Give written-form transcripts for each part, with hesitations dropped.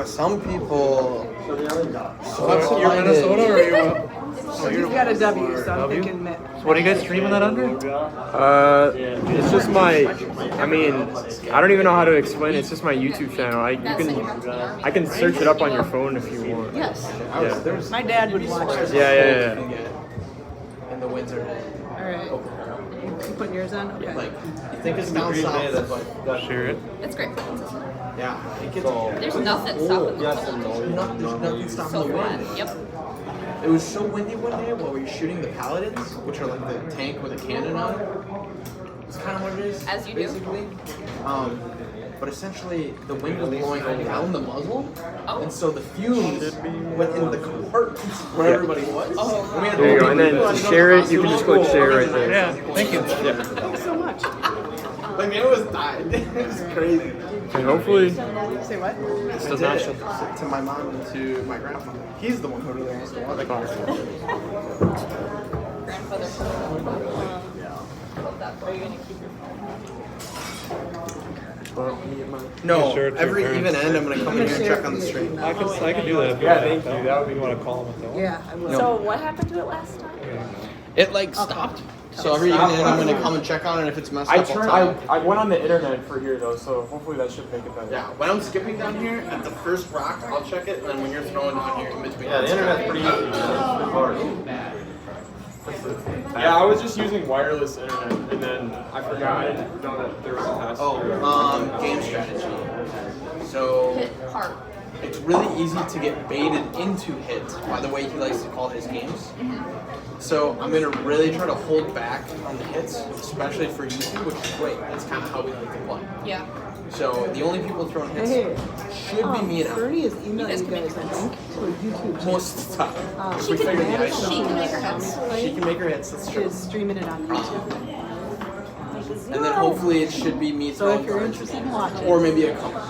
Some people. So you're Minnesota or you? He's got a W, so I'm thinking Mitt. So what are you guys streaming that under? It's just my. I mean, I don't even know how to explain it. It's just my YouTube channel. I can search it up on your phone if you want. Yes. Yeah. My dad would watch this. Yeah. In the winter. All right. You putting yours on? Okay. Like, you think it's down south, but Share it. It's great. yeah, it gets There's nothing stopping the there's nothing stopping So the wind. fun. Yep. It was so windy one day while we were shooting the Paladins, which are like the tank with a cannon on it. It's kind of what it is. As you do. basically. But essentially, the wind was blowing down the muzzle, Oh. and so the fumes went into the compartments where everybody was. Oh. And we had There you go. to And then to share it, you can just click share right there. Yeah, thank you. Yeah. Thanks so much. Like, it was died. It was crazy. And hopefully, Say what? This does not show to my mom and to my grandfather. He's the one who really wants to watch it. Grandfather. Are you gonna keep your No, Sure, to every your even parents. end, I'm gonna come in here and check on the stream. I can do that. Yeah, thank you. That would be what I call them. Yeah, I will. So what happened to it last time? It like stopped. So every evening I'm gonna come and check on it. If it's messed I up, I'll tell you. I went on the internet for here though, so hopefully that should make it better. Yeah, when I'm skipping down here at the first rock, I'll check it, and then when you're throwing down here in between. Yeah, the internet's pretty easy. It's hard. Yeah, I was just using wireless internet, and then I forgot I didn't know that there was a pass. Game strategy. So Hit hard. it's really easy to get baited into hit by the way he likes to call his games. So I'm gonna really try to hold back on the hits, especially for YouTube, which is great. That's kind of how we like to play. Yeah. So the only people throwing hits Hey, should be me and Al. Bernie is emailing you guys, I think, to a YouTube channel. Most of the time. She We can, figured the ice she out. can make her heads. She can make her hits, that's She true. is streaming it on YouTube. And then hopefully it should be me So throwing if you're cards. interested in watching, Or maybe a couple.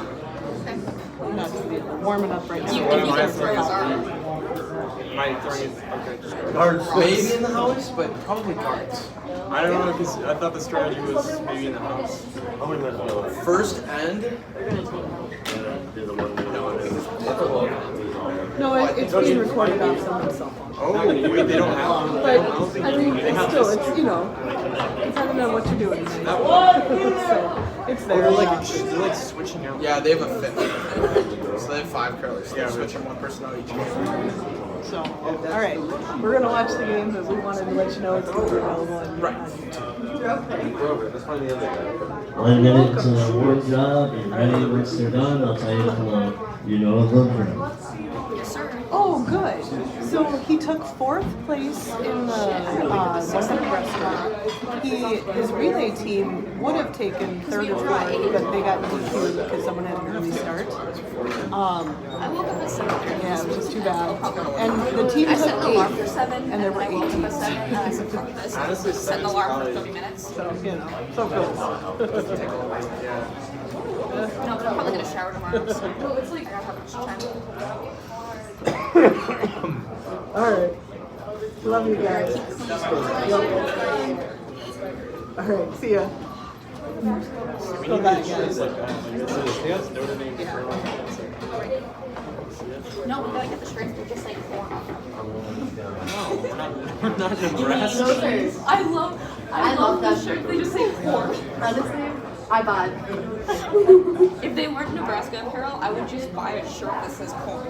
we're not warming up right now. You can throw yours are. My throwing okay. Maybe in the house, but probably cards. I don't know because I thought the strategy was maybe in the house. First end. No, it's being recorded off someone's cell phone. Oh, wait, they don't have one. But, I mean, it's still, it's, you know, depending on what you're doing. So, it's there. They're like switching out. Yeah, they have a fit. So they have 5 curlers. They're switching one person out each game. So, all right, we're gonna watch the game, but we wanted to let you know it's gonna be available on YouTube. 1 minute to the award job. Be ready once they're done. I'll tell you hello. You know the drill. Yes, sir. Oh, good. So he took 4th place in the Western restaurant. His relay team would have taken 3rd or 4th, but they got DQ'd because someone had an early start. I woke up at 7:30. Yeah, it was too bad. And the team I took set an alarm for 8, 7, and there were I 8 woke up teams. at 7. Honestly, Set an alarm for 30 minutes. So, you know, so close. No, but I'm probably gonna shower tomorrow. So. Well, it's like I don't have much time. All right. Love you guys. All right, see ya. Go back, guys. No, we gotta get the shirts. They're just like form. Not Nebraska. I love the shirt. They just say corn. Honestly, I bought. If they weren't Nebraska apparel, I would just buy a shirt that says corn.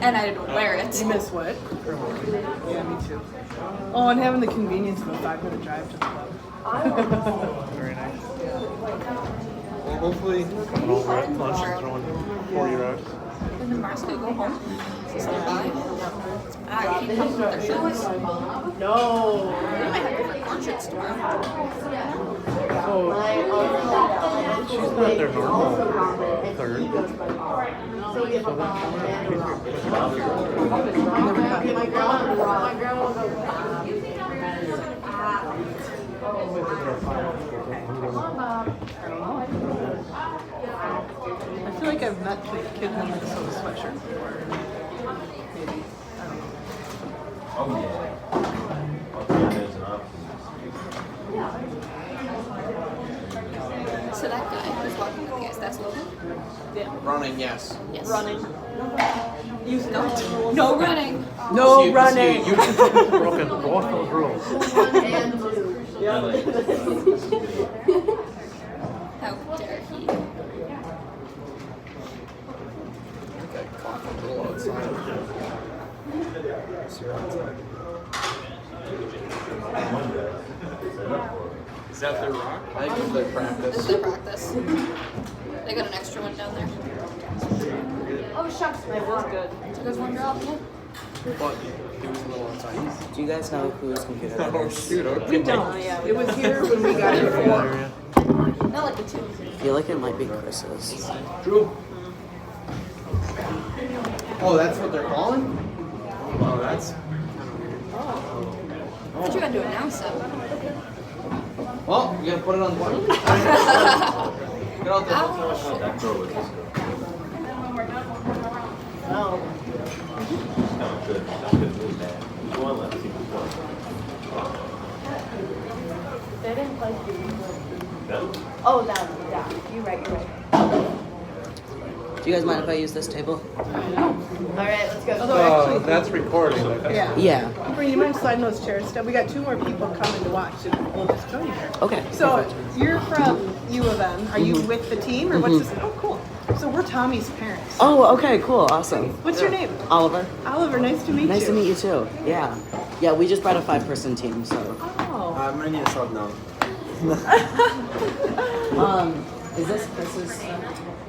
And I'd wear it. You miss what? Yeah, me too. Oh, and having the convenience of a 5-minute drive to the club. Very nice. Well, hopefully, I'll wrap lunch and throw in 40 routes. In Nebraska, go home. Say bye. I keep coming with their shirts. No. They might have different corn shirts tomorrow. She's not their normal 3rd. I feel like I've met the kid in the Minnesota sweatshirt before. Maybe. I don't know. Oh, yeah. Okay, there's an option. So that guy who's walking with you guys, that's Running, yes. Yes. Running. No running. No See, running. You Broken both those rules. And blue. How dare he? Okay, clock a little outside. See what's outside. Is that their rock? I think it's their practice. This is their practice. They got an extra one down there. Oh shucks, my was good. So there's one girl again. But it was a little outside. Do you guys know whose computer that Oh, is? shoot, okay. We don't. It was here when we got here before. Not like the two. I feel like it might be Chris's. Drew. Oh, that's what they're calling? Oh, that's. I thought you had to announce it. Well, you gotta put it on the button. Get out there. That girl was just good. That was really bad. One left. They didn't play you. No. Oh, that. Yeah. You're right. Do you guys mind if I use this table? All right, let's go. Although That's recording. Like, yeah. Yeah. Brie, you mind sliding those chairs down? We got 2 more people coming to watch, and we'll just go here. Okay. So you're from U of M. Are you with the team, or what's this? Oh, cool. So we're Tommy's parents. Oh, okay, cool, awesome. What's your name? Oliver. Oliver. Nice to meet you. Nice to meet you too. Yeah. Yeah, we just brought a 5-person team, so. Oh. I'm gonna need a sub now. Is this Chris's?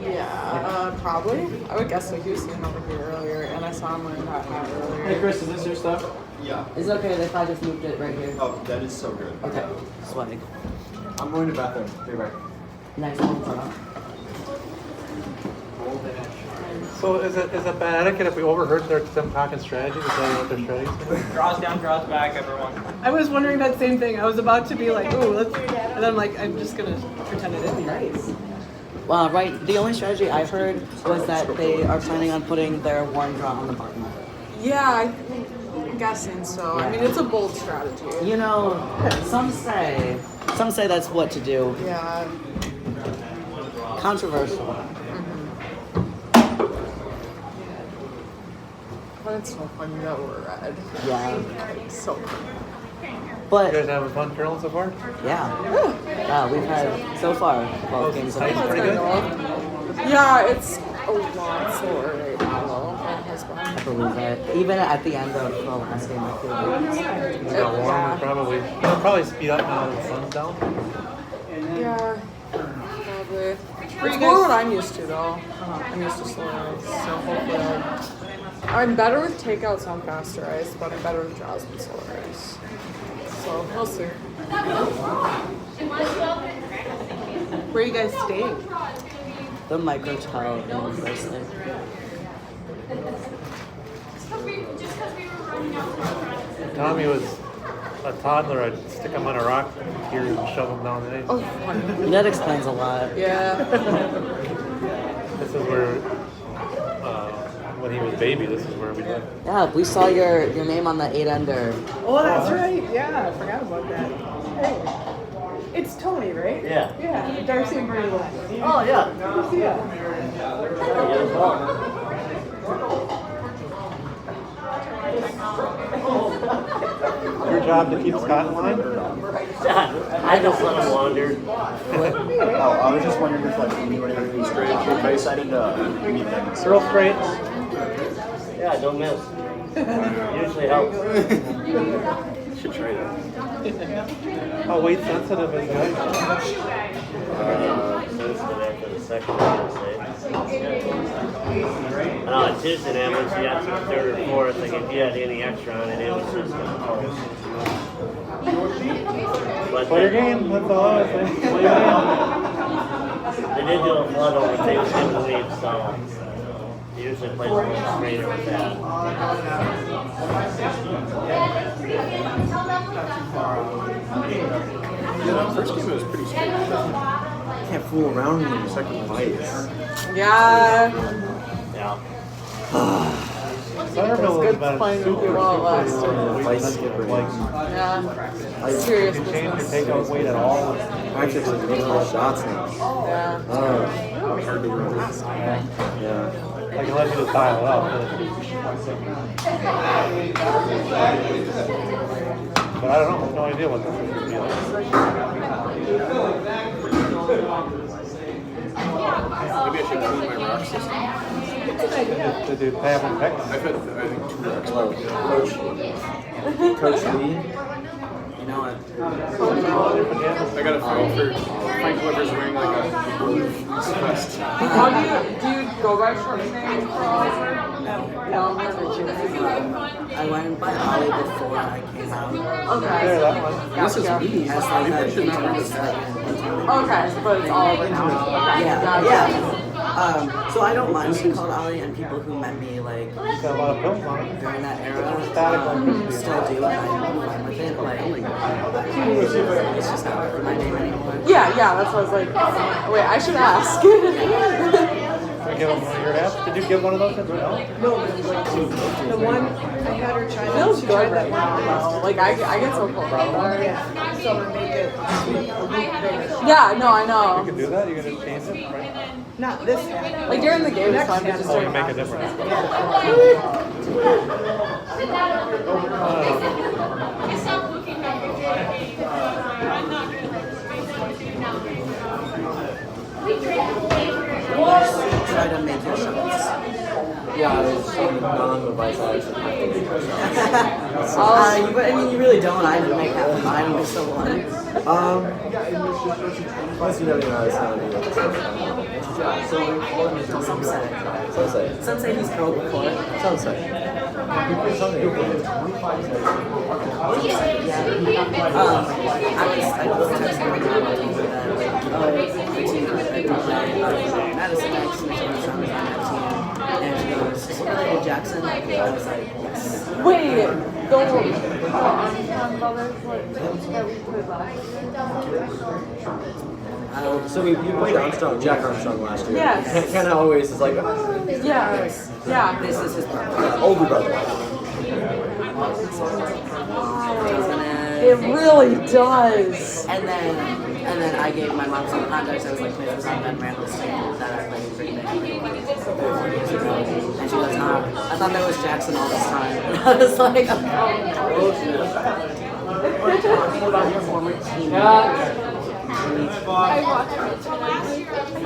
Yeah, probably. I would guess so. He was sitting over here earlier, and I saw him wearing that hat earlier. Hey Chris, is this your stuff? Yeah. Is it okay if I just moved it right here? Oh, that is so good. Okay. Swag. I'm going to the bathroom. Be right back. Nice one, Tom. So is it bad etiquette if we overheard them talking strategy to tell you what their strategy is? Draws down, draws back, everyone. I was wondering that same thing. I was about to be like, ooh, let's, and then I'm like, I'm just gonna pretend it isn't nice. Right. The only strategy I've heard was that they are planning on putting their warm draw on the bottom. Yeah, I'm guessing so. I mean, it's a bold strategy. You know, some say that's what to do. Yeah. Controversial. But it's so funny that we're red. Yeah. So funny. You But guys having fun curling so far? yeah. Yeah, we've had so far 12 games of Nice, pretty good. Yeah, it's a lot slower right now, though, than it has been. I believe that. Even at the end of the last game, I feel like It got warmer, probably. It'll probably speed up now that the sun's down. Yeah, probably. It's more what I'm used to, though. I'm used to slower ice, so hopefully I'm better with takeouts on faster ice, but I'm better with draws with slower ice. So we'll see. Where are you guys staying? the microtel in Wesley. Tommy was a toddler, I'd stick him on a rock here and shove him down the ice. Oh, funny. That explains a lot. Yeah. This is where, when he was a baby, this is where we lived. Yeah, we saw your name on the 8-ender. Oh, that's right. Yeah, I forgot about that. Hey, it's Tony, right? Yeah. Yeah, Darcy and Bernie left. Oh, yeah. Good to see ya. Your job to keep Scott in line? I just let him wander. Oh, I was just wondering if like you were anything straight your face. I didn't mean things. Girl straight. Yeah, don't miss. Usually helps. Should try that. How weight sensitive is that? Sensitive after the second one, I'd say. I know on Tuesday night, once you got to the third or fourth, like if you had any extra on it, it was just going to close. But Play your game, that's all I was saying. Play your game. they did do a flood over Thanksgiving week, so he usually plays a little straighter with that. Yeah, that first game was pretty straight. Can't fool around in the second fight. Yeah. Yeah. Centerville Good has been playing super, with you while it lasted. super Vice skipper. like, Yeah. you Serious can change your business. takeout weight at all. Actually, making all shots now. Yeah. Hard to run. Yeah. Like unless you just dial it up. But I don't know. I have no idea what this is going to be like. Maybe I should clean my rock system. Did you pay them pick? I've had, I think, 2 rocks. Coach Lee. You know what? I got a file for Frank Whoever's wearing like a blue vest. How do you go by short name for Oliver? No. I went by Ollie before I came out. Okay. Yeah, that one. This is me. As like Maybe I a should not read this. Okay, but it's Oliver now. Okay. Yeah, Gotcha. yeah. So I don't mind being called Ollie, and people who met me like Got a lot of pills on it. during that era Static still do, and I'm fine with it. Like, it's just not my name anymore. Yeah, that's what I was like. Wait, I should ask. Did you give them one of your hats? Did you give one of those? No. No, the one I had her try that. Feels She good tried right that one. now. Like I get so cold about that. Yeah, so I'm gonna make it sweet a week bigger. Yeah, no, I You know. can do that? You can just change it, right? Not this hat. Like during the game, it's fine, but just Oh, you during make a practice. difference. Try to make your shots. Yeah, I was on the vice side. But I mean, you really don't. I didn't make half of mine. I'm just the one. Plus UW-Madison. Some say. Sunset. Some say he's curled before. Sunset. I was texting my dad and told me that the team that Madison next, Mitchell and Sean is on that team, and she goes, "Is he related to Jackson?" I was like, "Yes." Wait, the Armstrong brothers, like that we played last year. So we played Armstrong, Jack Armstrong last year. Yes. Kind of always is like Yeah. This is his brother. older brother. It really does. And then I gave my mom some contacts. I was like, "This was on Ben Randall's team that I played in Green Bay 4 years ago." And she goes, I thought that was Jackson all this time." And I was like, "We're talking about your former team."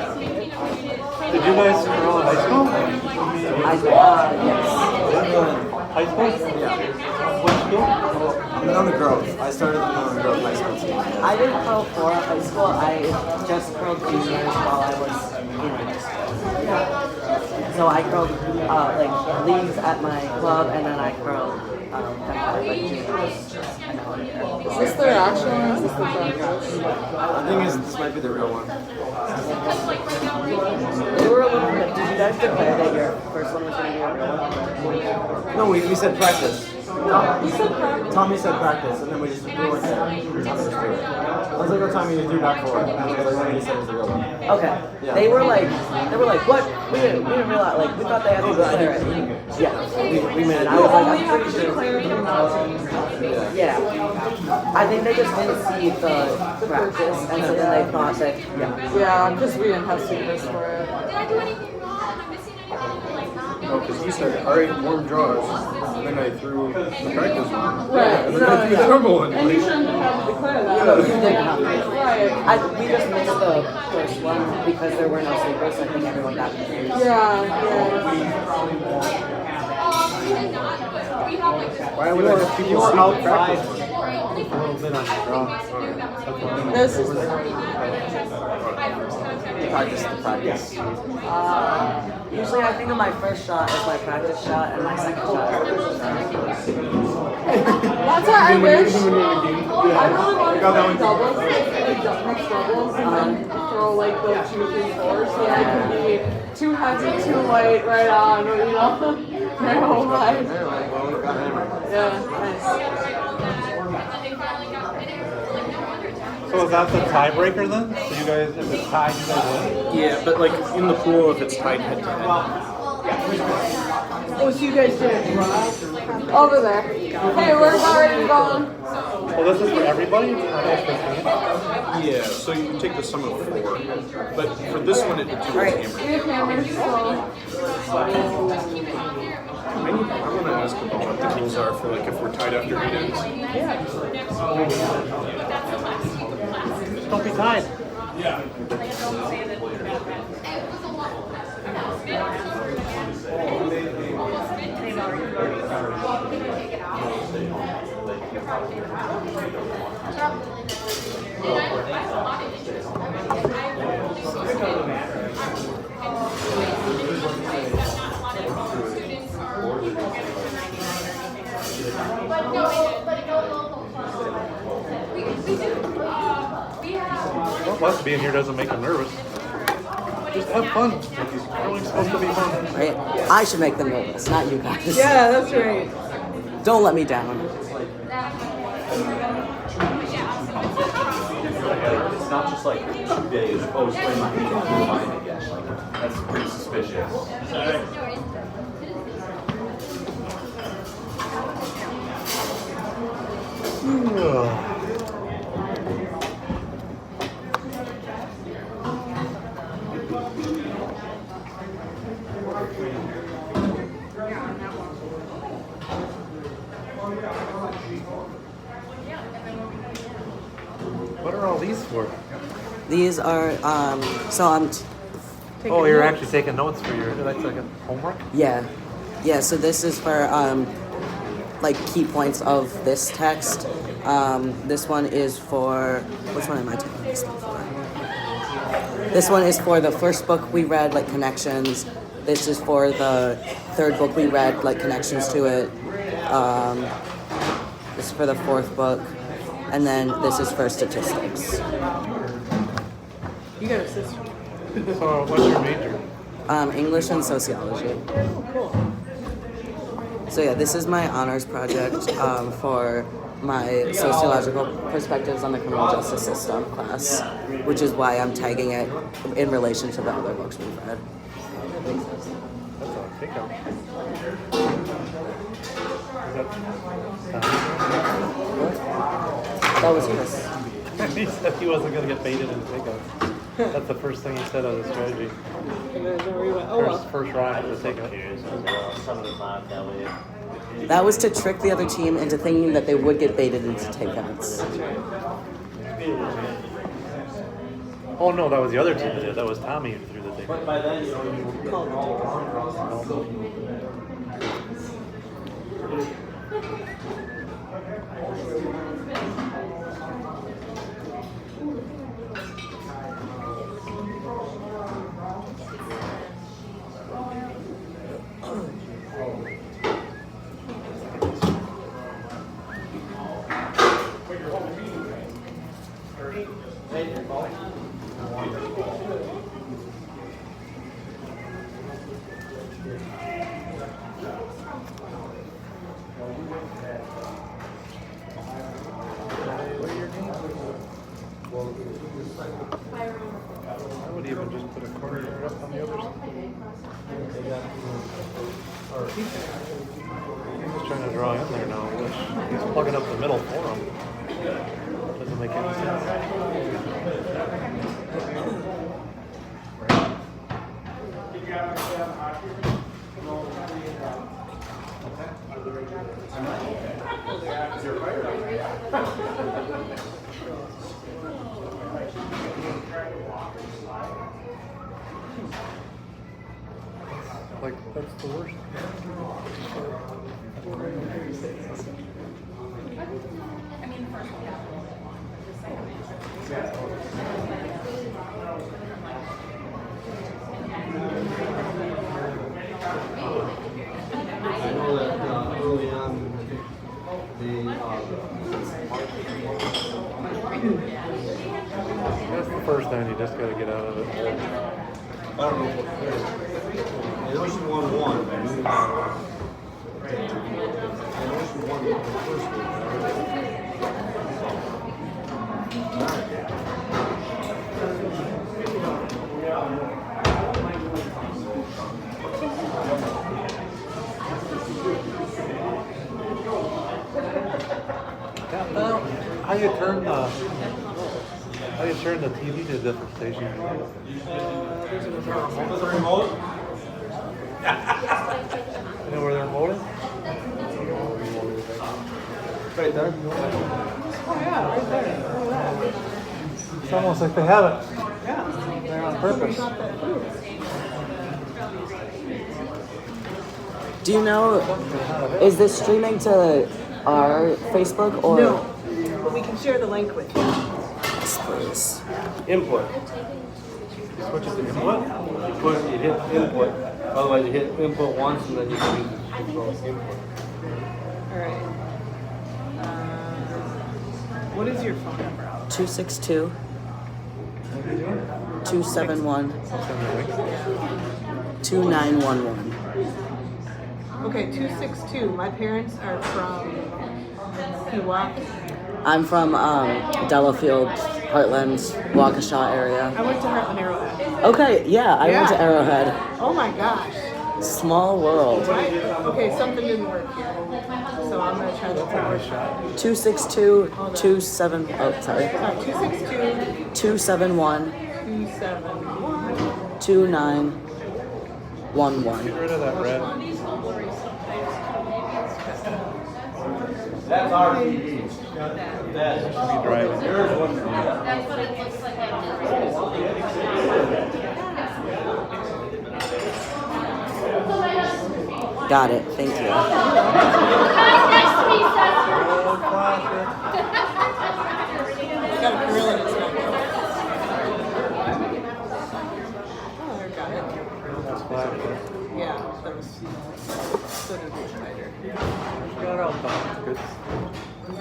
Did you guys curl in high school? Yes. High school? Yeah. Which school? I'm on the growth. I started on the growth high school team. I didn't curl for high school. I just curled juniors while I was in high school. So I curled like leagues at my club, and then I curled like juniors. Is this their actual one or is this the broadcast? The thing is, this might be the real one. They were a little bit. Did you guys declare that your first one was going to be a real one? No, we said practice. You said practice. Tommy said practice, and then we went there. Tommy just threw it. I was like, "Oh, Tommy, you threw back for it." And I was like, "He said it was the real one." Okay. Yeah. They were like, "What? We didn't realize. Like, we thought they had to declare it." Yeah. We made it. I You was like, only "I'm have pretty to sure." declare it not. Yeah. I think they just didn't see the practice, and so then they thought that, Yeah, because we didn't have secrets for it. No, because he said, "All right, warm draws." And then I threw the practice one. Right. And then I threw the normal one. And you shouldn't have declared that. No, you didn't have to. Right. We just missed the first one because there were no secrets. I think everyone got confused. Yeah. Why would I have people outside a little bit on the draw? This is Practice. Usually I think of my first shot as my practice shot and my second shot as my first shot. That's why I wish. I really want to play doubles, like mixed doubles, and then throw like the 2, 3, 4, so that I can be too heavy, too light, right on, you know? Narrow wide. Yeah, nice. So is that the tiebreaker then? So you guys, if it's tied, you guys win? Yeah, but like in the pool, if it's tied head to head. Oh, so you guys did it right? Over there. Hey, we're about ready to go on. Well, this is for everybody? It's not just for me? Yeah, so you take the sum of 4. But for this one, it includes hammer. We have hammers, so. I want to ask about what the rules are for like if we're tied after 8 ends. Just don't be tied. Well, plus being here doesn't make them nervous. Just have fun. It's only supposed to be fun. Right? I should make them nervous, not you guys. Yeah, that's right. Don't let me down. It's not just like 2 days, oh, spray my hand and mine again. Like, that's pretty suspicious. What are all these for? These are, so I'm, Oh, you're actually taking notes for your, that's like a homework? yeah. Yeah, so this is for, like, key points of this text. This one is for, which one am I taking this one for? This one is for the first book we read, like, connections. This is for the third book we read, like, connections to it. This is for the fourth book. And then this is for statistics. You got a sister. So, what's your major? English and sociology. Oh, cool. So yeah, this is my honors project for my sociological perspectives on the criminal justice system class, which is why I'm tagging it in relation to the other books we've read. That's a pickup. That was yours. He said he wasn't going to get baited into pickup. That's the first thing he said on the strategy. First round of the pickup. 75 that way. That was to trick the other team into thinking that they would get baited into takeouts. Oh no, that was the other team that did. That was Tommy who threw the thing. But by then, you know, I would even just put a corner up on the other side. He's just trying to draw in there now. He's plugging up the middle for him. Doesn't make any sense. Like, that's the worst. I know that early on, That's the first time you just got to get out of it. I don't know what it is. I know she won one. I know she won the first one. you turn the TV to a different station? There's a remote. You know where the remote is? Right there. Oh yeah, right there. Look at that. It's almost like they have it. Yeah. They're on purpose. Do you know, is this streaming to our Facebook or? No, but we can share the link with you. Yes, please. Input. Switch it to input? You hit input. Otherwise, you hit input once and then you can use the control input. All right. What is your phone number? 262 271 2911. Okay, 262. My parents are from Pewaukee. I'm from Delafield, Heartland, Waukesha area. I went to Heartland Arrowhead. Okay, yeah, I went to Arrowhead. Oh my gosh. Small world. Right? Okay, something didn't work here. So I'm going to try the third shot. 262 27. Oh, sorry. 262 271 271 2911. Get rid of that red. That's our TV. That Should be driving. yours was. That's what it looks like. Got it. Thank you. Got a gorilla in its neck. Oh, I got it. That's flash. Yeah, that was so did the spider. Got it all done. Good.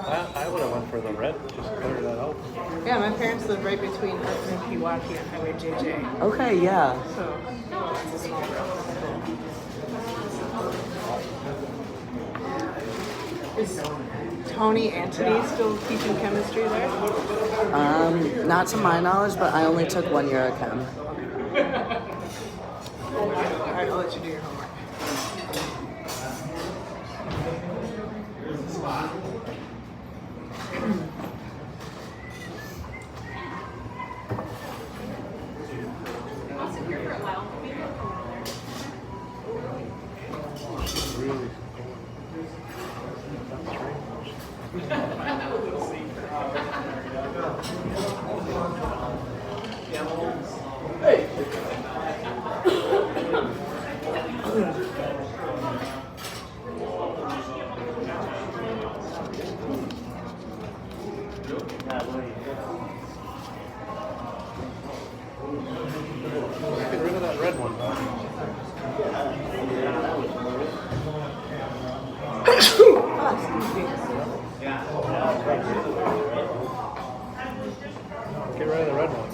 I would have went for the red. Just clear that out. Yeah, my parents live right between Heartland and Pewaukee on Highway JJ. Okay, yeah. So, it's a small world. Is Tony Anthony still teaching chemistry there? Not to my knowledge, but I only took 1 year of chem. Alright, I'll let you do your homework. Really. Get rid of that red one. Get rid of the red one.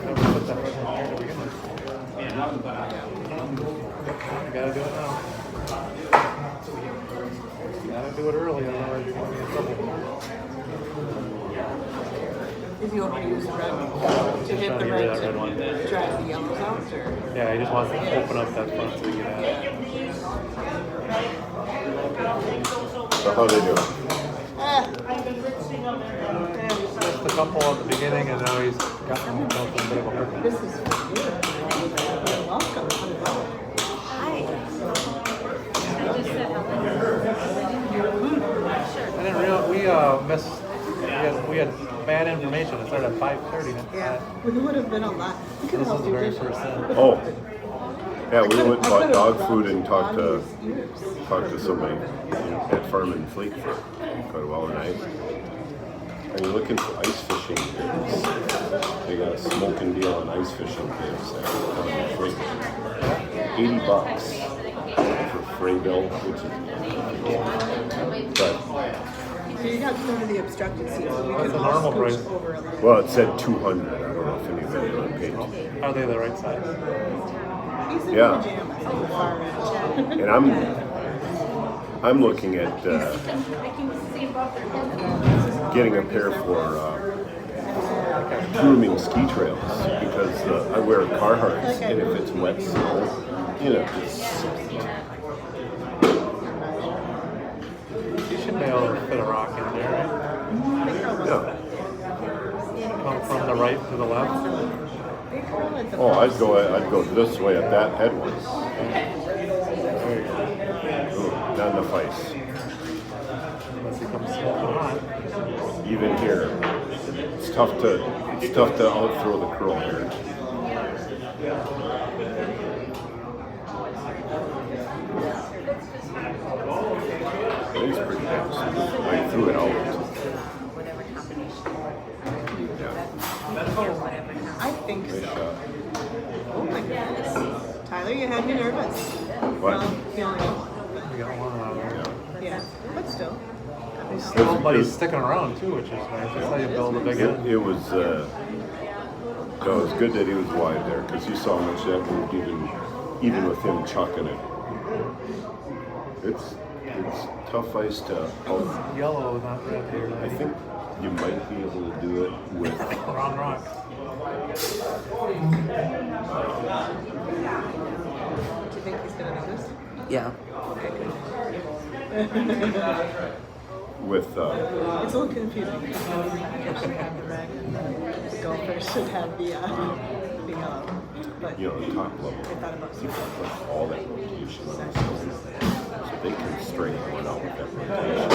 Never put that red one here to begin with. You gotta do it now. You gotta do it early, otherwise you're gonna be in trouble. Is he going to use the red to hit Trying the to get rid red of that red one. to drive the yellows out? Or? Yeah, he just wants to open up that front so he can have it. So how they doing? Just a couple at the beginning, and now he's got himself a bit of a hurt. This is for you. You're welcome. I didn't realize we missed. We had bad information. It started at 5:30. Yeah, we would have been a lot. We could This have is the helped you very dishes. first thing. Oh. Yeah, we went and bought could've dog food and talked on to these ears. somebody at Farm and Fleet for quite a while tonight. Are you looking for ice fishing pins? They got a smoking deal on ice fishing pins at Farm and Fleet. $80 for free bill, which is but So you got to go to the obstructed seat, so we What's could the all normal scooch price? over a little. well, it said 200. I don't know if anybody on page. Are they the right size? He's in Yeah. pajamas on the far end. And I'm looking at getting a pair for grooming ski trails because I wear Carhartts, and if it's wet snow, You should They'll fit a rock in there, right? Yeah. Come from the right to the left. Oh, I'd go this way at that head one. There you go. Ooh, not enough ice. Unless it comes smoking hot. Even here, it's tough to outthrow the curl here. He's pretty fast. I threw it out. I think Nice so. shot. Oh my goodness. Tyler, you had me nervous. What? Well, feeling it. We got one out there. Yeah, but still. Still, but he's sticking around too, which is nice. That's how you build a big end. It was good that he was wide there because you saw how much that moved even with him chucking it. It's tough ice to out. Yellow, not red here. I think you might be able to do it with Round rock. Do you think he's going to notice? Yeah. with It's a little confusing. You should have the red. The golfer should have the yellow. But the top level. I thought about You can put all that rotation on the stone, so they can straight one out with that rotation.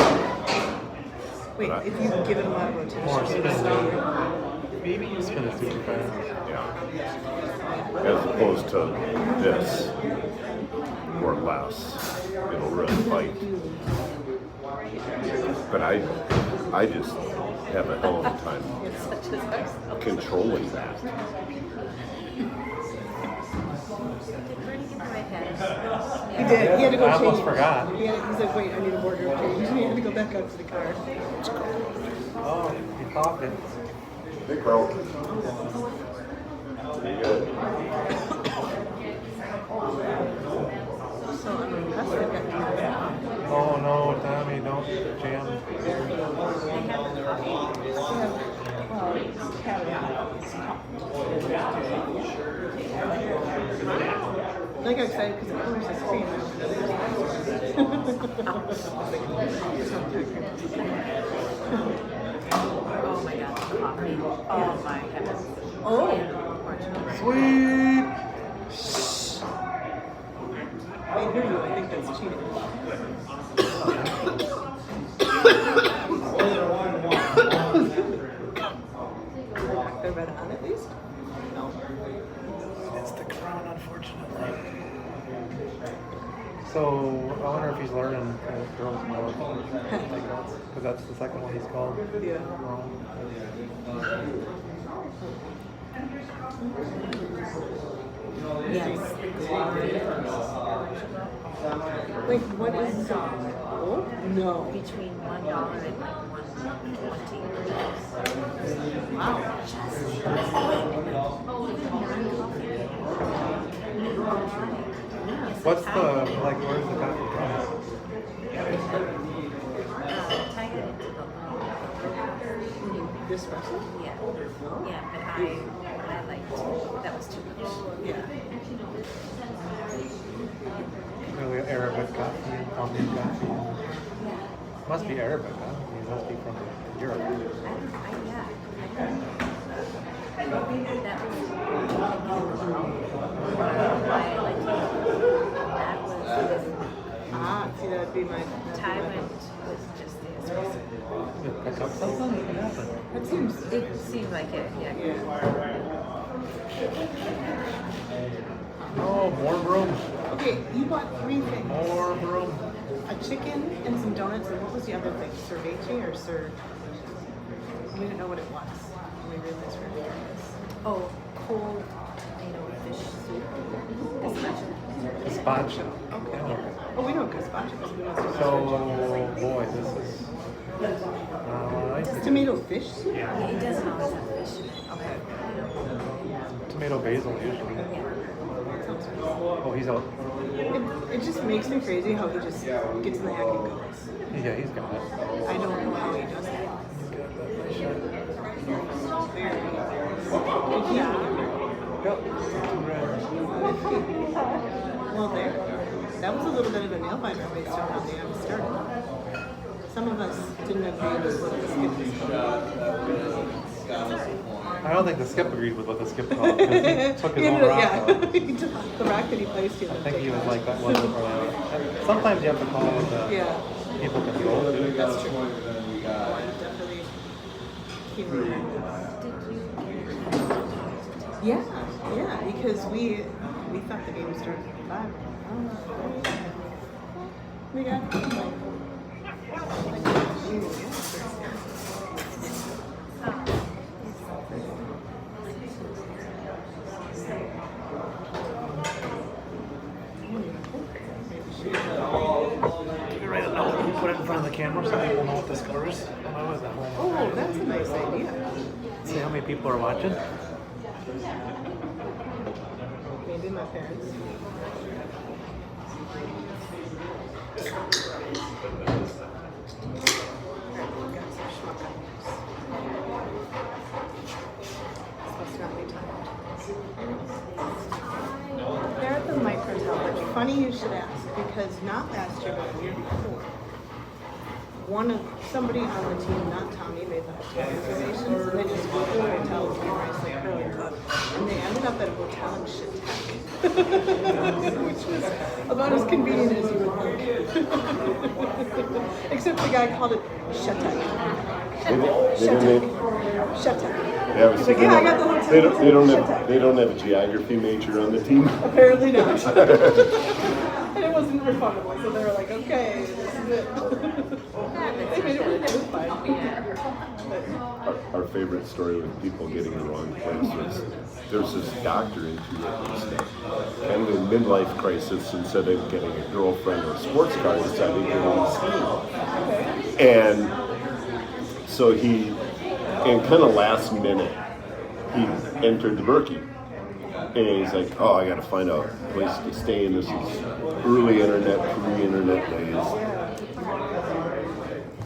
wait, if you give it a lot of rotation, More it'll spin. stop. Spin is super fast. Yeah. As opposed to this, or less. It'll really bite. But I just have a hell of a time controlling that. He did. He had to go I change. almost forgot. He's like, wait, I need a wardrobe change. He had to go back out to the car. Oh, he popped it. Big girl. Pretty good. So I'm impressed they've got Oh no, Tommy, don't jam. I got excited because the colors is cream. Oh my god, coffee. Oh my goodness. Oh. Sweet. I hear you. I think that's cheating. The red on at least? No. It's the crown, unfortunately. So I wonder if he's learning girls more. Because that's the second one he's called. Yeah. Wrong. Yes. Wait, what is oh no. Between $1 and like $1.20. Wow. What's the, like, where's the coffee from? Tie it into the This person? Yeah. Yeah, but I liked that was too much. Yeah. Really Arabic coffee and Colombian coffee. Must be Arabic, huh? It must be from Europe. That was See, that'd be my Thai went was just the espresso. Pick up something? What happened? That seems It seemed like it, yeah. Oh, more broom. Okay, you bought 3 things. More broom. A chicken and some donuts, and what was the other thing? Cervece or sir? We didn't know what it was. We realized we were doing this. Oh, cold tomato fish soup. Gazpacho. Gazpacho. Okay. Oh, we know what gazpacho is. We know what So, gazpacho boy, this is. is. Tomato fish soup? Yeah, it doesn't always have fish. Okay. Tomato basil usually. Oh, he's out. It just makes me crazy how he just gets in the hack and goes. Yeah, he's got it. I don't know how he does that. Well, there. That was a little bit of a nail biter based on how the game started. So some of us didn't agree with what the skip was called. I don't think the skip agreed with what the skip called because he took his own rock out. He took the rock that he placed here. I think he was like that wasn't sometimes you have to call it people control too. That's true. Definitely came around. Yeah, because we thought the game started at 5. We got Write a note and put it in front of the camera so people know what the score is. Oh, that's a nice idea. See how many people are watching? Maybe my parents. They're at the microtel, but funny you should ask, because not last year, but the year before, somebody on the team, not Tommy, made the hotel reservations, and they just went to the hotel with Rice like Curling Club, and they ended up at a hotel in Chautauqua, which was about as convenient as you would think. Except the guy called it Chautauqua. Chautauqua. Yeah, He's like, yeah, I got the hotel. They don't have a geography major on the team. Apparently not. And it wasn't refundable, so they were like, okay, this is it. They made it work. It was fine. Our favorite story with people getting the wrong place was there's this doctor in Tulare, kind of in midlife crisis, instead of getting a girlfriend or a sports car, decided to get on skiing. And so he, in kind of last minute, he entered the Berkey. And he's like, oh, I gotta find a place to stay in. This is early internet, pre-internet days.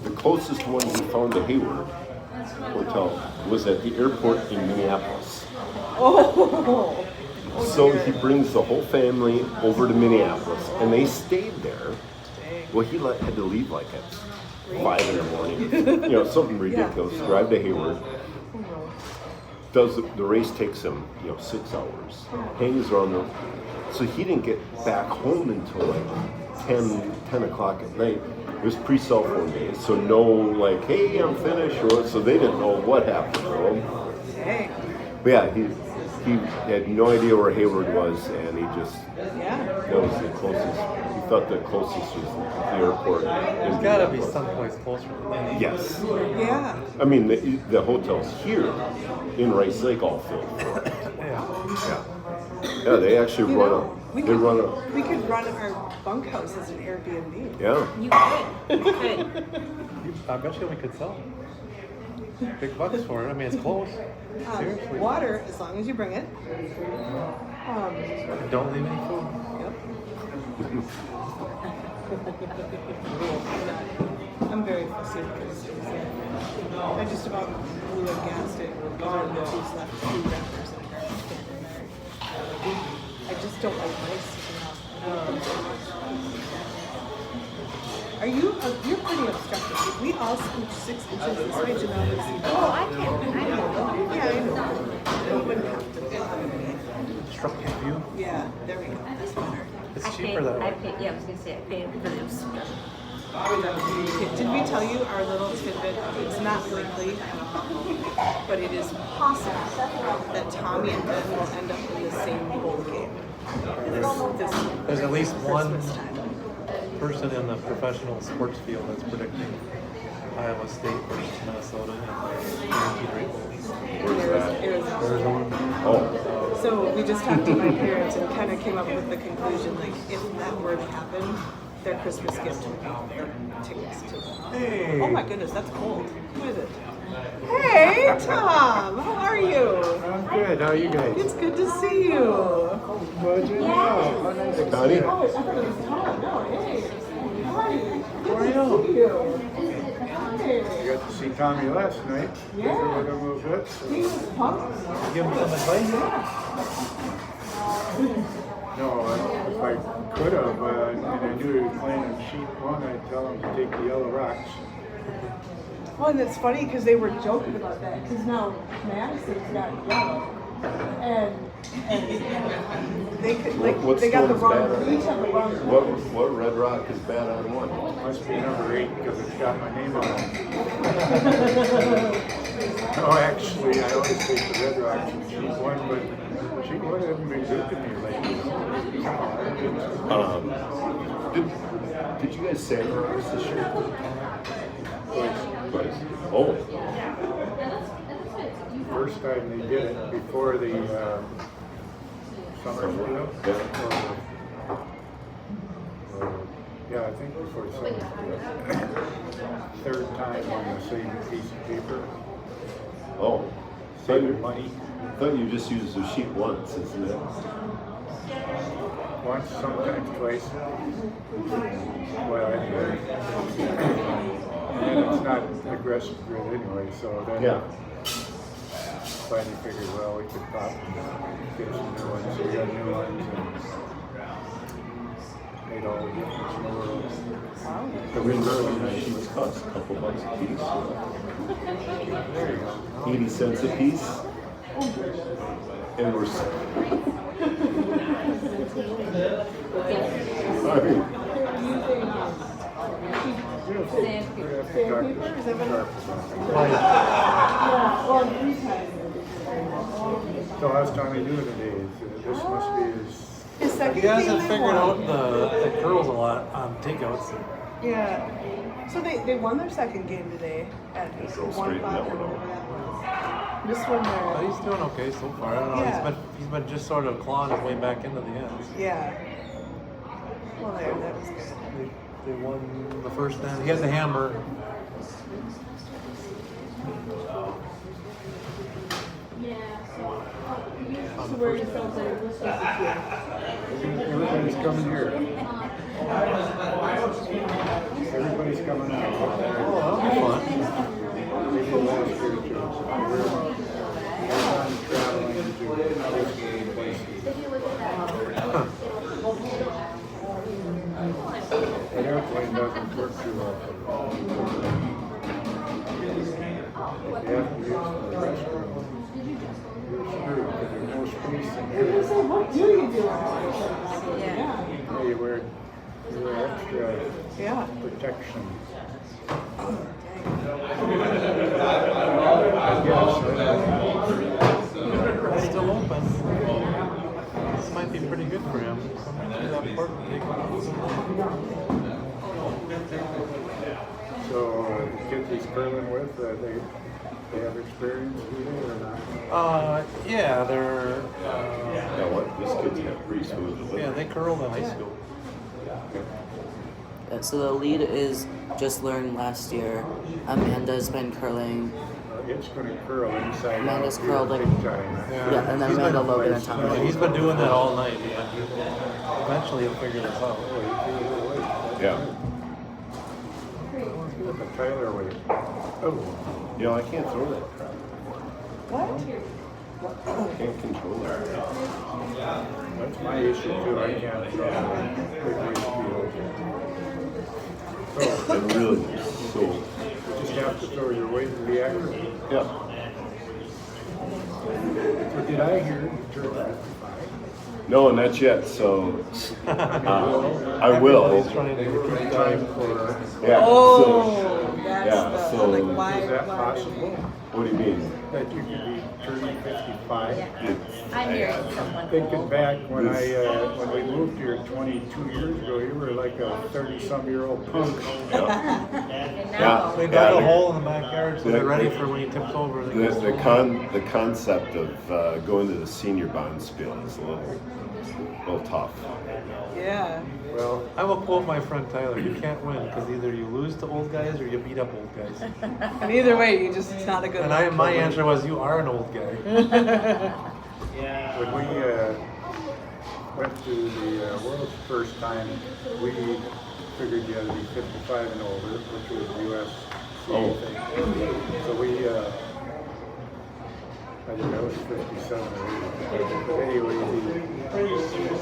The closest one he found to Hayward Hotel was at the airport in Minneapolis. Oh. So he brings the whole family over to Minneapolis, and they stayed there. Well, he had to leave like at 5 in the morning, something ridiculous. Yeah. Drive to Hayward. The race takes him, 6 hours. Hangs around there. So he didn't get back home until like 10 o'clock at night. It was pre-cell phone days, so no like, hey, I'm finished, so they didn't know what happened to him. Dang. But yeah, he had no idea where Hayward was, and he just, that was the closest. He thought the closest was the airport. There's got to be someplace closer. Yes. Yeah. I mean, the hotels here in Rice Lake all filled. Yeah, they actually We could run our bunkhouse as an Airbnb. Yeah. You could. I bet you we could sell big bucks for it. I mean, it's close. Seriously. Water, as long as you bring it. Don't leave any food. Yep. I'm very fussy with those things. I just about blew a gas tank because I had two left, 2 wrappers in a garbage can in there. I just don't like rice enough. You're pretty obstructive. If we all scooch 6 inches this way, Janelle would see. Oh, I can't. Yeah, I know. It wouldn't have to. Obstructive view? Yeah, there we go. That's better. It's cheaper that way. I was going to say, I paid for the obstruction. Did we tell you our little tidbit? It's not likely, but it is possible that Tommy and Ben will end up in the same bowl game. There's at least one Christmas time. person in the professional sports field that's predicting Iowa State versus Minnesota and guaranteed rate bowls. Where's that? Arizona. Oh. So we just talked to my parents and kind of came up with the conclusion, like, if that were to happen, their Christmas gift would be their tickets to. Hey. Oh my goodness, that's cold. Who is it? Hey, Tom, how are you? I'm good. How are you guys? It's good to see you. Glad you're Hey, Connie. Oh, I thought it was Tom. No, hey. Hi. Good to see you. Hey. I got to see Tommy last night. Yeah. A little bit. He was pumped. Give him some advice? No, if I could have, and I knew he was playing on sheet 1, I'd tell him to take the yellow rocks. Well, and it's funny because they were joking about that because now Madison's got yellow, and they could What they got the storm's wrong. bad? They each have the wrong. What Red Rock is bad on one? Must be number 8 because it's got my name on it. No, actually, I always take the Red Rock and she won, but she hasn't been good to me lately. Did you guys sand the rocks this year? Twice. Oh. First time they did it before the summer school. Yeah, I think before summer school. Third time on the same piece of paper. Oh. Saving money. I thought you just used the sheet once, isn't it? Once, sometimes twice. Well, anyway. And it's not aggressive grid anyway, so then finally figured, well, we could pop and get some new ones. So we got new ones and made all the difference in the world. The window sheets cost a couple bucks a piece. There you go. 80 cents a piece. And we're So how's Tommy doing today? This must be His second He hasn't game they figured out won. the curls a lot on takeouts. Yeah. So they won their second game today at Go 1 straight o'clock. that one out. This one But there. he's doing okay so far. I don't know. Yeah. He's been just sort of clawing his way back into the ends. Yeah. Well, there, that was good. They won the first end. He had the hammer. So where you felt like everybody's coming here. Everybody's coming out. Oh, that'll be fun. They did last year too. We're traveling to places. An airplane doesn't work too well. If you have to use the restroom, you're screwed because there's no space in here. what do you do? Yeah. Yeah, you wear extra protection. It's still open. This might be pretty good for him. So, the kids he's curling with, they have experience with it or not? Yeah, they're. Yeah, what? This kid's got pretty smooth delivery. Yeah, they curled in high school. So the lead is just learned last year. Amanda's been curling. It's going to curl inside. Amanda's out curled like, big time. yeah, and then Amanda, Logan, and Tommy. He's been doing that all night. Eventually he'll figure this out. Yeah. The Tyler weight. Oh. You know, I can't throw that crap. What? I can't control that. That's my issue too. I can't throw big weight field. It really is so. You just have to throw your weight and be accurate. Yeah. So did I hear you turned 55? No, not yet. So I will. Time for. Yeah. Oh, so, that's yeah. the, So like why? Is that possible? what do you mean? That you could be turning 55? I'm hearing someone. Thinking back when when we moved here 22 years ago, you were like a 30-some-year-old punk. Yeah. They dug a hole in the backyard so they're ready for when he tips over. The concept of going to the senior Bonspiel is a little tough. Yeah. Well, I will quote my friend Tyler: "You can't win because either you lose to old guys or you beat up old guys." And either way, you just, it's not a good And my answer was, "You are an old guy." when we went to the world's first time, we figured you had to be 55 and older, which was US thing. So we, I think I was 57 or 80. But anyway, the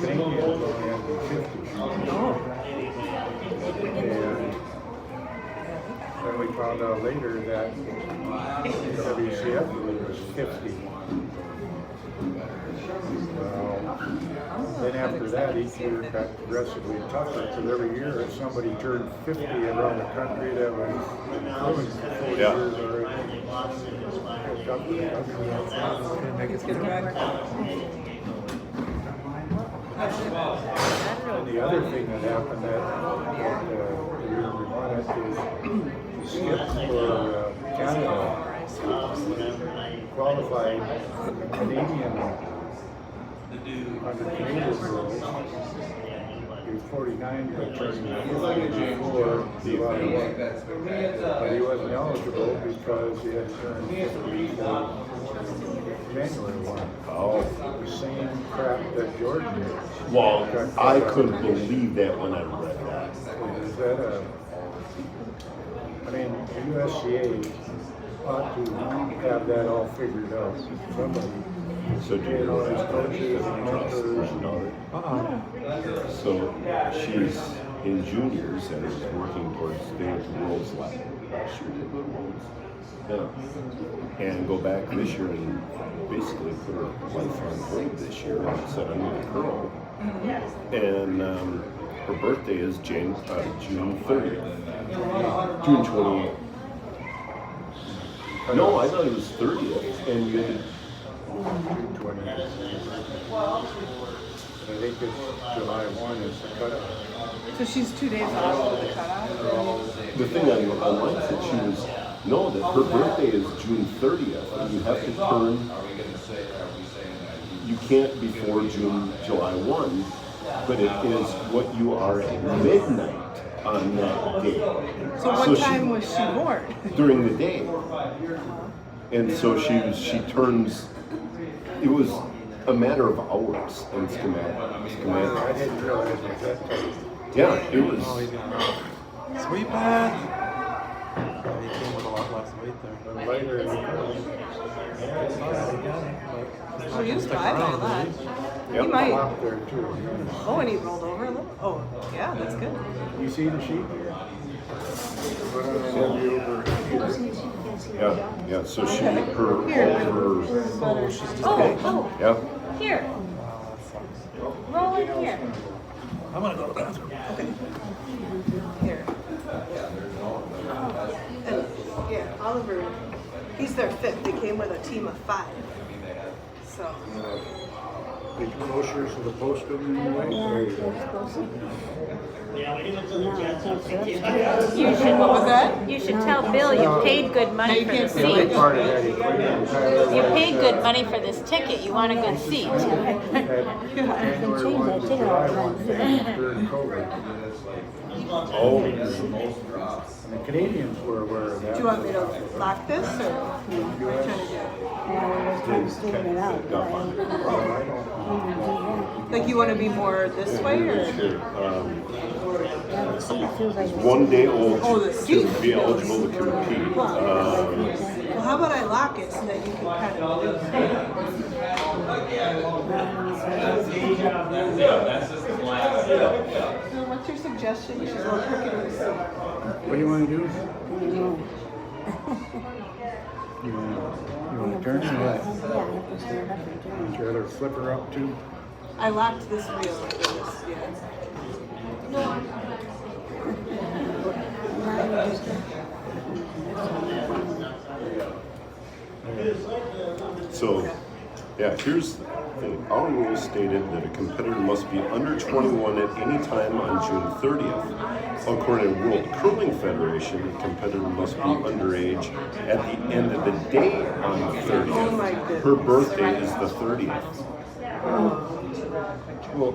Canadians only had to be 50. And Then we found out later that WCF was 50. Then after that, each year got progressively tougher, because every year if somebody turned 50 around the country that was curling for 4 years already. And the other thing that happened that the year we won it is Skip for Canada qualified Canadian under Canadian rules. He was 49 but turning 50 before July 1. But he wasn't eligible because he had turned 50 for January 1. Oh. The same crap that Jordan did. Well, I couldn't believe that when I read that. Is that I mean, the USCA ought to have that all figured out. Somebody. So do you know his coaches and mentors and all that? So she's in juniors and is working towards staying at the Worlds last year. Yeah. And go back this year and basically put her life on hold this year and said, I'm going to curl. And her birthday is June 30th. June 28th. No, I thought it was 30th. And you had June 20th. I think it's July 1 is the cutoff. So she's 2 days off of the cutoff? the thing I liked that she was, no, that her birthday is June 30th, and you have to turn, you can't before July 1, but it is what you are at midnight on that day. So what time was she born? During the day. And so she turns, it was a matter of hours in schematic. I didn't realize it was that tight. Yeah, it was. Sweet man. He came with a lot less weight there. Later in the So he was 5 on that. Yep. He might. Up there too. Oh, and he rolled over a little. Oh, yeah, that's good. You see the sheet here? Yeah, so she, Okay. yeah. Here. Roll in here. I'm gonna go to the bathroom. Here. And, yeah, Oliver, he's their fifth. They came with a team of 5. So. Are you closer to the postman in the way? What was that? You should tell Bill you paid good money for the seat. Part of that equation. You paid good money for this ticket. You want a good seat. January 1 to July 1 during COVID. Oh. And the Canadians were aware of that. Do you want me to lock this or what are you trying to do? Like you want to be more this way or? Is 1 day old Oh, the to seat. be eligible to compete. Well, how about I lock it so that you can kind of So what's your suggestion? She's a little crooked in the seat. What do you want to do? You want to turn or what? Would you rather flip her up too? I locked this wheel like this, yeah. So, yeah, here's the thing. Our rules stated that a competitor must be under 21 at any time on June 30th. According to World Curling Federation, a competitor must be underage at the end of the day on the 30th. Oh my goodness. Her birthday is the 30th. Well,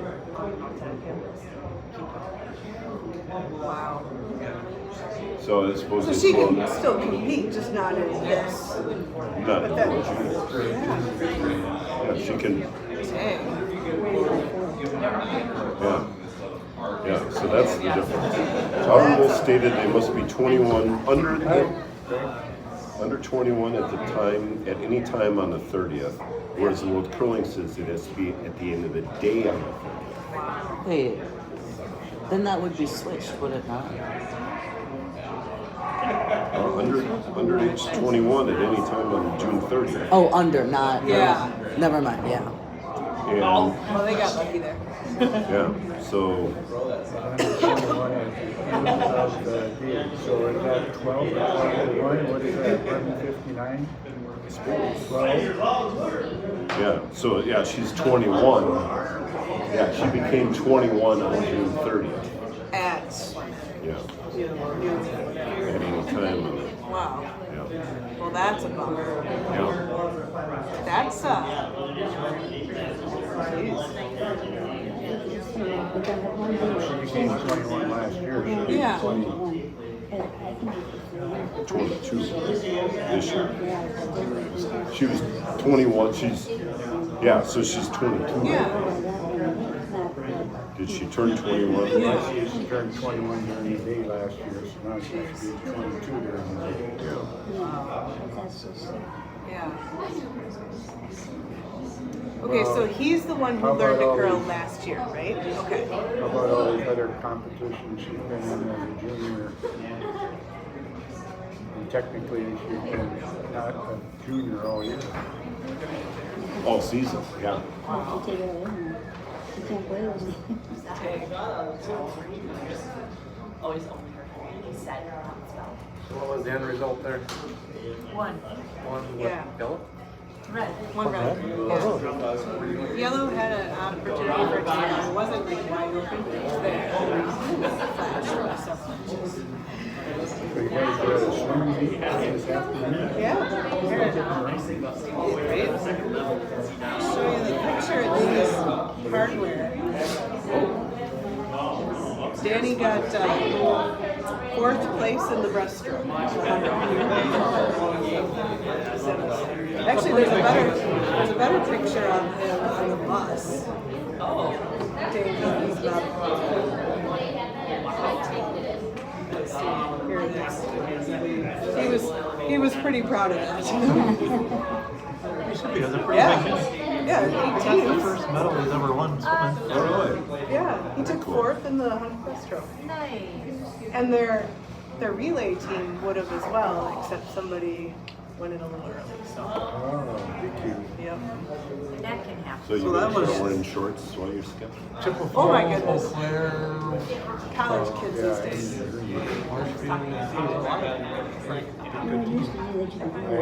Wow. so I suppose So it's she can well, still compete, just not in this. not But that, yeah, she can. dang. Yeah, so that's the difference. Our rules stated they must be 21 under 21 at the time, at any time on the 30th, whereas the World Curling says it has to be at the end of the day on the 30th. Wait, then that would be switched, would it not? Under age 21 at any time on June 30th. Oh, under, not. Yeah. Never mind. Yeah. And, Well, they got lucky there. yeah, so So is that 12 or 21? What is that, 11:59? 12? yeah, so yeah, she's 21. Yeah, she became 21 on June 30th. At. Yeah. At any time. Wow. Yeah. Well, that's a bummer. Yeah. That's She became 21 last year. She'll be Yeah. 22 this year. She was 21. So she's 22. Yeah. Did she turn 21? Yeah. She turned 21 during the day last year, so now she should be 22 during the day. Yeah. Okay, so he's the one who How learned to about all curl these- last year, right? Okay. How about all these other competitions she's been in as a junior? And technically, she's been not a junior all year. All season, yeah. So what was the end result there? One. One with Yeah. yellow? Red. One red. Yeah. Yellow had an opportunity for a team. It wasn't like wide open, but it was there. Flash for several inches. So you guys were at a swim meet this afternoon? Yeah. Here it is. Right? Show you the picture of these hardware. Danny got 4th place in the breaststroke. Actually, there's a better picture of him on the bus. Oh, Danny, he's not. Let's see. Here it is. He was pretty proud of that. He should be. That's a pretty Yeah. big hit. Yeah, That's the 18. first medal he's ever won swimming. Oh, really? Yeah, he took 4th in the 100 breaststroke. Nice. And their relay team would have as well, except somebody went in a little early. So. Oh, thank you. Yep. That can happen. So you that guys was- are wearing shorts while you're skipping? Chippewa Oh my Falls, goodness. Eau Claire, College kids these days. Marshfield. I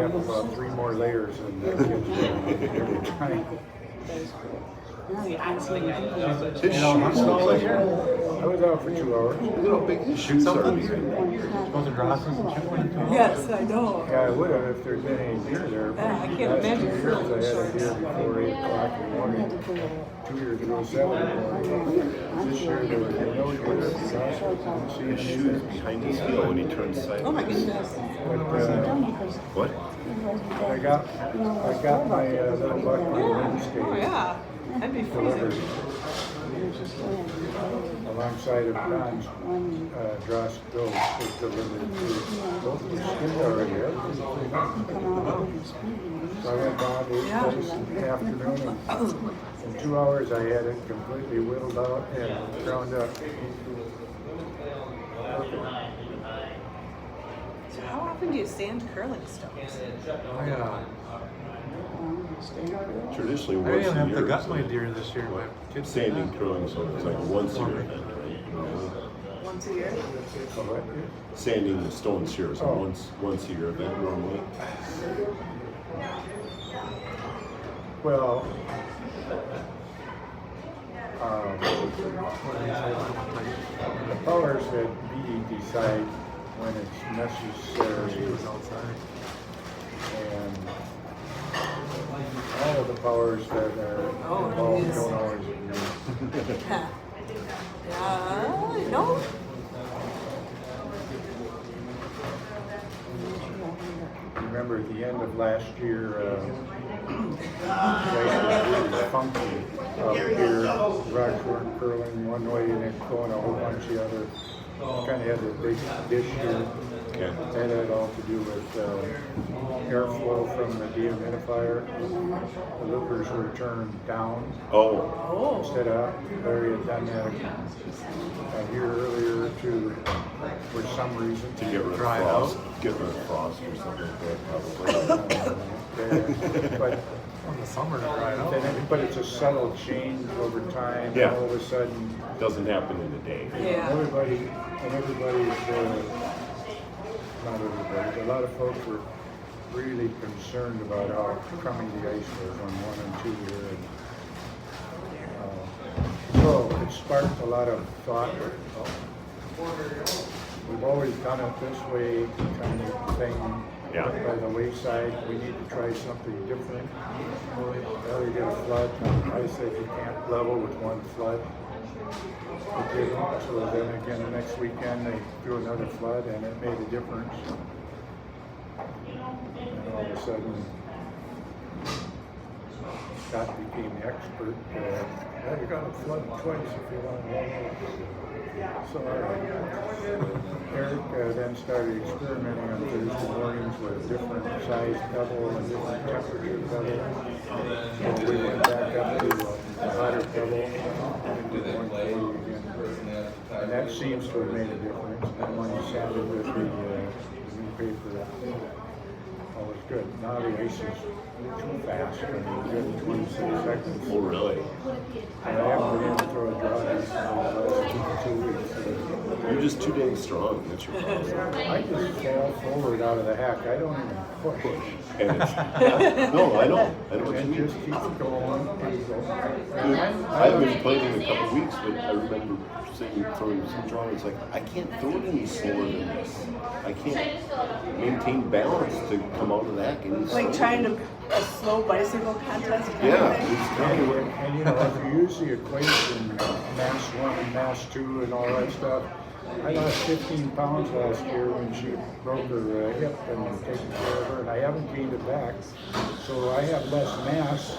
have about 3 more layers in the kids' every time. His shoes look like I was out for 2 hours. look how big his shoes are. Supposed to draw some Chippewa. Yes, I know. Yeah, I would have if there'd been any deer there. But Yeah, I can't last imagine 2 years I had a deer before 8 o'clock in the morning. 2 years ago, 7 in the morning. This year there was no deer. His shoes behind his heel when he turns sideways. Oh my goodness. What? I got my little buck on Wednesday. Oh yeah, that'd be Delivered freezing. alongside of Don's Dross Bill was delivered to both the skinned already. So I went down to his place in the afternoon and in 2 hours I had it completely whittled out and ground up. So how often do you sand curling stones? Traditionally, I once didn't a have to year. gut my deer this year. My kids did Sanding, that. curling, so it's like a once a year event, right? Once a year? Sanding the stones here is a once a year event normally. Well, the powers that be decide when it's necessary. And all of the powers that are involved don't always agree. No. Remember at the end of last year, guys were funky up here. Rocks weren't curling one way and then going a whole bunch the other. Kind of had a big dish here. Okay. That had all to do with airflow from the dehumidifier. The loopers were turned down. Oh. Instead of Larry had done that a year earlier to, for some reason, To get rid of dry frost. out. Get rid of frost or something like that, probably. But In the summer to dry it out. but it's a subtle change over time. Yeah. All of a sudden, Doesn't happen in a day. everybody's, not everybody, a lot of folks were really concerned about how crummy the ice was on 1 and 2 here. And, so it sparked a lot of thought. We've always done it this way, kind of thing. Yeah. By the wayside, we need to try something different. Well, you get a flood. I said you can't level with one flood. It didn't. So then again, the next weekend they threw another flood, and it made a difference. And all of a sudden, Scott became the expert. Well, you got to flood twice if you want to level. So Eric then started experimenting on Thursday mornings with a different size pebble and different temperature pebble. So we went back up to a hotter pebble and did 140 again. And that seems to have made a difference. And when you sanded with the new paper, all was good. Now the ice is too fast. I mean, good 26 seconds. Oh, really? And I haven't been able to throw a draw ice in the last 2 weeks. You're just too dang strong. That's your problem. I just fall forward out of the hack. I don't even push. And it's, no, I know. I know what you And mean. just keep going and go. I haven't been playing in a couple weeks, but I remember saying throwing some drawing. It's like I can't throw it any slower than this. I can't maintain balance to come out of the hack any slower. Like trying to a slow bicycle contest. Yeah, And you know, if you use the equation, mass 1 and mass 2 and all that stuff, I lost 15 pounds last year when she broke her hip and taken care of her, and I haven't gained it back. So I have less mass.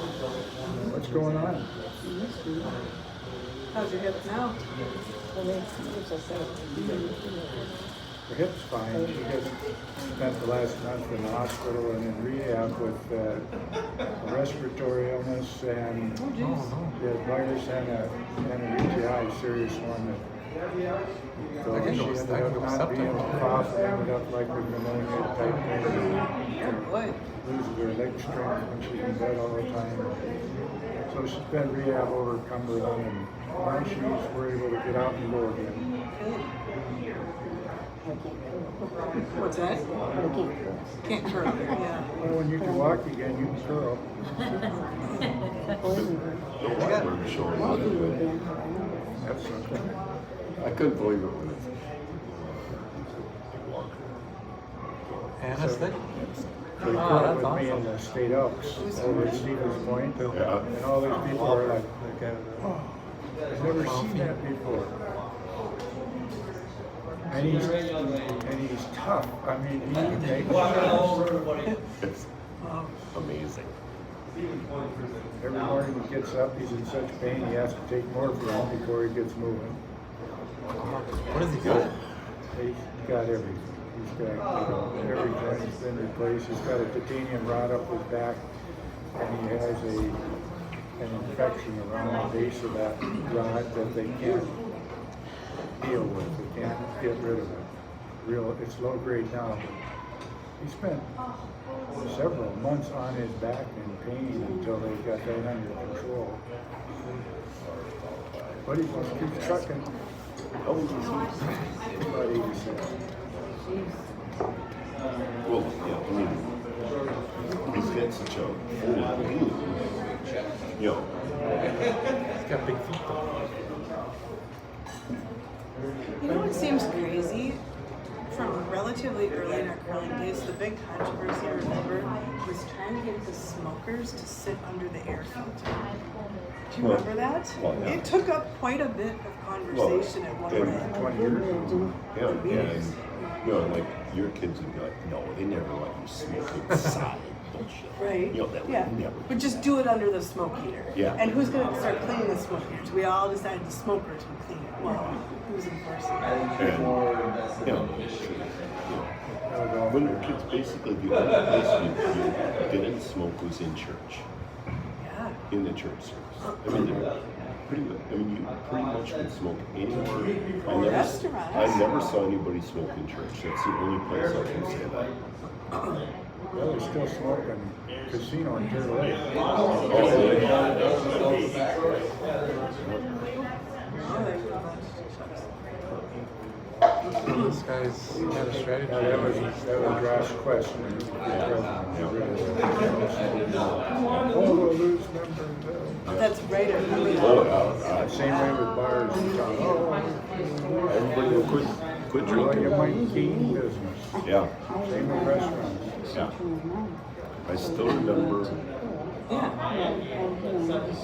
What's going on? How's your hip now? Her hip's fine. She just spent the last month in the hospital and in rehab with a respiratory illness and the virus and a UTI, serious one. So she ended up not being able to cough and ended up like with pneumonia type thing. Loses her leg strength when she's in bed all the time. So she's been rehab over Cumberland, and now we're able to get out and go again. What's that? Can't curl. Yeah. Well, when you can walk again, you can curl. That's something. I couldn't believe it when it's Anna's thing? They curled with me in the State Elks over at Stevens Point. Yeah. And all these people are like, oh, I've never seen that before. And he's tough. I mean, he makes It's amazing. Every morning he gets up, he's in such pain, he has to take morphine before he gets moving. What does he got? He's got everything. He's got, every joint's been replaced. He's got a titanium rod up his back, and he has an infection around the base of that rod that they can't deal with. They can't get rid of it. It's low grade now. He spent several months on his back in pain until they got that under control. But he just keeps trucking. How old is he? About 86. Well, yeah, I mean, he's got such a full lean. You know. He's got big feet though. You know what seems crazy? From relatively early in our curling days, the big controversy I remember was trying to get the smokers to sit under the air filter. Do you remember that? Well, yeah. It took up quite a bit of conversation at one point. 20 years ago. Yeah, and, you know, like your kids would be like, no, they never let you smoke inside. Bullshit. Right. You know, that Yeah. would never. But just do it under the smoke heater. Yeah. And who's going to start cleaning the smoke heaters? We all decided the smokers would clean it. Well, who's enforcing it? And, you know, When we were kids, basically the only place you didn't smoke was in church. Yeah. In the church service. I mean, you pretty much could smoke anywhere. Restaurants. I never saw anybody smoke in church. That's the only place I can say that. Well, they still smoke in casino in Turtle Lake. This guy's got a strategy. That was Ross' question. Oh, we'll lose numbers. That's right. I remember that. Same way with bars and town. Everybody will quit Well, drinking. you might gain business. Yeah. Same with restaurants. Yeah. I still remember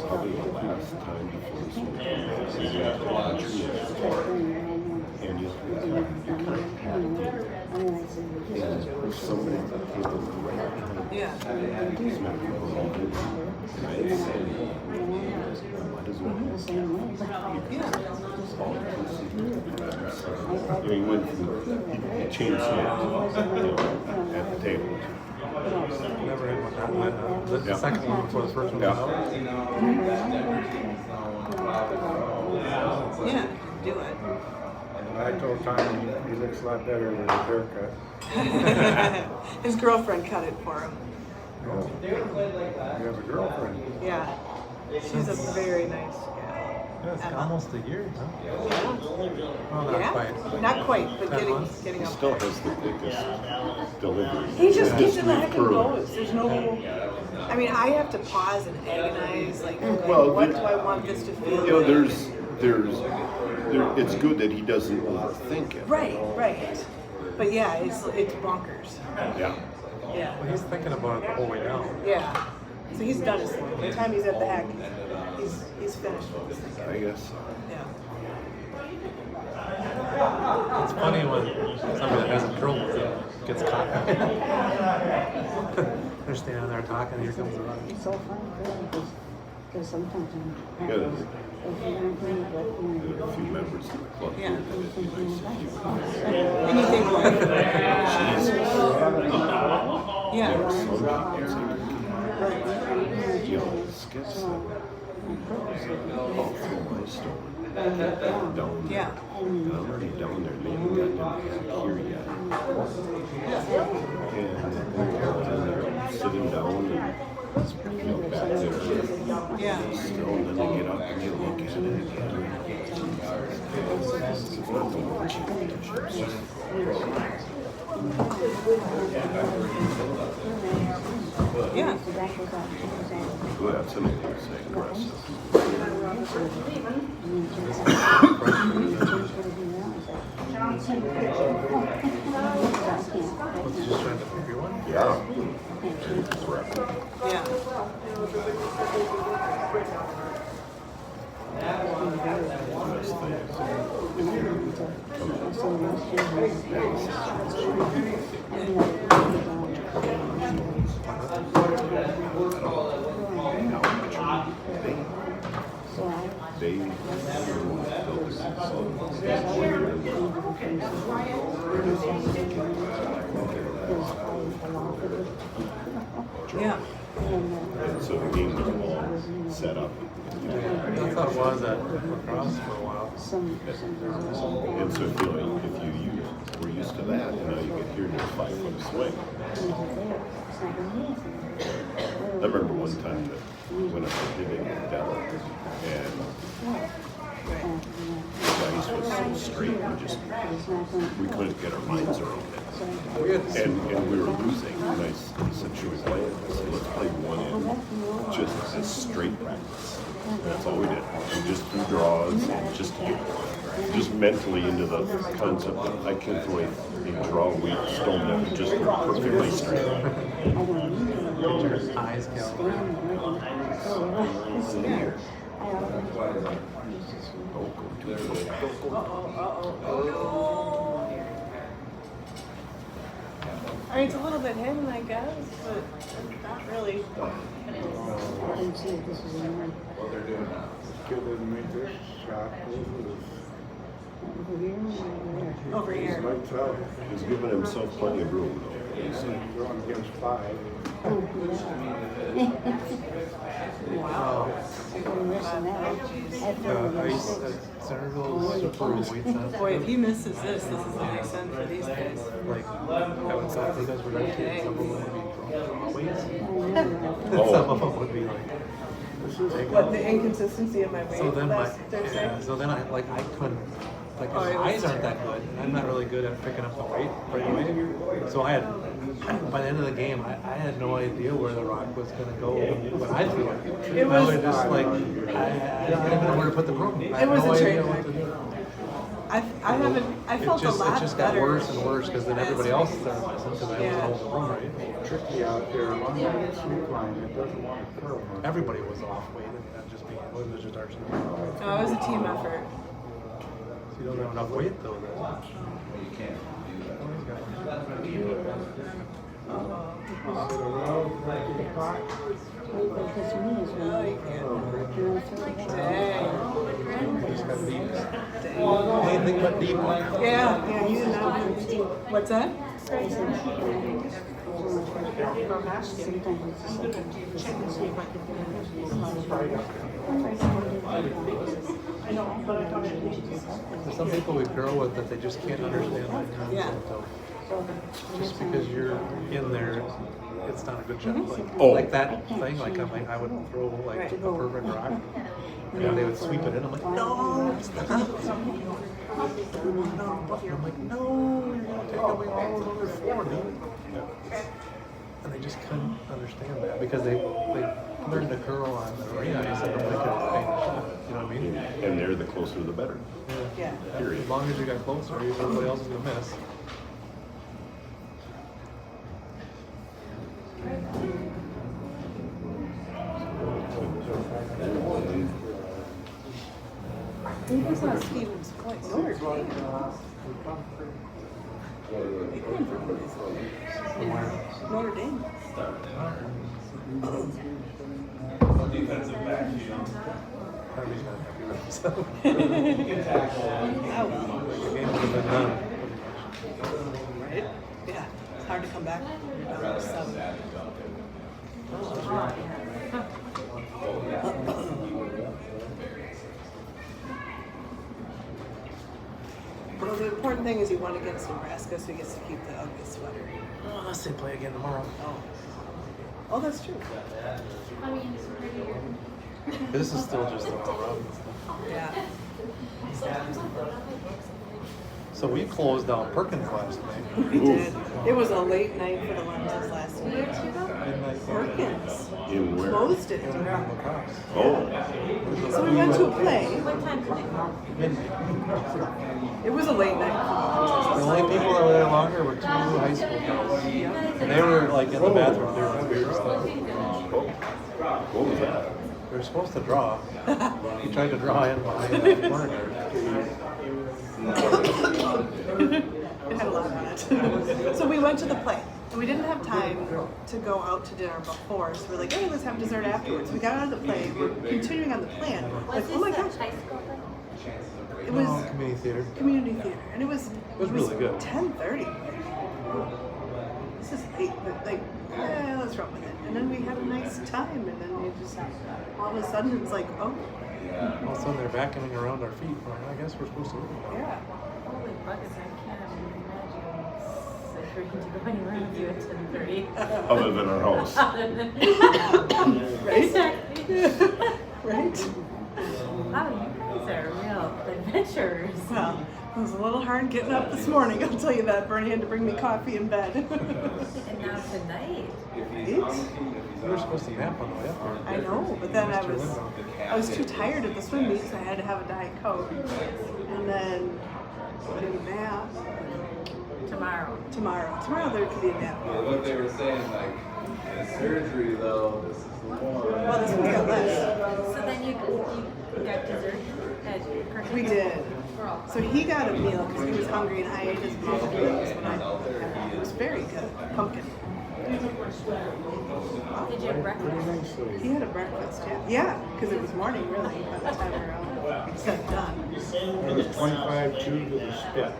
probably the last time before we smoked. We went to the country and you and somebody came over right behind Yeah. smoked people all day. And I said, might as well. He went from, he chain smoked, at the table. Never had one that went. The second one before the first one was out. Yeah, do it. I told Tommy he looks a lot better with his haircut. His girlfriend cut it for him. Oh, you have a girlfriend? Yeah. She's a very nice gal. Yeah, it's almost a year, huh? Well, not Yeah. quite. Not quite, but 10 getting months? getting He up still there. has the thickest delivery. He just gets in the History heck of and curling. goes. There's no. I mean, I have to pause and agonize. Like, okay, Well, what do I want this to feel? You know, like? it's good that he doesn't overthink it. Right. But yeah, it's bonkers. Yeah. Yeah. Well, he's thinking about it the whole way down. Yeah. So he's done his thing. By the time he's at the heck, he's finished with this thing. I guess. Yeah. It's funny when somebody that hasn't curled with it gets caught. They're standing there talking, and here comes the run. It's so fun because sometimes I'm Good. if you don't bring it up, There are a few members of the club here that it'd be nice if you would. Anything like Jesus. Yeah. There are some people that you know, skips that all through my store. Down there. Yeah. And I'm already down there, they haven't gotten back here yet. And they're sitting down and back there. Yeah. Still, and then they get up and you look at it again. It's not the one championship. Yeah. Well, that's an aggressive. Was he just trying to pick you one? Yeah. Correct. Yeah. Best thing is if you Yeah. And so the game was all set up. I thought it was at lacrosse for a while. And so if you were used to that, and now you get here and there's 5 foot swing. I remember one time that when I was hitting in Denver, and the ice was so straight, we couldn't get our minds around it. And we were losing, and I said, should we play it? I said, let's play one in, just as straight practice. And that's all we did. And just threw draws, and just to get mentally into the concept that I can throw a draw weak stone that would just go perfectly straight. Get your eyes I mean, it's a little bit hidden, I guess, but not really. Kid didn't make this shot. Over here. He's giving himself plenty of room, though. He's going against 5. Wow. Ice at Centerville super weight sensitive. Boy, if he misses this is a nice end for these guys. Like, I would thought because we're going to take some of them would be draw weights. Oh. Some of them would be like. What, the inconsistency of my weight So then last Thursday? yeah, so then I couldn't, like, his eyes aren't that good, and I'm not really good at picking up the weight right away. So I had, by the end of the game, I had no idea where the rock was gonna go when I threw it. It was- I was just like, I didn't know where to put the broom. I It had was no a train idea what wreck. to do. I felt a lot It just got better. worse and worse because then everybody else started messing because I was Yeah. holding the broom right. Tricky out there. Long as it's inclined, it doesn't want to curl. Everybody was off weight and not just me. It was just our team. No, it was a team effort. So you don't have enough weight though. Then. Anything but deep one. Yeah, you know. What's that? There's some people we grow with that they just can't understand that concept Yeah. of just because you're in there, it's not a good shot. Like, Oh. like that thing, like I would throw like a perfect rock, and then they would sweep it in. I'm like, no, stop. I'm like, no, you're gonna take away all those other 4, dude. And they just couldn't understand that because they learned to curl on the arena ice and nobody could paint a shot. You know what I mean? And they're the closer the better. Yeah. Period. As long as you got closer, everybody else is gonna miss. He was on Stevens Point. Notre Dame. Notre Dame. Defensive back, Harvey's not happy with himself. Oh, well. The game would have been done. Right? Yeah. It's hard to come back. Well, the important thing is he won against Nebraska, so he gets to keep the ugly sweater. Oh, unless they play again tomorrow. Oh, that's true. This is still just a rub and stuff. Yeah. So we closed down Perkins last night. We did. It was a late night for the lenses last night. Midnight Perkins In where? closed it. lacrosse. Oh. So we went to a play. Midnight. It was a late night. The only people that were there longer were 2 high school girls. And they were like in the bathroom doing weird stuff. What was that? They were supposed to draw. He tried to draw in behind the corner guard. It had a lot on it. So we went to the play. And we didn't have time to go out to dinner before, so we're like, hey, let's have dessert afterwards. We got out of the play. We're continuing on the plan. Like, oh my gosh. It was No, community theater. community theater, and it was really good. 10:30. This is late, but like, let's run with it. And then we had a nice time, and then it just all of a sudden it was like, oh, All of a sudden they're vacuuming around our feet. Well, I guess we're supposed to leave. yeah. Holy buckets, I can't imagine agreeing to go anywhere with you at 10:30. Other than our house. Right? Exactly. Right? Wow, you guys are real adventurers. Well, it was a little hard getting up this morning, I'll tell you that. Bernie had to bring me coffee in bed. And now tonight. Right? We were supposed to nap on the way up there. I know, but then I was too tired at the swim meet, so I had to have a Diet Coke. And then I did a nap. Tomorrow there could be a nap. Well, what they were saying, like, in surgery though, this is the one. Well, this one's got less. So then you got dessert at Kirkland? We did. So he got a meal because he was hungry, and I ate his meal. It was very good. Pumpkin. Did you have breakfast? He had a breakfast, yeah. Yeah, because it was morning, really, by the time we were all said and done. It was 25-2 to the spit.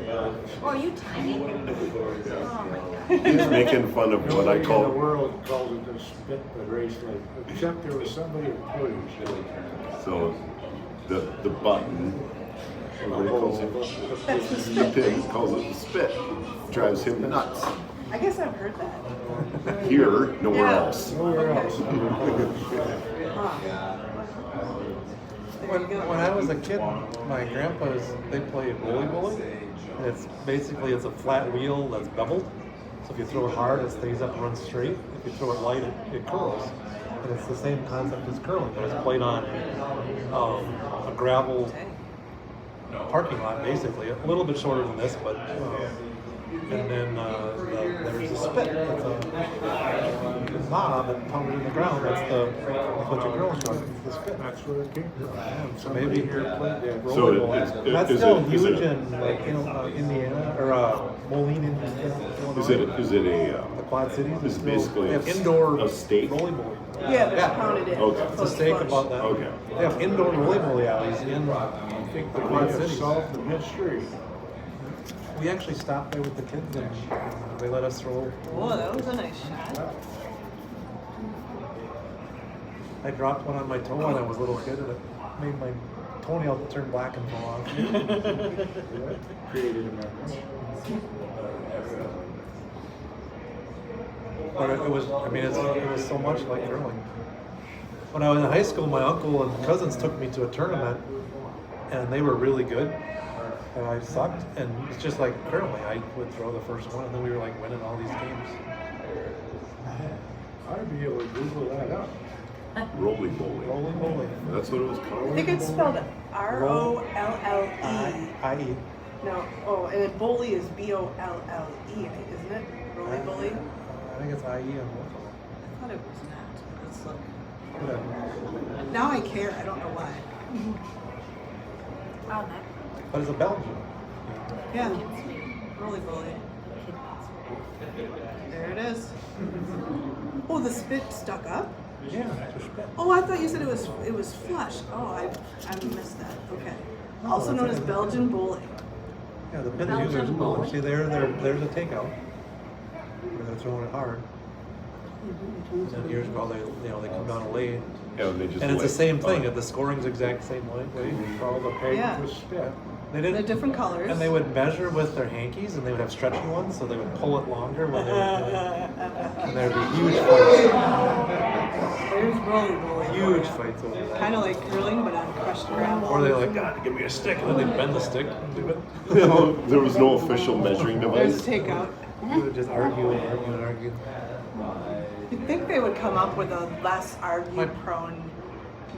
Oh, are you tiny? Oh my god. He's making fun of what I Nobody in the call. world calls it the spit the race lake, except there was somebody who pushed. So the button, everybody calls it the pig calls it the spit. Drives him nuts. I guess I've heard that. Here, nowhere Yeah. else. Nowhere else. When I was a kid, my grandpa's, they played roly-poly. And it's basically, it's a flat wheel that's beveled. So if you throw it hard, it stays up and runs straight. If you throw it light, it curls. And it's the same concept as curling, but it's played on a gravel parking lot, basically. A little bit shorter than this, but and then there's a spit. It's a knob that pounded in the ground. That's what your girls do. It's the spit. That's where it came from. So maybe here played So roly-poly. That's still is huge it- in like Indiana or Moline, Indiana. Is it a The Quad Cities? Is it basically they have indoor a steak? roly-poly. Yeah, that's pounded in. Okay. It's a steak about that. Okay. They have indoor roly-poly alleys in I think the we Quad have Cities. solved the mystery. We actually stopped there with the kids and they let us throw. Whoa, that was a nice shot. I dropped one on my toe when I was a little kid and it made my toenail turn black and fall off. Created a memory. But it was, I mean, it was so much like curling. When I was in high school, my uncle and cousins took me to a tournament and they were really good. And I sucked, and it's just like curling. I would throw the first one, and then we were like winning all these games. I'd be able to Google that up. Roly-poly. Roly-poly. That's what it was I called. think it's spelled R-O-L-L-E. I-E. No, oh, and then bowly is B-O-L-L-E, isn't it? Roly-poly? I think it's I-E on both of them. I thought it was not. Let's look. Whatever. Now I care, I don't know why. Oh, that. But it's a Belgian. Yeah, roly-poly. There it is. Oh, the spit stuck up? Yeah, it's a spit. Oh, I thought you said it was flush. Oh, I missed that. Okay. Also known as Belgian bowling. Yeah, the pin users. See, there's a takeout. Where they're throwing it hard. And then years ago, they come down a lane. Yeah, and they just And it's the lay. same thing. The scoring's exact same way. All the peg Yeah. was spit. They They're didn't. different colors. And they would measure with their hankies, and they would have stretchy ones, so they would pull it longer when they were doing it. And there'd be huge fights. There's roly-poly. Huge fights over that. Kind of like curling, but on crushed gravel. Or they're like, God, give me a stick, and then they'd bend the stick and do it. There was no official measuring There's device. a takeout. You would just argue and argue and argue. You'd think they would come up with a less argue-prone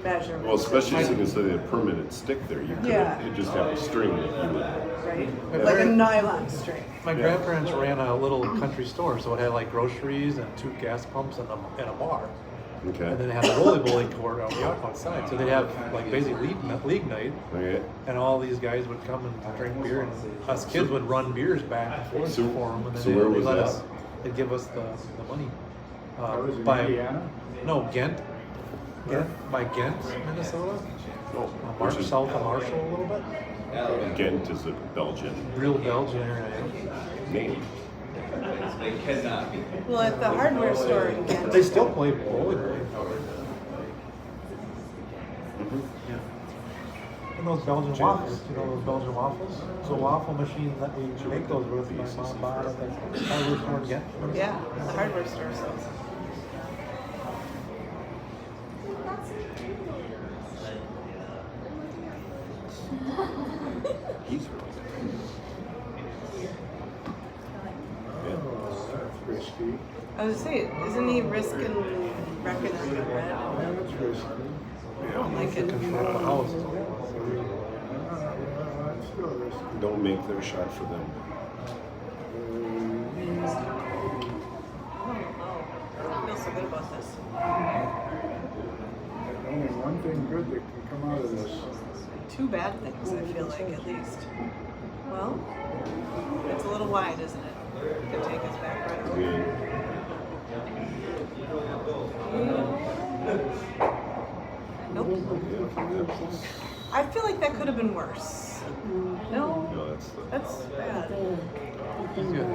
measurement. Well, especially since they had a permanent stick there, you could Yeah. just have a string that you would. Right? Like a nylon string. My grandparents ran a little country store, so it had like groceries and 2 gas pumps and a bar. Okay. And then they had a roly-poly court outside, so they'd have like basically league night. Okay. And all these guys would come and drink beer, and us kids would run beers back and forth So- for them, and then so where they was let that? us. They'd give us the money. That was in by Indiana? no Ghent, by Ghent, Minnesota. Which is- South of Marshall a little bit. Ghent is a Belgian Real Belgian area. name. Well, at the hardware store in Ghent. They still play bowling. And those Belgian waffles, you know those Belgian waffles? So waffle machines that we make those with, my mom bought at the hardware store in Ghent. Yeah, the hardware store sells. He's really good. That's risky. I was gonna say, isn't he risking wrecking up the red? Yeah, that's risky. I don't like it. Control the house. That's still risky. Don't make their shot for them. I feel so good about this. Only one thing good that can come out of this. two bad things, I feel like, at least. Well, it's a little wide, isn't it? Could take us back right away. Nope. I feel like that could have been worse. No, that's bad.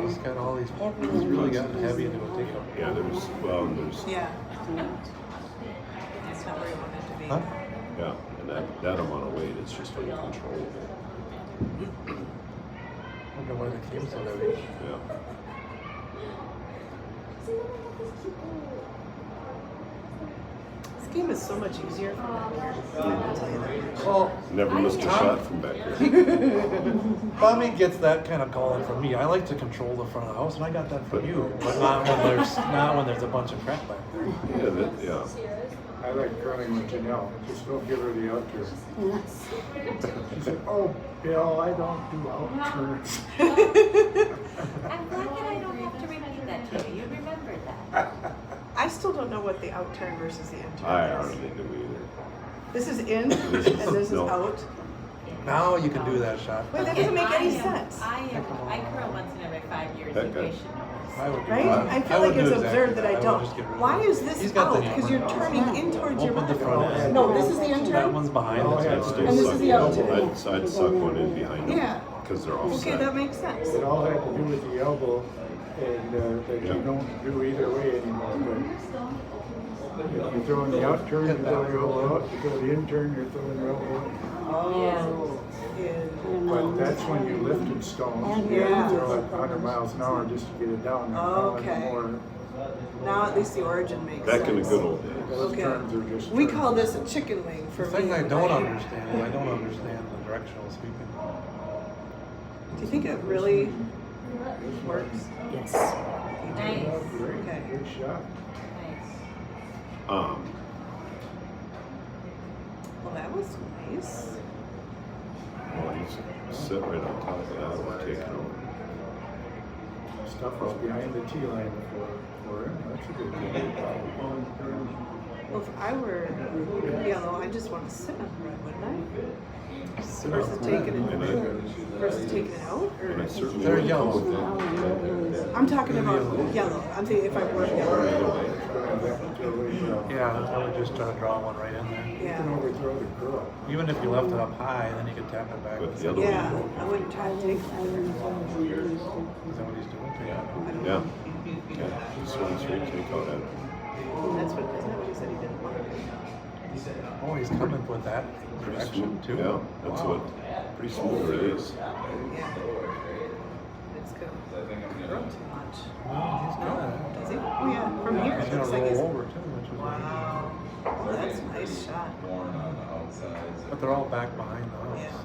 He's got all these. He's really gotten heavy into a takeout. Yeah, there's. Yeah. That's not where you want it to be. Huh? Yeah, and that amount of weight is just uncontrollable. I wonder why they came so heavy. Yeah. This game is so much easier from back here. I'm gonna tell you that. Well, Never missed a shot from back there. Tommy gets that kind of calling from me. I like to control the front of the house, and I got that from you. But not when there's a bunch of crap back there. Yeah. I like curling with Janelle. Just don't give her the out turn. She said, "Oh, Bill, I don't do out turns." I'm glad that I don't have to repeat that to you. You remembered that. I still don't know what the out turn versus the in turn I is. hardly do either. This is in and this is out. Now you can do that shot. Wait, that doesn't make any sense. I curl once in every 5 years. That You guy. guys should know. Right? I feel like it's absurd that I don't. Why is this He's got out? the Because you're turning in towards your Open the front body. end. No, this is the in That turn? one's behind the I'd turn. still And this suck is the out turn. I'd suck one in behind them. Yeah. Because they're Okay, offside. that makes sense. It all had to do with the elbow, and that you don't do either way anymore. But if you're throwing the out turn, you're throwing your elbow out. You go the in turn, you're throwing your elbow out. Oh. But that's when you lifted stones. You have to throw it 100 miles an hour just to get it down there. Okay. Now at least the origin makes sense. Back in the good old days. Those Okay. turns are just We turns. call this a chicken wing for The me. thing I don't understand is I don't understand the directional sweeping. Do you think it really works? Yes. Nice. Okay. Good shot. Nice. Well, that was nice. Well, he's sit right on top of that one, taking over. Stuff was behind the tee line for him. That's a good thing. Well, if I were yellow, I just want to sit on the red, wouldn't I? Versus taking it out? And I Or certainly They're wouldn't yellow. go with that. I'm talking about yellow. I'm thinking if I were yellow. Yeah, I would just try to draw one right in there. You Yeah. can overthrow the curl. Even if you left it up high, then you could tap it back. But Is the other Yeah, one, I wouldn't try to take it. that what he's doing? yeah. Just swing straight take out at it. That's what, isn't that what he said he didn't want to do? Oh, he's coming with that Pretty direction smooth. too. Yeah, that's Wow. what, pretty smooth it is. Yeah. It's going to curl too much. Well, he's No? got it. Does he? Oh, yeah. From here, He's it gonna looks like he's. roll over too, which is Wow. Oh, that's a nice shot. Born on the outside. But they're all back behind the house. Yeah. So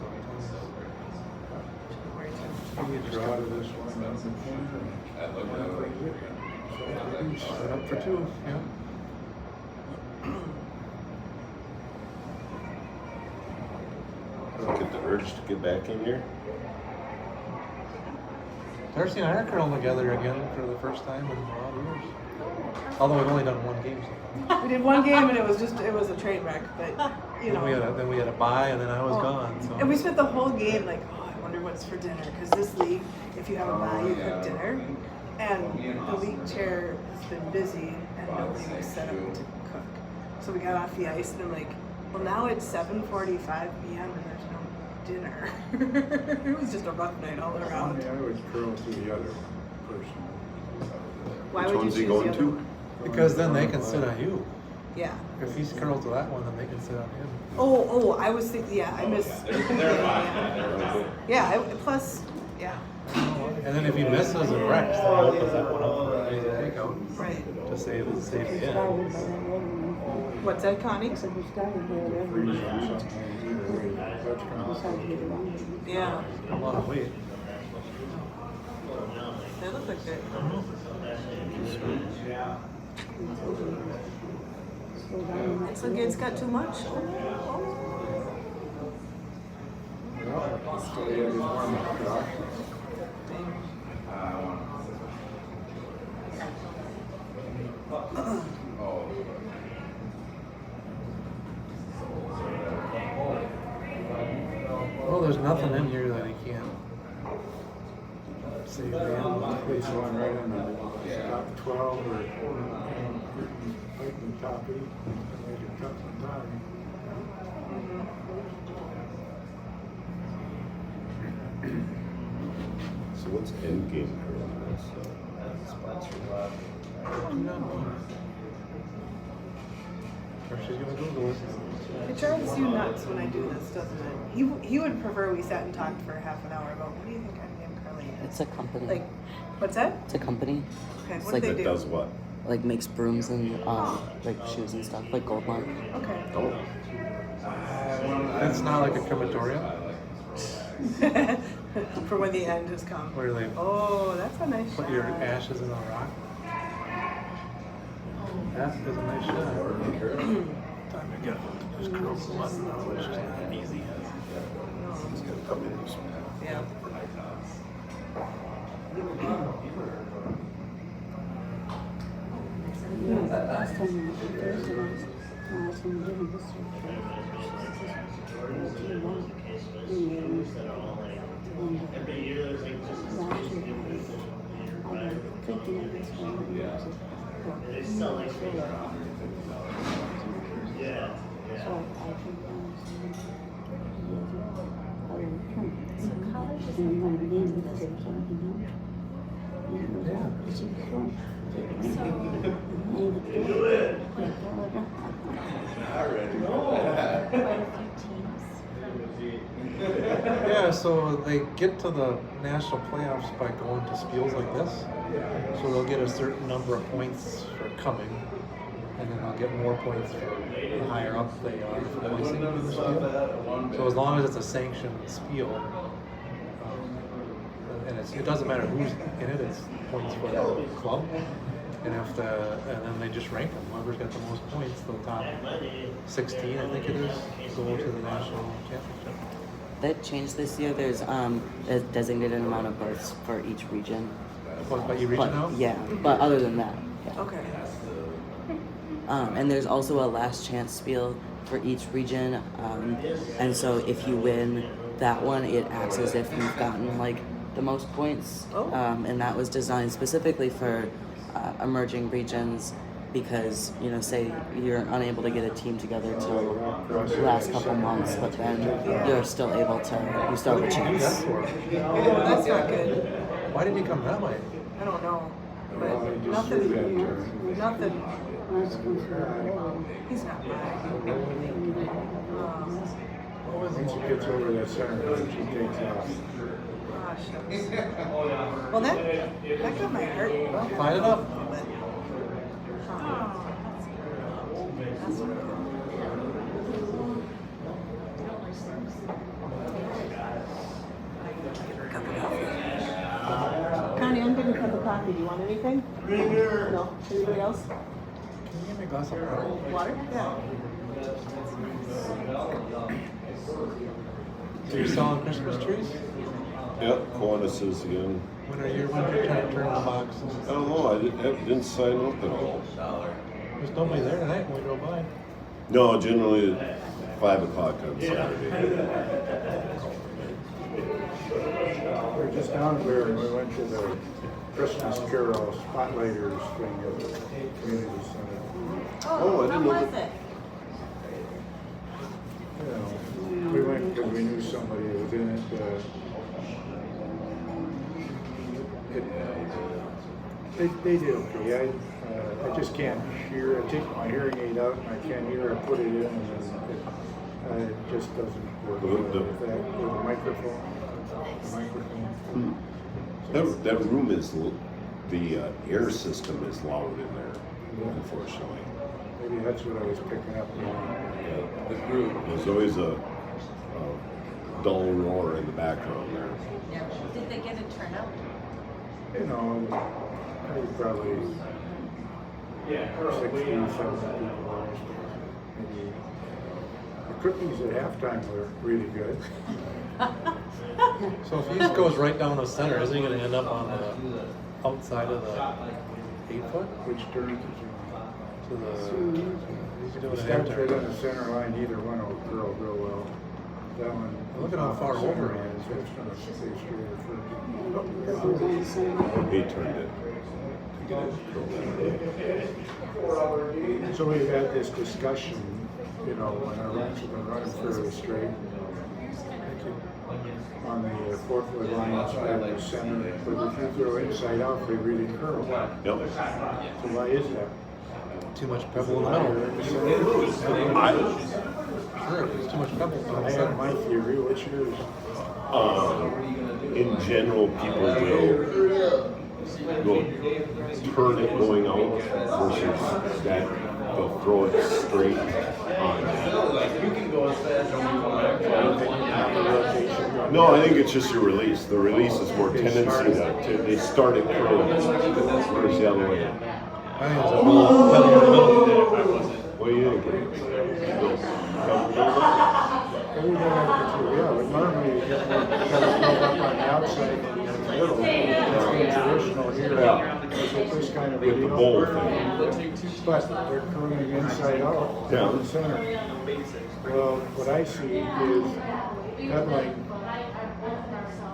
You need to draw to this one. That's the corner. I looked at it. set up for two. Yeah. Get the urge to get back in here. Darcy and I are curling together again for the first time in a lot of years. Although we've only done one game so far. We did one game and it was a train wreck, but you know. Then we had a bye and then I was gone. So. And we spent the whole game like, oh, I wonder what's for dinner. Because this league, if you have a bye, you cook dinner. And the league chair has been busy and nobody was set up to cook. So we got off the ice and I'm like, well, now it's 7:45 p.m. and there's no dinner. It was just a rough night all around. I would curl to the other person. Why Which would you one's choose he going the other to? one? Because then they can sit on you. Yeah. If he's curled to that one, then they can sit on him. Oh, I was thinking, yeah, I missed. Yeah, plus, yeah. And then if he misses and wrecks, then he opens that one up for an easy takeout. Right. To save the end. What's that, Connie? Yeah. A lot of weight. They look like they're. It's like it's got too much. there's nothing in here that he can't save the Place one right on the top 12 or right in the top 8. Make it tough sometimes. So what's end game curling? She's gonna Google it. It drives you nuts when I do this, doesn't it? He would prefer we sat and talked for half an hour about what do you think endgame curling is? It's a company. Like, what's that? It's a company. Okay, It's what do they do? Does what? Like makes brooms and like shoes and stuff, like Goldmark. Okay. Oh. That's not like a crematorium? For when the end has come. Where they Oh, that's a nice put shot. your ashes in a rock? That is a nice shot. Time to get just curl the button now, which is not easy. It's gonna come in this Yeah. Last time we did Thursday nights, last time we did it this week. Yeah, so they get to the national playoffs by going to spiels like this. So they'll get a certain number of points for coming, and then they'll get more points for the higher up they are for placing in the spiel. So as long as it's a sanctioned spiel, and it doesn't matter who's in it, it's points for the club. And then they just rank them. Whoever's got the most points, the top 16, I think it is, go to the national championship. That changed this year. There's a designated amount of berths for each region. What, by your region now? Yeah, but other than that, yeah. Okay. And there's also a last chance spiel for each region. And so if you win that one, it acts as if you've gotten like the most points. And that was designed specifically for emerging regions because, you know, say you're unable to get a team together till the last couple months, but then you're still able to, you still have a chance. Oh, that's not good. Why did he come that way? I don't know. But nothing. He's not bad. Once he gets over that center line, she takes off. Well, that got my heart. Fight it up. Connie, I'm getting a cup of coffee. Do you want anything? No. Anybody else? Can you give me a glass of water? Water? Yeah. So you're selling Christmas trees? Yep, Kiwanis again. When are you trying to turn the boxes? I don't know, I didn't sign up at all. There's nobody there tonight when we drove by. No, generally at 5 o'clock on Saturday. We were just down there and we went to the Christmas Carol Spotlighters thing at the community center. Oh, I didn't know that. You know, we went because we knew somebody who was in it. They did okay. I just can't hear. I take my hearing aid out and I can't hear. I put it in and then it just doesn't work with the microphone. That room is, the air system is loud in there, unfortunately. Maybe that's what I was picking up on. There's always a dull roar in the background there. Yeah. Did they get a turnout? You know, probably 60, 70 people. Maybe. The cookies at halftime were really good. So if he just goes right down the center, isn't he going to end up on the outside of the 8-foot? Which turn? He's doing If an that's enter. right on the center line, either one will curl real well. that one. Look at how far over he is. It's gonna stay straight for. He turned it to get it. So we've had this discussion, you know, when our ranks have been running fairly straight. On the 4-foot line inside the center, but if you throw inside out, they really curl. Yep. So why is that? Too much pebble in the middle. Sure, there's too much pebble. I have my theory. What's yours? In general, people will turn it going out versus that they'll throw it straight on. No, I think it's just your release. The release is more tendency to they start it curling. Where's the other way? I think it's a little pebble in the middle. What do you think? Yeah, but normally you get more pebbles built up on the outside than in the middle. That's the traditional here. With this kind of With the bowl thing. But they're curling inside out in the center. Well, what I see is pebbling.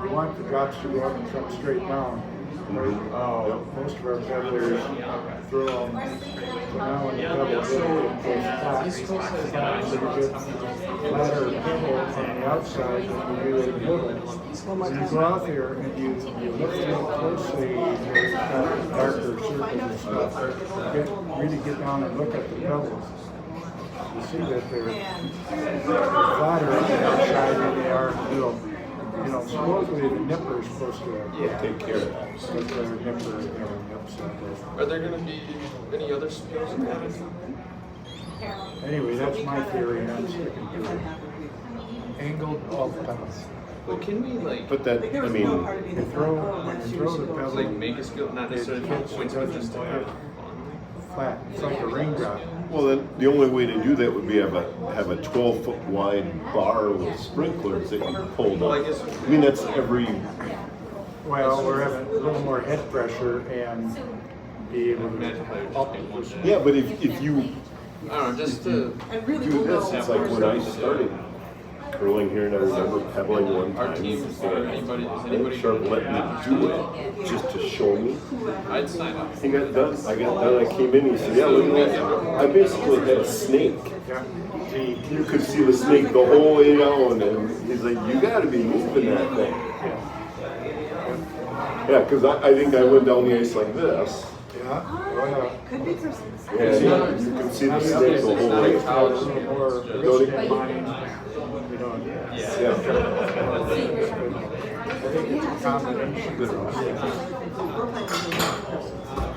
You want the drops to go up and come straight down. Most of our pebblers throw them now when the pebble goes flat. So you get flatter pebbles on the outside than you do in the middle. When you go out there and you look real closely, you've got darker circles and stuff, really get down and look at the pebbles. You see that they're flatter on the outside than they are in the middle. You know, supposedly the nipper is supposed to take care of that. But the nipper, nips it. Are there going to be any other spills in that? Anyway, that's my theory, and I'm sticking to it. Angled off pebbles. Well, can we But that, I mean, You throw the pebble, like make a skill, not necessarily for points, but just to have flat. It's like a raindrop. well, then the only way to do that would be have a 12-foot wide bar with sprinklers that you pull down. I mean, that's every. Well, we're having a little more head pressure and be able to up it. Yeah, but if you I don't know, just to do this, it's like when I started curling here, and I remember pebbling one time. And Sharp let me do it just to show me. I'd sign up. He got done. I came in. He said, "Yeah, look at that. I basically had a snake. You could see the snake the whole way down." And he's like, "You got to be moving that thing." Yeah, because I think I went down the ice like this. Could be for And you can see the snake the whole way. If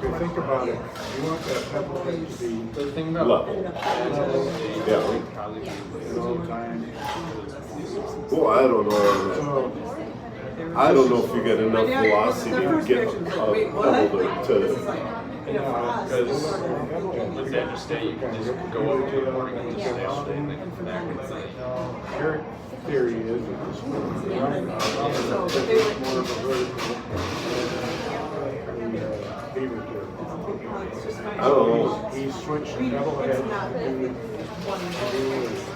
you think about it, you want that pebble to be level. Yeah. all the time. Well, I don't know. I don't know if you get enough velocity to get a pebble to because let's say just stay, you can just go up to the morning and just stay all day and then come back. Your theory is that this is more of a vertical beaver tail. I don't know. He switched double head to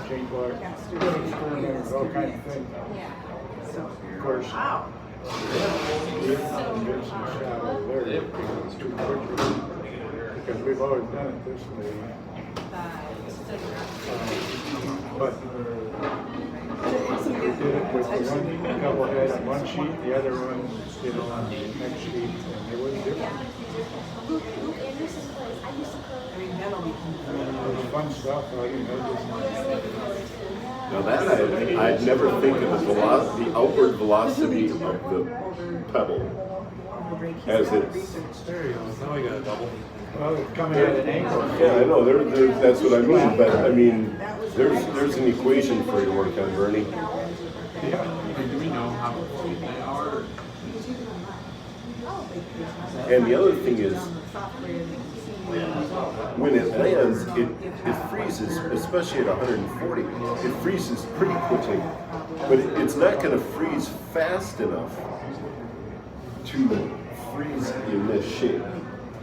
chain block, experimenters, all kinds of things. Of course, there's some shadow there. It's too quick because we've always done it this way. But we did it with one double head on one sheet, the other one, on the next sheet, and they wouldn't do it. It was fun stuff. Now that I'd never think of the outward velocity of the pebble as it's. There you go. Now we got a double. Well, it's coming at an angle. Yeah, I know. That's what I mean. But I mean, there's an equation for you to work on, Bernie. Yeah. Do we know how sweet they are? And the other thing is, when it lands, it freezes, especially at 140. It freezes pretty quickly, but it's not going to freeze fast enough to freeze in this shape.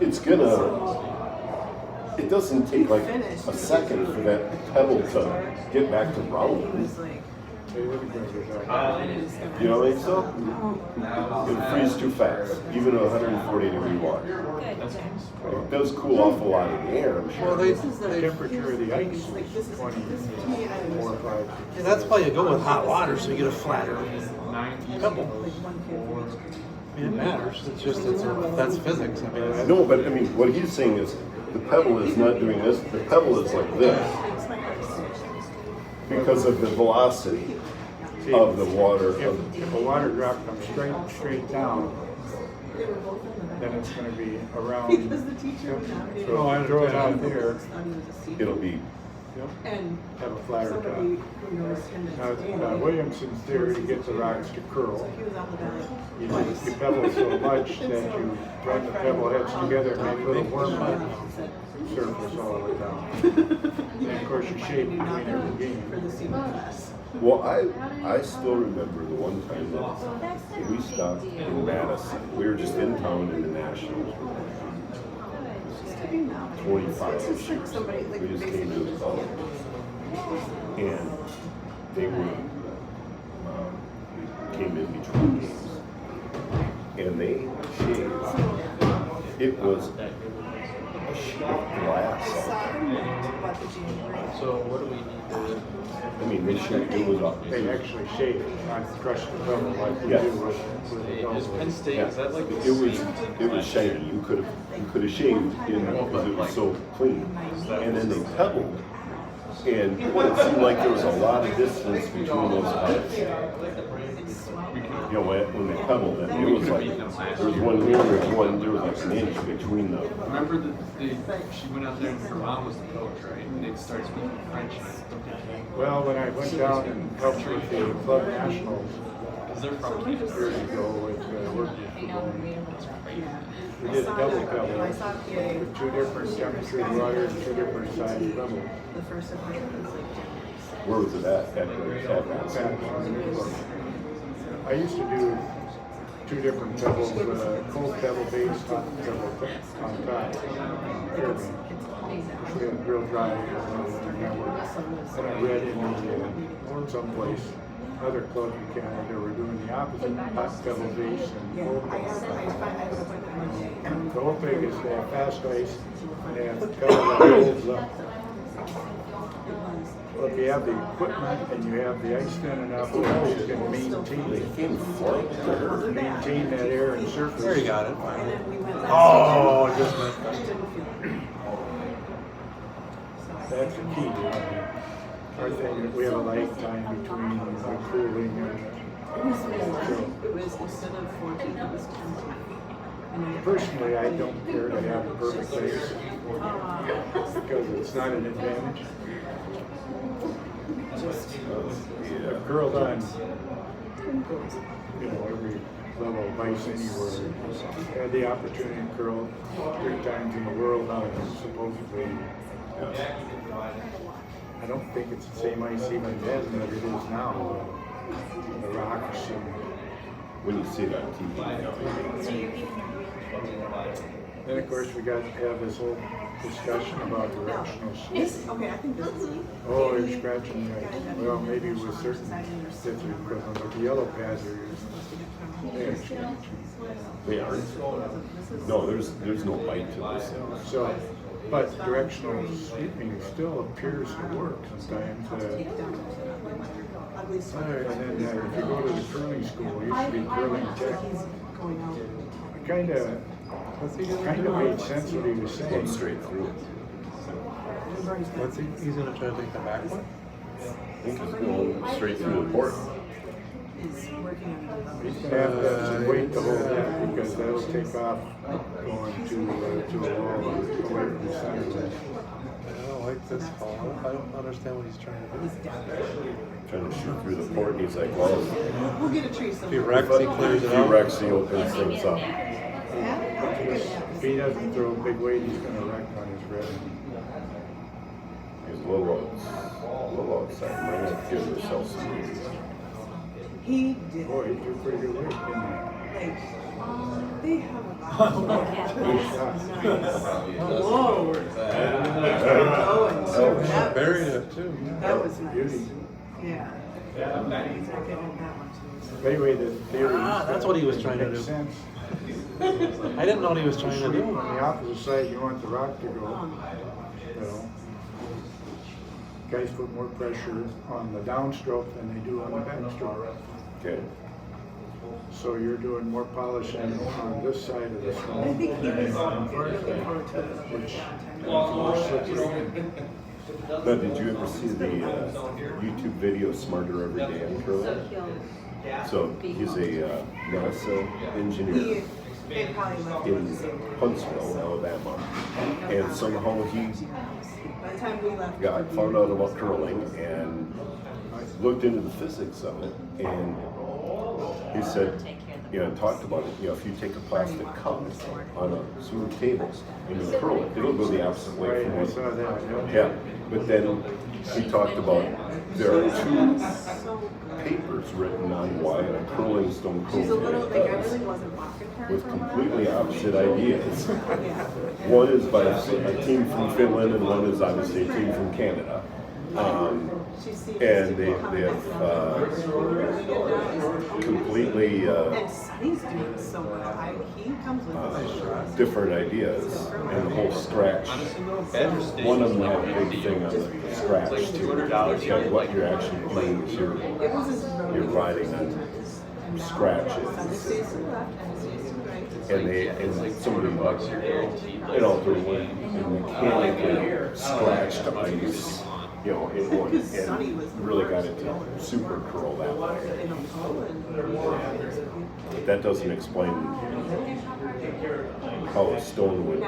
It doesn't take like a second for that pebble to get back to round. You don't think so? It'll freeze too fast, even at 140 degree water. It does cool off a lot in the air, I'm sure. Well, The temperature of the ice is 24 or 5. Yeah, that's why you go with hot water so you get a flatter pebble. I mean, it matters. It's just that's physics. I mean, No, but I mean, what he's saying is the pebble is not doing this. The pebble is like this because of the velocity of the water. If a water drop comes straight down, then it's going to be around. Because the teacher would not be able So I throw it out there, It'll be. And have a flatter top. somebody who knows him Now, Williamson's theory to get the rocks to curl, you pebble so much that you run the pebble heads together and make little worm surface all the way down. And of course you shade between every game. Well, I still remember the one time that we stopped in Madison. We were just in town in the Nationals. 25 years. We just came to the club. And they were, came in between games. And they shaved. It was a sheet of glass. So what do we need to? I mean, they shaved. It was up. They actually shade it, not crush the pebble like we Yes. do with the Is Penn State, is that like It was shiny. You could have shaved in because it was so clean. And then they pebbled. And boy, it seemed like there was a lot of distance between those pebbles. You know, when they pebbled them, it was like there was one here, there was like an inch between them. Remember that she went out there and her mom was the coach, right? And they started speaking French. Well, when I went down and helped with the club nationals, Because they're from years ago with we did double pebble with two different temperature water and two different size pebble. Where was it at? I used to do two different pebbles, cold pebble base, hot pebble on top. We had real dry air. And I read in someplace, other clubs in Canada were doing the opposite, hot pebble base and cold pebble. The whole thing is they have fast ice and they have pebble that holds up. Well, if you have the equipment and you have the ice thin enough, you can maintain that air and surface. There you got it. Oh, just missed it. That's the key. I think we have a lifetime between cooling and. It was instead of 14, it was 10. Personally, I don't care to have a perfect base because it's not an advantage. I've curled on, every level of ice anywhere. Had the opportunity to curl 3 times in the world on supposedly. I don't think it's the same ice even then that it is now. The rocks and. When you see that TV. Then of course we got to have this whole discussion about directional sweep. Okay, I think this is. Oh, you're scratching right. Well, maybe with certain stitches equivalent, but the yellow pads are they're scratching. They aren't. No, there's no bite to this. So, but directional sweeping still appears to work sometimes. And then if you go to the curling school, it used to be curling tech. It kind of made sense what he was saying. Going straight through. He's going to try to take the back one? I think he's going straight through the port. He's going to have to wait to hold that because that'll take off going to a wall away from the center. I don't like this ball. I don't understand what he's trying to do. Trying to shoot through the port, and he's like, well, We'll get a tree If he somewhere. wrecks, he clears it if he out. wrecks, he opens things up. If he doesn't throw a big weight, he's going to wreck on his red. He's a little outside. Might have to give himself some reason. He did. Boy, he threw pretty good weight, didn't he? They have a Buried it too. That was nice. Beauty. Yeah. Anyway, the theory. That's what he was trying to makes do. sense. I didn't know what he was trying to do. On the opposite side, you want the rock to go. You know, guys put more pressure on the downstroke than they do on the backstroke. Okay. So you're doing more polishing on this side of the swing. I think he was which is more slippery. Now, did you ever see the YouTube video "Smarter Every Day" on curling? So he's a NASA engineer in Bonspiel, Alabama, and somehow he found out about curling and looked into the physics of it, and he said, talked about it. If you take a plastic cup on a smooth table and you curl it, it'll go the opposite way from what. Yeah, but then he talked about there are two papers written on why a curling stone curls with completely opposite ideas. One is by a team from Finland, and one is obviously a team from Canada. And they have completely different ideas, and the whole scratch. One of them had a big thing on the scratch too. What you're actually doing is you're riding on scratches. And somebody mechanically scratched ice. In one, and really got it to super curl that way. But that doesn't explain how a stone would.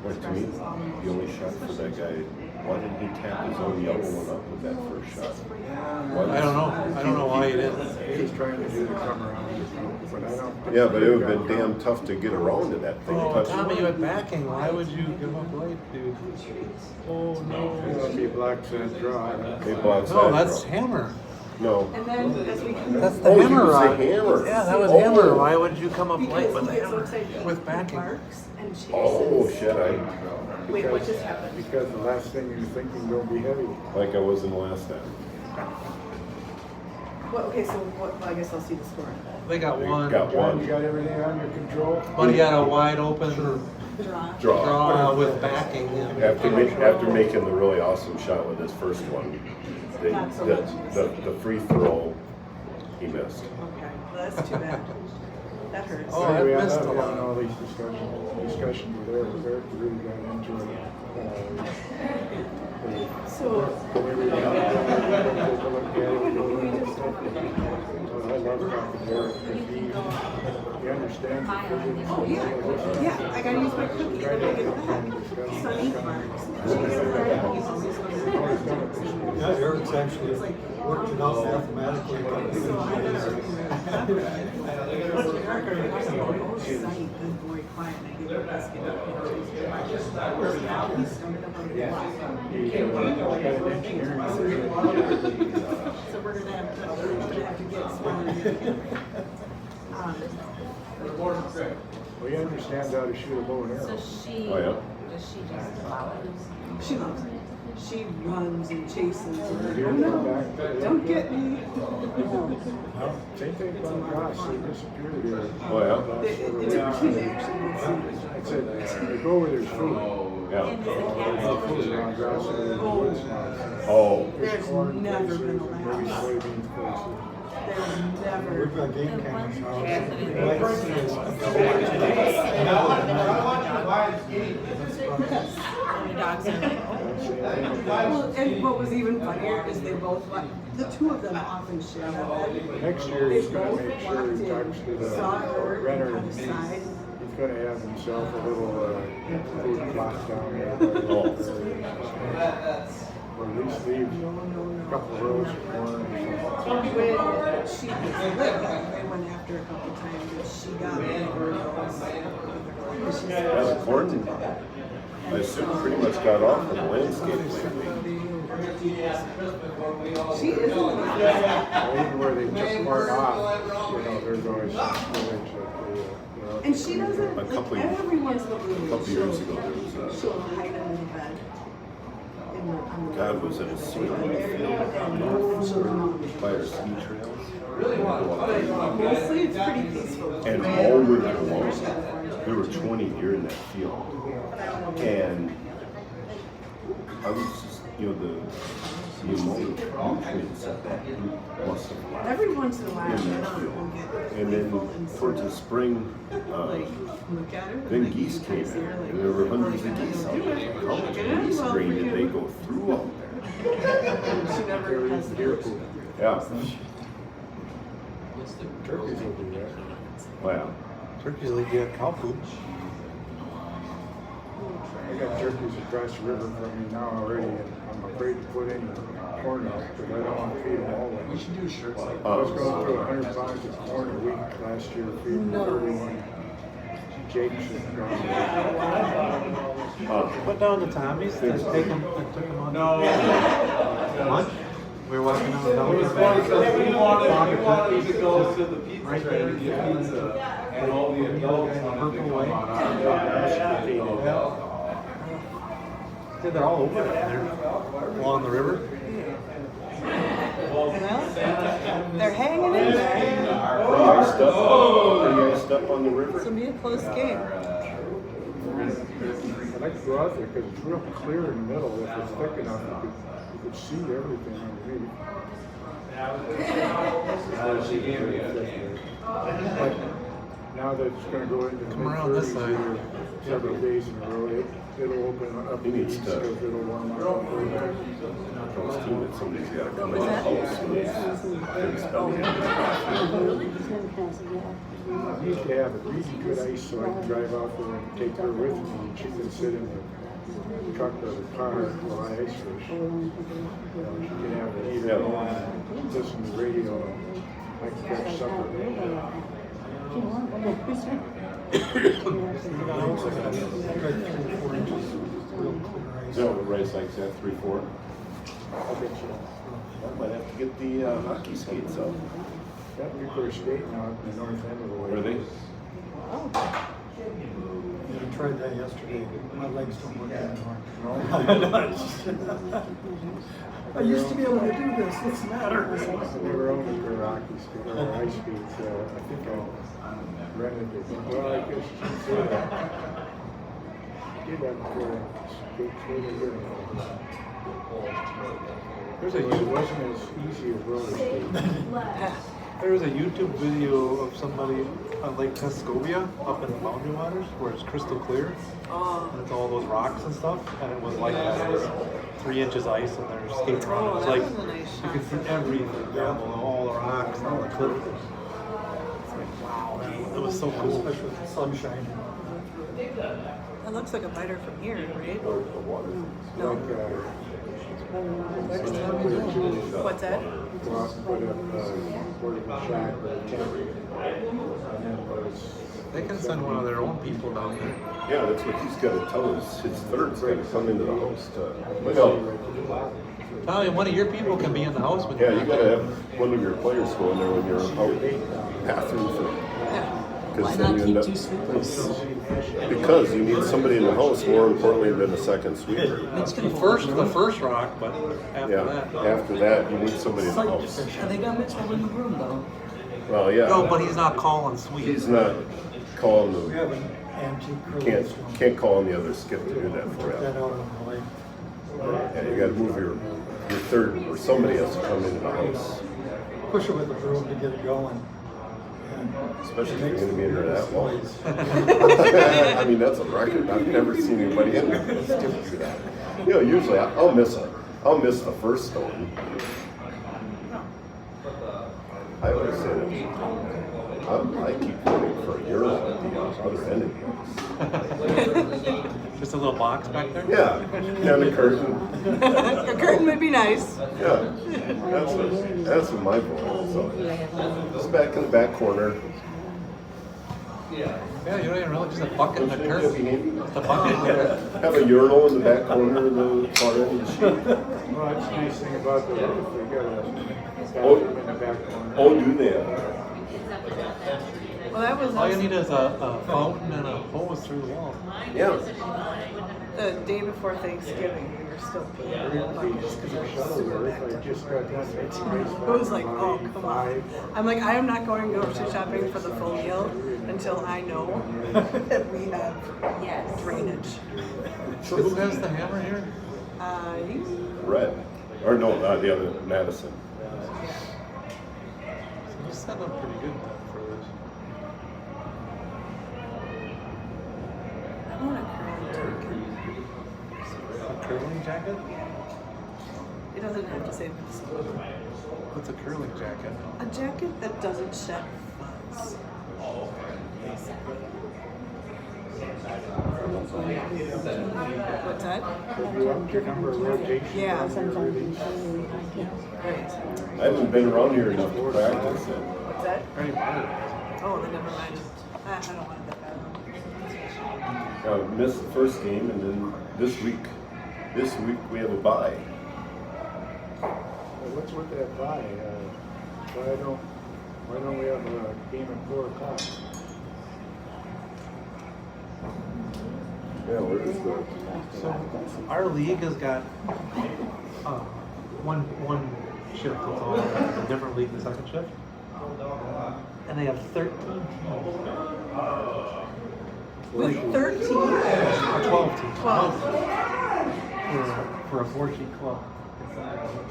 Well, to me, the only shot for that guy, why didn't he tap his own yellow one up with that first shot? I don't know. I don't know why he didn't. He's trying to do the come around, but I don't. Yeah, but it would have been damn tough to get around to that thing. Oh, Tommy, you had backing. Why would you give up right, dude? Oh, no. He blocks that draw. He blocks No, that that's draw. hammer. No. That's the hammer he was rod. a hammer. Yeah, that was hammer. Why would you come up late with hammer? With backing. Oh, shit, Wait, what just happened? Because the last thing you're thinking don't be heavy. like I was in the last time. Well, okay, so well, I guess I'll see the score. They got one. Got John, one. you got everything under control? But he had a wide open draw with backing. After making the really awesome shot with his first one, the free throw, he missed. Okay, well, that's too bad. That hurts. Oh, I missed a lot. All these discussions were there, Eric really got into it. So, I love talking to Eric because he understands the physics. oh yeah, I gotta use my cookie. Look at that. Sunny marks. Yeah, Eric's actually worked it out mathematically. So we're gonna have to get some. We understand how to shoot a bow and arrow. So she, Oh, yeah. does she just allow it? She loves it. She runs and chases. And Don't get me. Well, same thing about Goss, they disappeared here. Oh, yeah? It's a routine, actually. It's they go where there's food. Yeah. There's food around Goss, and there's woods now. Oh. There's never been a Maybe laugh. soybeans closer. There's never. We've got game cameras now. Well, and what was even funnier is they both the two of them often share that. Next year, They he's gonna both make sure he talks to the saw her renter. on the side. He's gonna have himself a little food plot down there. Or at least leave a couple of rows of corn or something. When she was little, they went after a couple times, and she got one of those. Yeah, the corn, I assume, pretty much got off of the landscape lately. She is a little Even where they took corn off, there's always some spillage that And she doesn't, a couple every once in a blue moon, years ago, there was she'll hide under the bed. God was at a swing by our ski trails. Mostly it's pretty peaceful. And all winter long, there were 20 deer in that field. And I was just, you know, the amount of nutrients that that must have left Every once in a while, in that field. And then towards the spring, then geese came in, and there were hundreds of geese out there. How much geese grain did they go through out there? She never has the Deer poop. Yeah. Turkeys will do that. Wow. Turkeys will get cow poop. I got turkeys across the river from me now already, and I'm afraid to put any corn out because I don't want to feed them all. We should do shirts like I was going through 100 pounds of corn a week last year feeding 31 jakes and Put down the Tommies. I took them on lunch. We were walking down the It was funny because we wanted to go to the pizza train to get pizza, and all the adults wanted to come on our Yeah, they're all over it. They're along the river. Well, they're hanging in there. Pretty iced up on the river. It's going to be a close game. I like to go out there because it's real clear in the middle. If it's thick enough, you could see everything underneath. But now that it's going to go into the mid-30s several days in a row, it'll open up. He needs to. It'll warm up. Somebody's got to come out of the house. I need to have a really good ice so I can drive out there and take her with me, and she can sit in the truck or the car while I ice fish. She can have the heater on, listen to the radio, and I can catch supper. So the race like that 3-4. I think so. I might have to get the hockey skates up. Got nuclear skating out in the north end of the way. Were they? Yeah, I tried that yesterday. My legs don't work anymore. I used to be able to do this. What's the matter? We were on nuclear hockey skate, or ice skates. I think I rented it. Well, I guess you should say that. Did that before skates really good. It wasn't as easy as roller skating. There was a YouTube video of somebody on Lake Tuscovia up in the Boundary Waters where it's crystal clear. And it's all those rocks and stuff. And it was like that. It was 3 inches ice and they're skating around. It was like, you could see everything down below, all the rocks and all the cliffs. It's like, wow, it was so cool. Especially with the sunshine. That looks like a biter from here, right? No. What's that? Go out and put up portable shack or a tent. And then They can send one of their own people down there. Yeah, that's what he's got to tell us. His third's got to come into the house to. Well, Tell you, one of your people can be in the house with yeah, you got to have one of your players go in there when you're out bathroom for. Why not keep 2 sweepers? Because you need somebody in the house more importantly than a second sweeper. The first rock, but After that, you need somebody in the house. They got Mitchell in the room though. Well, yeah. No, but he's not calling sweep. He's not calling We have the. an antique Can't call on the other skip to do that for Put that you. out on the lake. Yeah, you got to move your third, or somebody has to come into the house. Push it with a broom to get it going. Especially if you're going to be in there that long. I mean, that's a record. I've never seen anybody in there skip through that. You know, usually I'll miss the first stone. I always say that I keep looking for a urinal at the other end of the house. Just a little box back there? Yeah, and a curtain. A curtain would be nice. Yeah, that's what my boy is. So, just back in the back corner. Yeah, you don't even really just a bucket and a curtain. Just a bucket. Have a urinal in the back corner of the far end of the sheet. Well, that's the nice thing about the roof. They got a bathroom in the back corner. Oh, do they? Well, that was All you need is a fountain and a hose through the wall. Yeah. the day before Thanksgiving. We were still peeing buckets because I was super backed up. It was like, oh, come on. I'm like, I am not going grocery shopping for the full meal until I know that we have drainage. So who has the hammer here? You. Red. Or no, the other, Madison. So you set up pretty good for this. I want a curling A curling jacket? It doesn't have to say Minnesota. What's a curling jacket? A jacket that doesn't shed fuzz. What's that? Yeah. Great. I haven't been around here enough to practice it. What's that? Oh, then never mind. I don't want that bad. Missed the first game, and then this week we have a bye. What's with that bye? Why don't we have a game at 4 o'clock? Yeah, where is the? So our league has got one shift. It's all a different league, the second shift, and they have 13 teams. With 13? Or 12 teams. 12. For a 4-sheet club.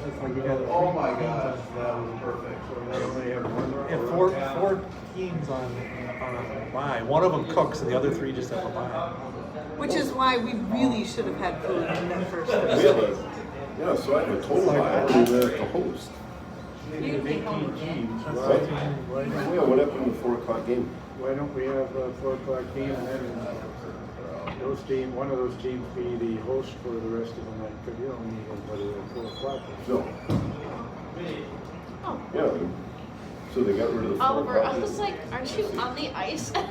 It's like you got Oh my gosh, that was perfect. Yeah, four teams on bye. One of them cooks, and the other 3 just have a bye. Which is why we really should have had food in that first We have Thursday. so I have a total bye. We have to host. You have 18 teams. Right? Yeah, what happened in the 4 o'clock game? Why don't we have a 4 o'clock game and then one of those teams be the host for the rest of the night? Because you don't need anybody at 4 o'clock. No. Yeah. So they got rid of the 4 Oliver, o'clock I was game. like, aren't you on the ice? I was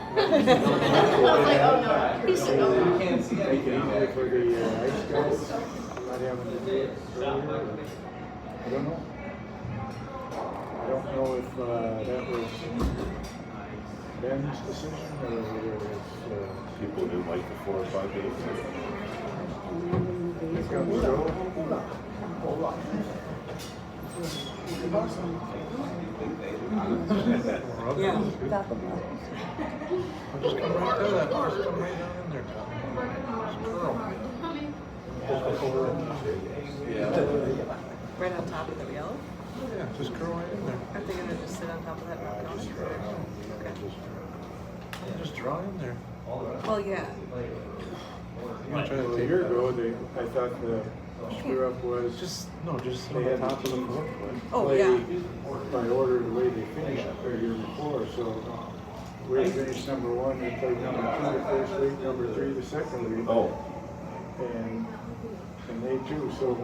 like, oh no. He's like, oh no. You can't see anything for the ice guys. Not having to do it earlier. I don't know. I don't know if that was Ben's decision or whether it was. People didn't like the 4 o'clock game. Here comes Joe. Yeah. I'll just come right to that. Just come right down in there, Tom. Right on top of the yellow? Yeah, just curl right in there. Aren't they gonna just sit on top of that rock counter? Okay. Just draw in there. Well, yeah. You're gonna try to A take year ago, I thought the screw up was just sit on they the had top of the teams floor. Oh, play yeah. by order the way they finished the year before. So we finished number 1, we played number 2 the first week, number 3 the second week. Oh. And they too. So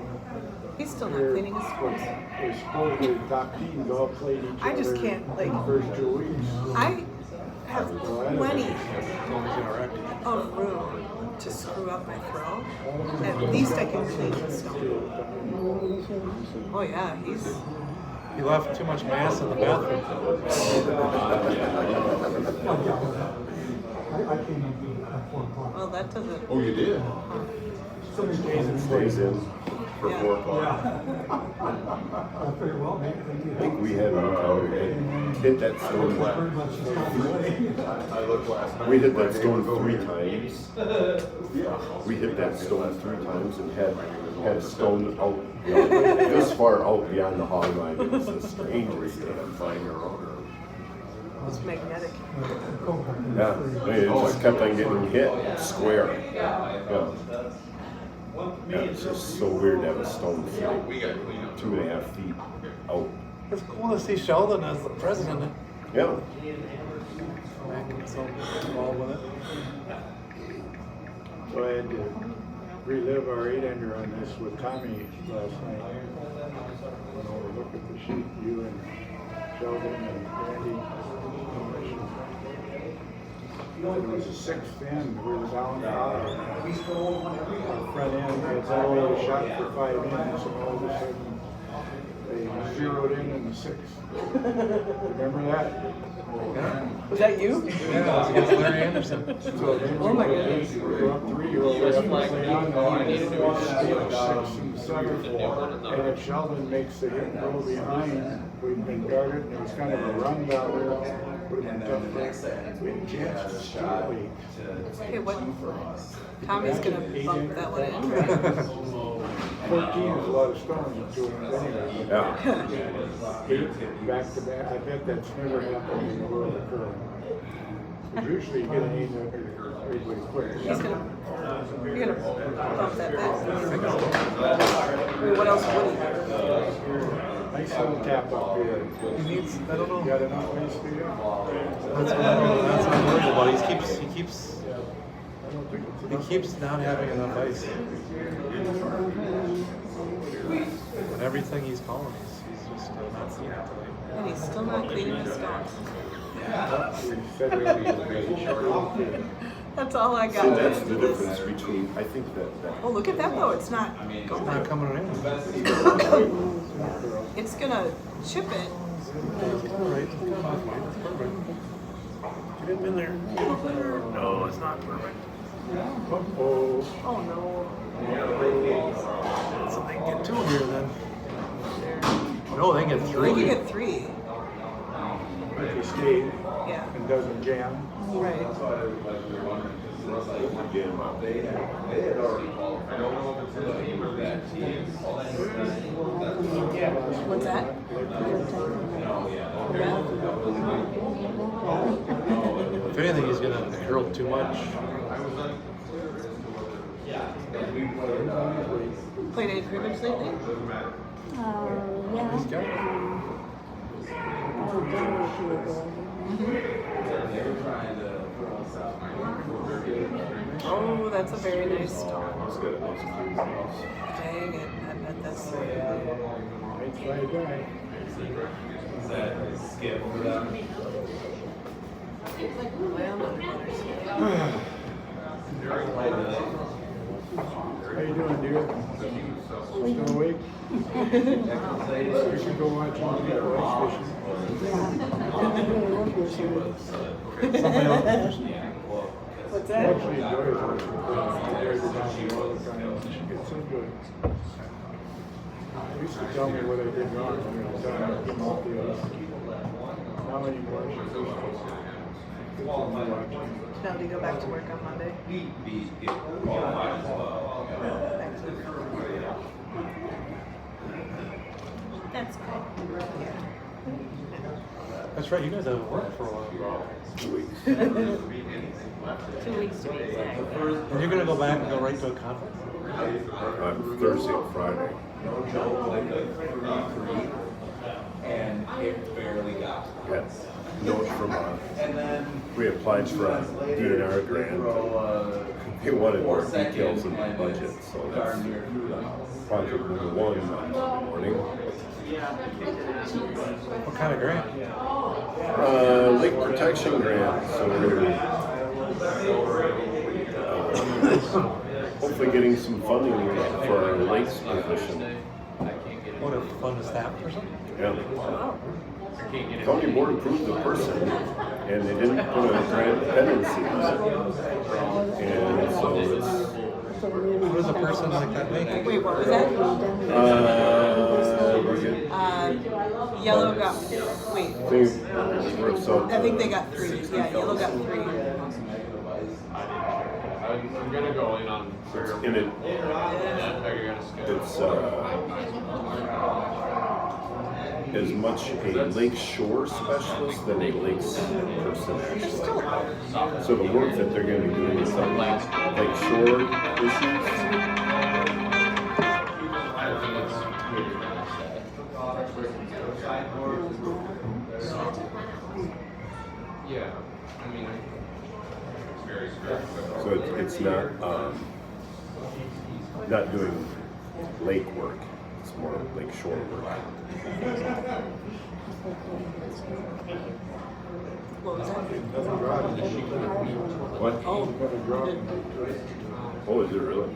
He's still not cleaning his scores. the supposedly top teams all played each I other just can't, like- the first 2 weeks. I have plenty of room to screw up my throw. At least I can clean the stone. Oh yeah, he's. You left too much mass in the bathroom. Well, that doesn't. Oh, you did? Stays in for 4 o'clock. I think we had hit that stone last. We hit that stone 3 times. We hit that stone 3 times and had a stone out this far out beyond the hog line. It was a strange stand flying around. It's magnetic. Yeah, it just kept on getting hit square. Yeah. Yeah, it's just so weird to have a stone fly 2.5 feet out. It's cool to see Sheldon as the president. Yeah. Mac himself involved with it. So I had to relive our 8-ender on this with Tommy last night. Went over to look at the sheet, you and Sheldon and Randy. It was a 6th end, we were down the aisle. Our front end, it's always shot for 5 innings, and all of a sudden they zeroed in the sixth. Remember that? Was that you? Yeah, it was against Larry Anderson. So then Oh my goodness. we were up 3-0. We have to play on the steal 6 and 7. And if Sheldon makes the hit and go behind, we've been guarded, and it was kind of a run down there. Would have been tough. We had a chance to steal late. Okay, what? Tommy's gonna bump that one in, right? 14 is a lot of stones to him anyway. Yeah. 8 back to back. I bet that's never happened in the world of curling. Because usually you get an 8 up really quick. You're gonna bump that back. I mean, what else would he? Nice little tap up here. He needs, I don't know. You got enough ice for you? That's what I'm worried about. He keeps not having enough ice. And everything he's calling, he's just not seeing it tonight. And he's still not cleaning his stones. That's all I got. So that's the difference between, I think that. Oh, look at that though. It's not It's going. not coming in. It's gonna chip it. It's all right. Come on, it's perfect. Get him in there. No, it's not perfect. Uh-oh. Oh no. So they can get 2 here then. No, they can get 3. They can get 3. If he stays Yeah. and doesn't jam. Right. What's that? If anything, he's gonna curl too much. Played any cribbage lately? Yeah. He's got it. Oh, that's a very nice stone. It's got a nice clean house. Dang it. I bet that's Nice try guy. How you doing, dear? Still awake? You should go watch one of the ice fishing. What's I that? actually enjoy it. It's so good. They used to tell me what I did wrong when I was done. I'd give them off the ice. Now anymore, it's just good to watch. Now do you go back to work on Monday? That's good. That's right, you guys haven't worked for a while. 2 weeks. 2 weeks to be exact. And you're gonna go back and go right to a conference? Thursday and Friday. And it barely got. Yes. Note from we applied for a DNR grant. They wanted more details in the budget, so that's project number 1 Monday morning. What kind of grant? Lake protection grant, so we're hopefully getting some funding for our lakes position. What, a fund staff or something? Yeah. County board approved the person, and they didn't put a grant dependency on it. And so it's. What does a person like that make? Wait, what was that? Yellow got, wait. I think they got 3. Yeah, yellow got 3. I'm gonna go in on. In it, it's as much a lake shore specialist than a lakes person actually. So the work that they're going to be doing is on lake shore issues. Yeah, I mean, So it's not doing lake work. It's more lake shore work. What was that? What? Oh, is it really?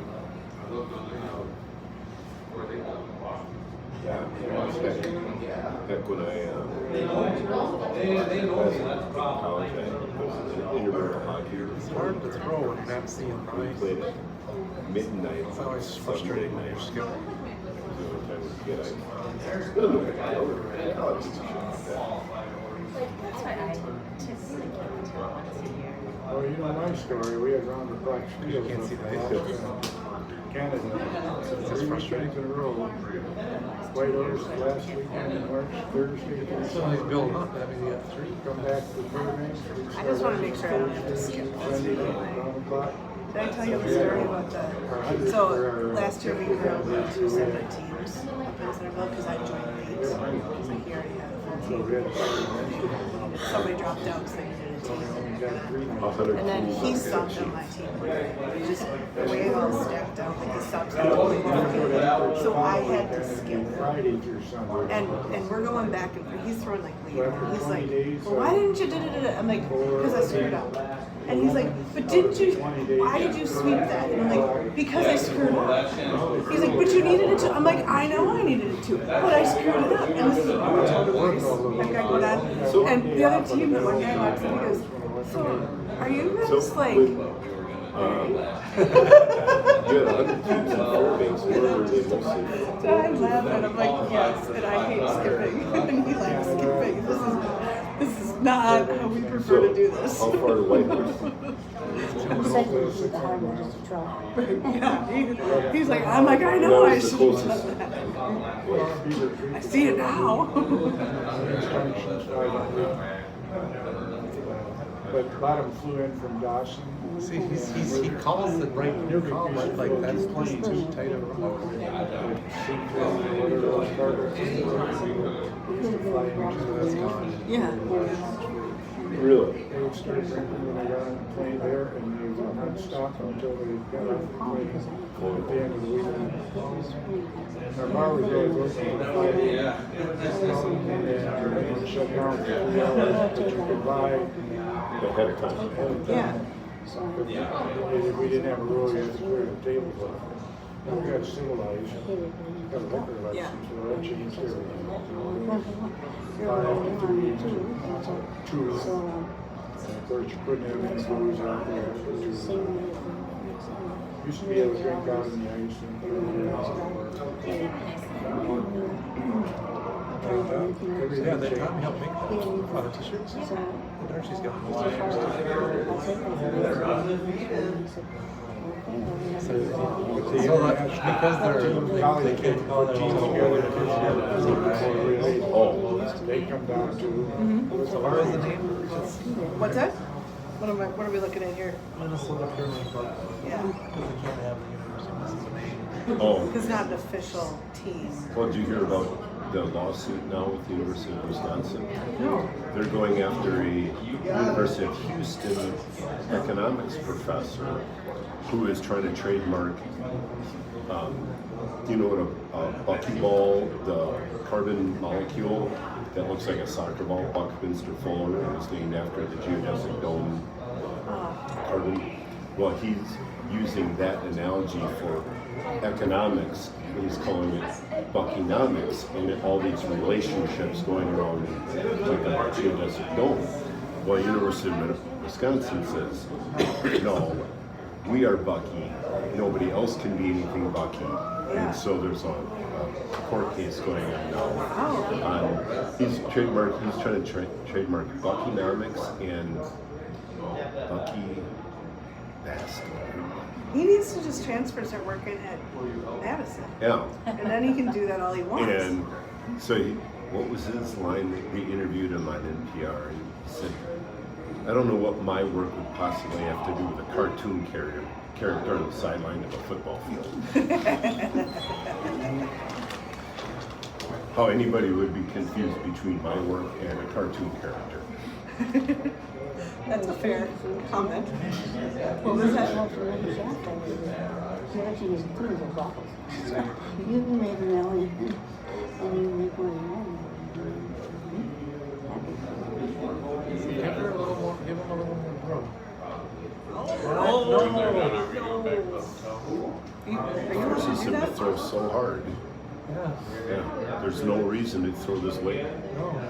Heck, when I college, I was intramural hockey. It's hard to throw when you're not seeing We right. played at midnight. It's always frustrating when you're skipping. That's why I typically give it to once a year. Well, you know my story. We had round the clock skills can't see up the in Canada. That's 3 frustrating. weekends in a row. Whitehorse last weekend in March, Thursday. So he's building up. That means you got 3. Come back to Fairbanks. I just want to make sure I don't have to skip this. Sunday night, round the clock. Did I tell you the story about the? So last year we drove 2 separate teams up in Centerville because I joined late. So he already had a full team. Somebody dropped out because they needed a team. And then he subbed on my team. He just way all stacked out like the subs. So I had to skip. And we're going back and he's throwing like lead. And he's like, well, why didn't you da-da-da-da? I'm like, because I screwed up. And he's like, but didn't you, why did you sweep that? And I'm like, because I screwed up. He's like, but you needed it to. I'm like, I know I needed it to, but I screwed it up. And this is like I go down. And the other team, the one guy walks in, he goes, so are you guys like... You had 100 teams in Fairbanks. Where were they mostly? So I laugh and I'm like, yes, and I hate skipping. And he likes skipping. This is not how we prefer to do this. How far to Whitehorse? Yeah, he's like, I'm like, I know I should have done that. I see it now. But bottom flew in from Dawson. See, he calls it right when you call it, like that's playing too tight of a road. That's gone. Yeah. Really? They would start drinking when they got on the plane there, and they would not stop until they got off the plane at the end of the weekend. Our bar was always open for 5 a.m. and it would shut down for 3 hours, but you could buy Ahead of time. Yeah. But we didn't have a rule, you had to clear the tables off. And we got civilized, got a liquor license, so that changed everything. 5 to 3 to 2. And of course, you couldn't have any booze out there. Used to be able to drink out in the ice and Yeah, that Tommy helped make that. Oh, the t-shirts? And Darcy's got those t-shirts too. So because they can't call that all together. Oh, they come down to. So where is the name? What's that? What are we looking at here? Minnesota Pyramid Club. Yeah. Because they can't have the university. This is the name. Oh. It's not an official team. Well, did you hear about the lawsuit now with the University of Wisconsin? No. They're going after a University of Houston economics professor who is trying to trademark, you know what a buckyball, the carbon molecule that looks like a soccer ball, Buckminster Fuller, and was named after the geodesic dome carbon. Well, he's using that analogy for economics. He's calling it Buckynomics, and all these relationships going around like a geodesic dome. Well, University of Wisconsin says, no, we are Bucky. Nobody else can be anything Bucky. And so there's a court case going on now. He's trying to trademark Buckynomics and Bucky Bastard. He needs to just transfer, start working at Madison. Yeah. And then he can do that all he wants. And so what was his line? We interviewed him on NPR, and he said, I don't know what my work would possibly have to do with a cartoon character on the sideline of a football field. How anybody would be confused between my work and a cartoon character. That's a fair comment. What was that? You make an alley and you make one Give her a little more, give him a little more room. Forces him to throw so hard. Yeah. There's no reason to throw this late. No.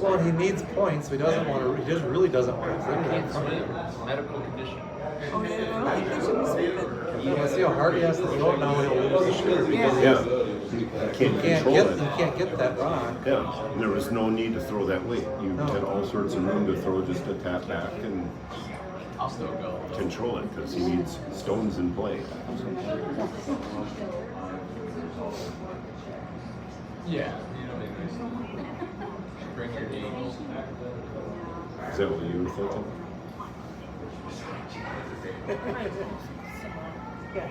Well, he needs points, so he doesn't want to. He just really doesn't want to flip it. Medical condition. Oh, yeah, I don't think they should be sweeping. Yeah, see how hard he has to throw it now. He'll lose the shooter because Yeah. he can't get that rock. Yeah, and there was no need to throw that late. You had all sorts of room to throw just a tap back and I'll still go. control it because he needs stones in play. Yeah. Bring your game. Is that what you were thinking? Yeah.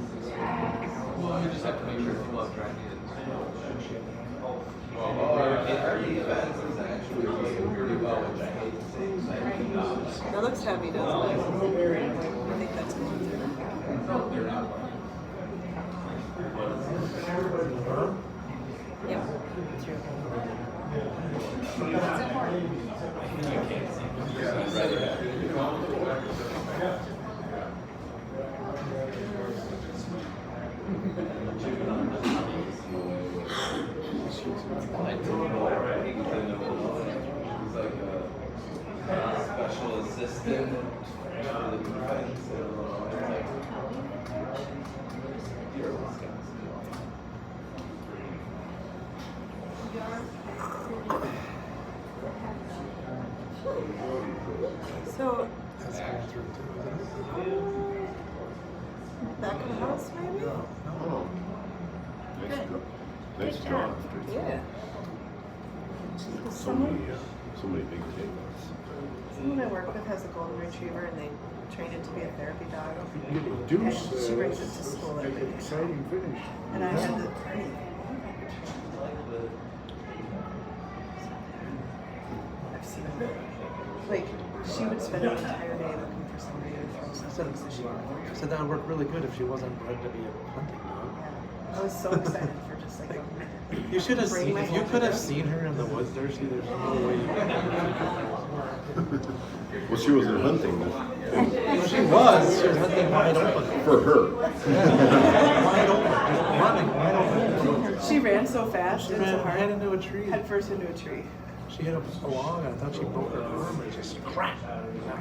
Well, we just have to make sure people have driving it. That looks heavy, doesn't it? I think that's going through. Yep. Special assistant for the defense. So, That's going through too, isn't it? back of the house, maybe? Oh. Nice draw. Yeah. So many big takeouts. Someone I work with has a golden retriever, and they train it to be a therapy dog. You get a deuce, And she brings it to school every make an day. exciting finish. And I had the I've seen her. Like, she would spend the entire day looking for somebody to throw something, so she would. I said that would work really good if she wasn't bred to be a hunting dog. I was so excited for just like You should have Bring seen. my If you hand could have up. seen her in the woods, there's no way. Well, she wasn't hunting. She was. She was hunting wide open. For her. Wide open, just running wide open. She ran so fast. She It was so ran hard. head into a tree. Head first into a tree. She hit a log, and I thought she broke her arm, and just crack.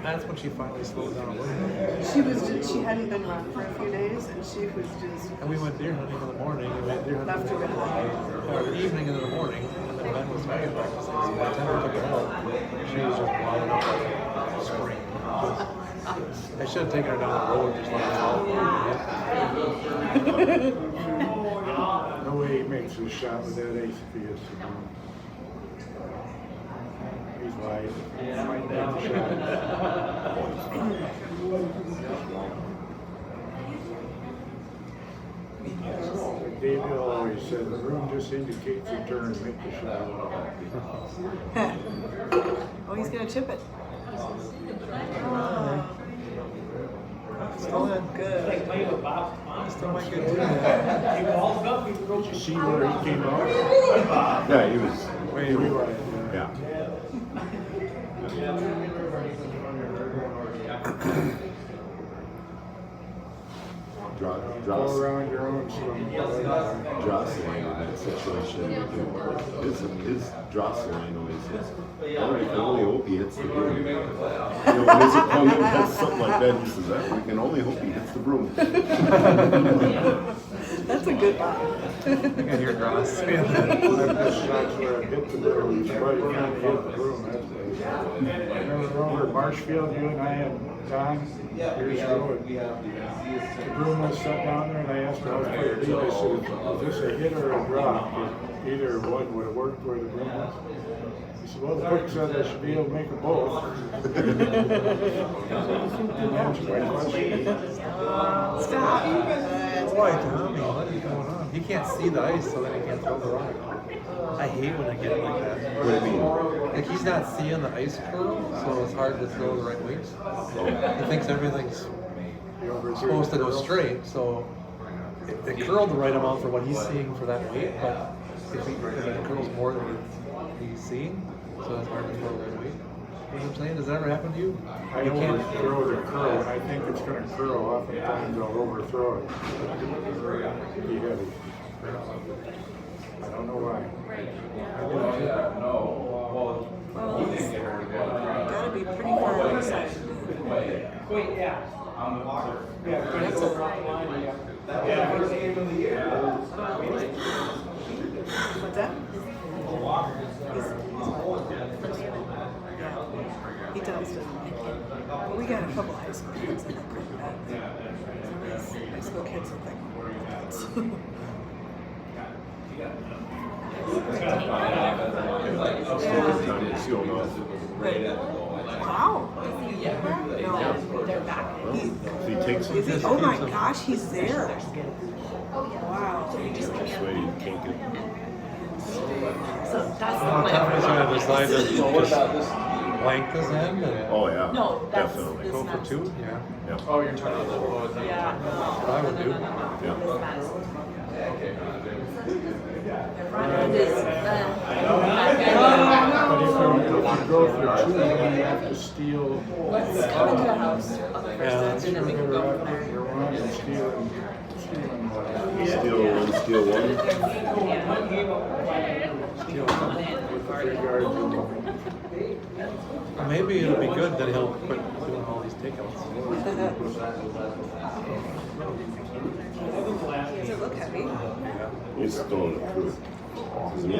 That's when she finally slowed down a little. She hadn't been run for a few days, and she was just. And we went deer hunting in the morning. We went deer hunting Left her behind. in the evening into the morning, and then Ben was back practicing. So by the time we took her out, she was just wilding up like a spring. I should have taken her down the road and just let her fall. No way he makes a shot with that ace if he hits the ground. He's wide. Might make the shot. Like David always said, the room just indicates a turn, make the shot. Oh, he's gonna chip it. Still had good. Still might get two. Did you see where he came out? Yeah, he was Way wide. Yeah. Go around your own swim. Jostling in that situation, his jostling always says, "Oh, we can only hope he hits the broom." You know, when his opponent does something like that, he says, "We can only hope he hits the broom." That's a good one. And your grass. I've missed shots where I hit the broom, but you can't hit the broom. Remember over at Marshfield, you and I and Don years ago, the broom was set down there, and I asked her how to leave. I said, "Is this a hit or a drop?" Either one would have worked where the broom was. He said, "Well, the book said I should be able to make them both." Answer my question. Stop. why, Tommy. What is going on? He can't see the ice, so then he can't throw the rock. I hate when I get like that. What do you mean? Like he's not seeing the ice curve, so it's hard to throw the right weights. He thinks everything's supposed to go straight, so it curled the right amount for what he's seeing for that weight, but if it curls more than he's seeing, so it's hard to throw the right weight. You know what I'm saying? Does that ever happen to you? I You don't can't want to throw the curl, and I think it's going to curl. Oftentimes I'll overthrow it. Be heavy. I don't know why. Well, it's gotta be pretty far outside. That's What's that? He does. But we got a couple high school kids that are pretty bad. Some of these high school kids look like dads. Still not. Wow. No. If he takes Is he? Oh my gosh, he's there. Wow. this way, you can't get. So that's the Tommy's plan. gonna decide to just blank this end and Oh yeah. No, that's definitely. this go for Madison. 2? Yeah. Yeah. Oh, you're talking about the Yeah. What I would do. This Madison. But if you go for 2, you have to steal. Let's come into the house first, Yeah. and then we can go from there. Steal one, steal one. Maybe it'll be good that he'll quit doing all these takeouts. Does it look heavy? He's throwing it through. Isn't he?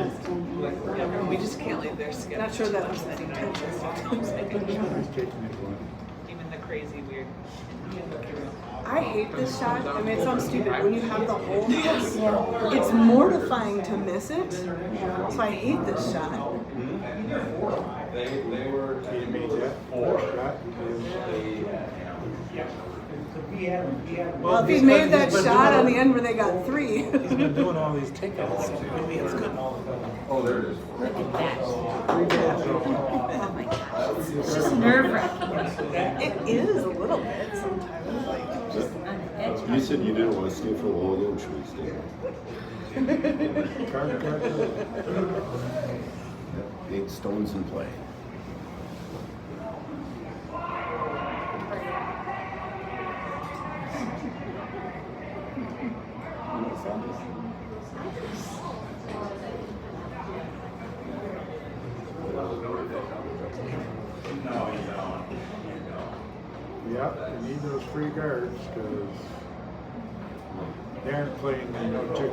We just can't leave their skin. Not sure that was that intention sometimes. Even the crazy weird. I hate this shot. I mean, it sounds stupid. When you have the hole, it's mortifying to miss it. So I hate this shot. They were he made that shot. Well, if he made that shot on the end where they got 3. He's been doing all these takeouts. Maybe it's good. Oh, there it is. Look at that. Oh my gosh. It's just nerve-wracking. It is a little bit sometimes. Like, Just on the edge. You said you didn't want to stay for long, and should we stay? 8 stones in play. Yeah, you need those free guards because they aren't playing no chicken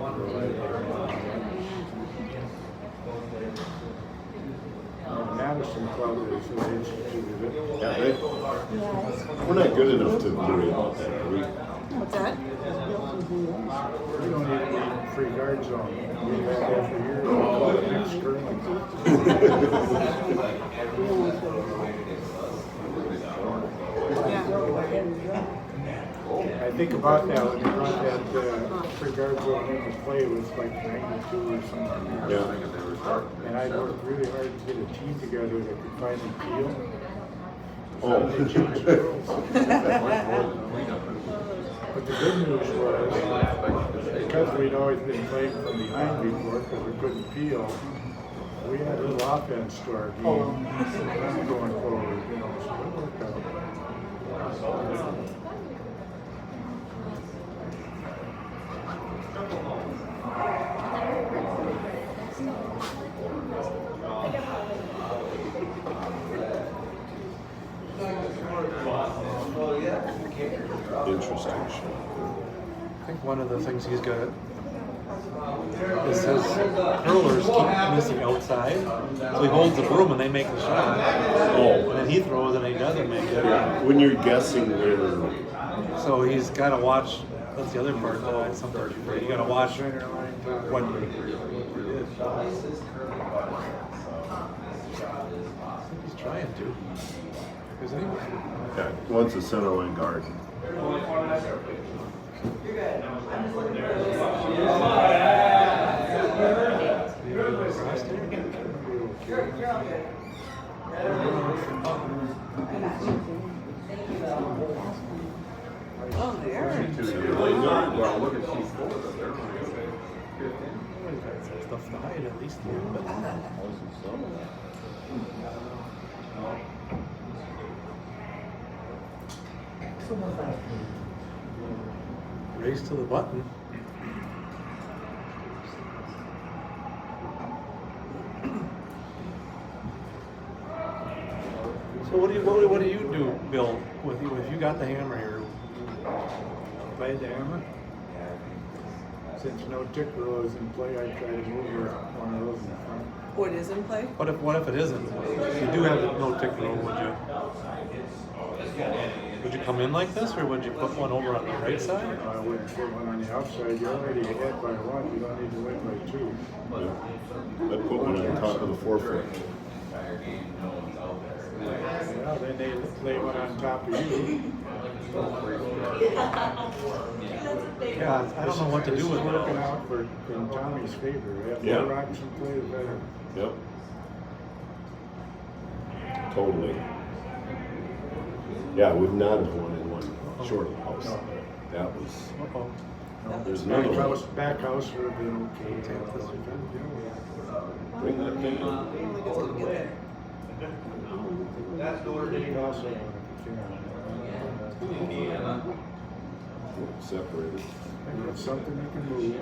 Madison Club is who instituted it. Yeah, we're not good enough to worry about that, are we? what's that? We don't even need free guard zone. We've had that for years. We call it mixed skirmish. I think about that when you brought that free guard zone into play, it was like 92 or something. Yeah. And I worked really hard to get a team together that could finally peel. Oh. They changed the rules. But the good news was, because we'd always been playing from behind before, because we couldn't peel, we had a little offense to our game going forward, you know, so it worked out. Interesting. I think one of the things he's got is his hurlers keep missing outside. So he holds the broom and they make the shot. Oh. And then he throws and he doesn't make it. Yeah, when you're guessing where. So he's got to watch. That's the other part. Some part you got to watch what he did. I think he's trying to. Isn't he? Yeah, wants a center line guard. Oh, there. Well, look at sheet 4. Stuff to hide at least. Race to the button. So what do you do, Bill? With you, if you got the hammer here? Play the hammer. Since no tick rule is in play, I try to move one of those in front. What is in play? What if it isn't? If you do have the no tick rule, would you come in like this, or would you put one over on the right side? I wouldn't put one on the outside. You're already ahead by one. You don't need to win by 2. I'd put one on top of the 4-foot. Well, then they lay one on top of you. Yeah, I don't know what to do with it. Working those. out in Tommy's favor. We have more rocks in play, the better. Yep. Totally. Yeah, we've not had one in one short of the house. That was. There's another one. Back house would have been okay. Bring that thing in. That's also Separated. and it's something that can move.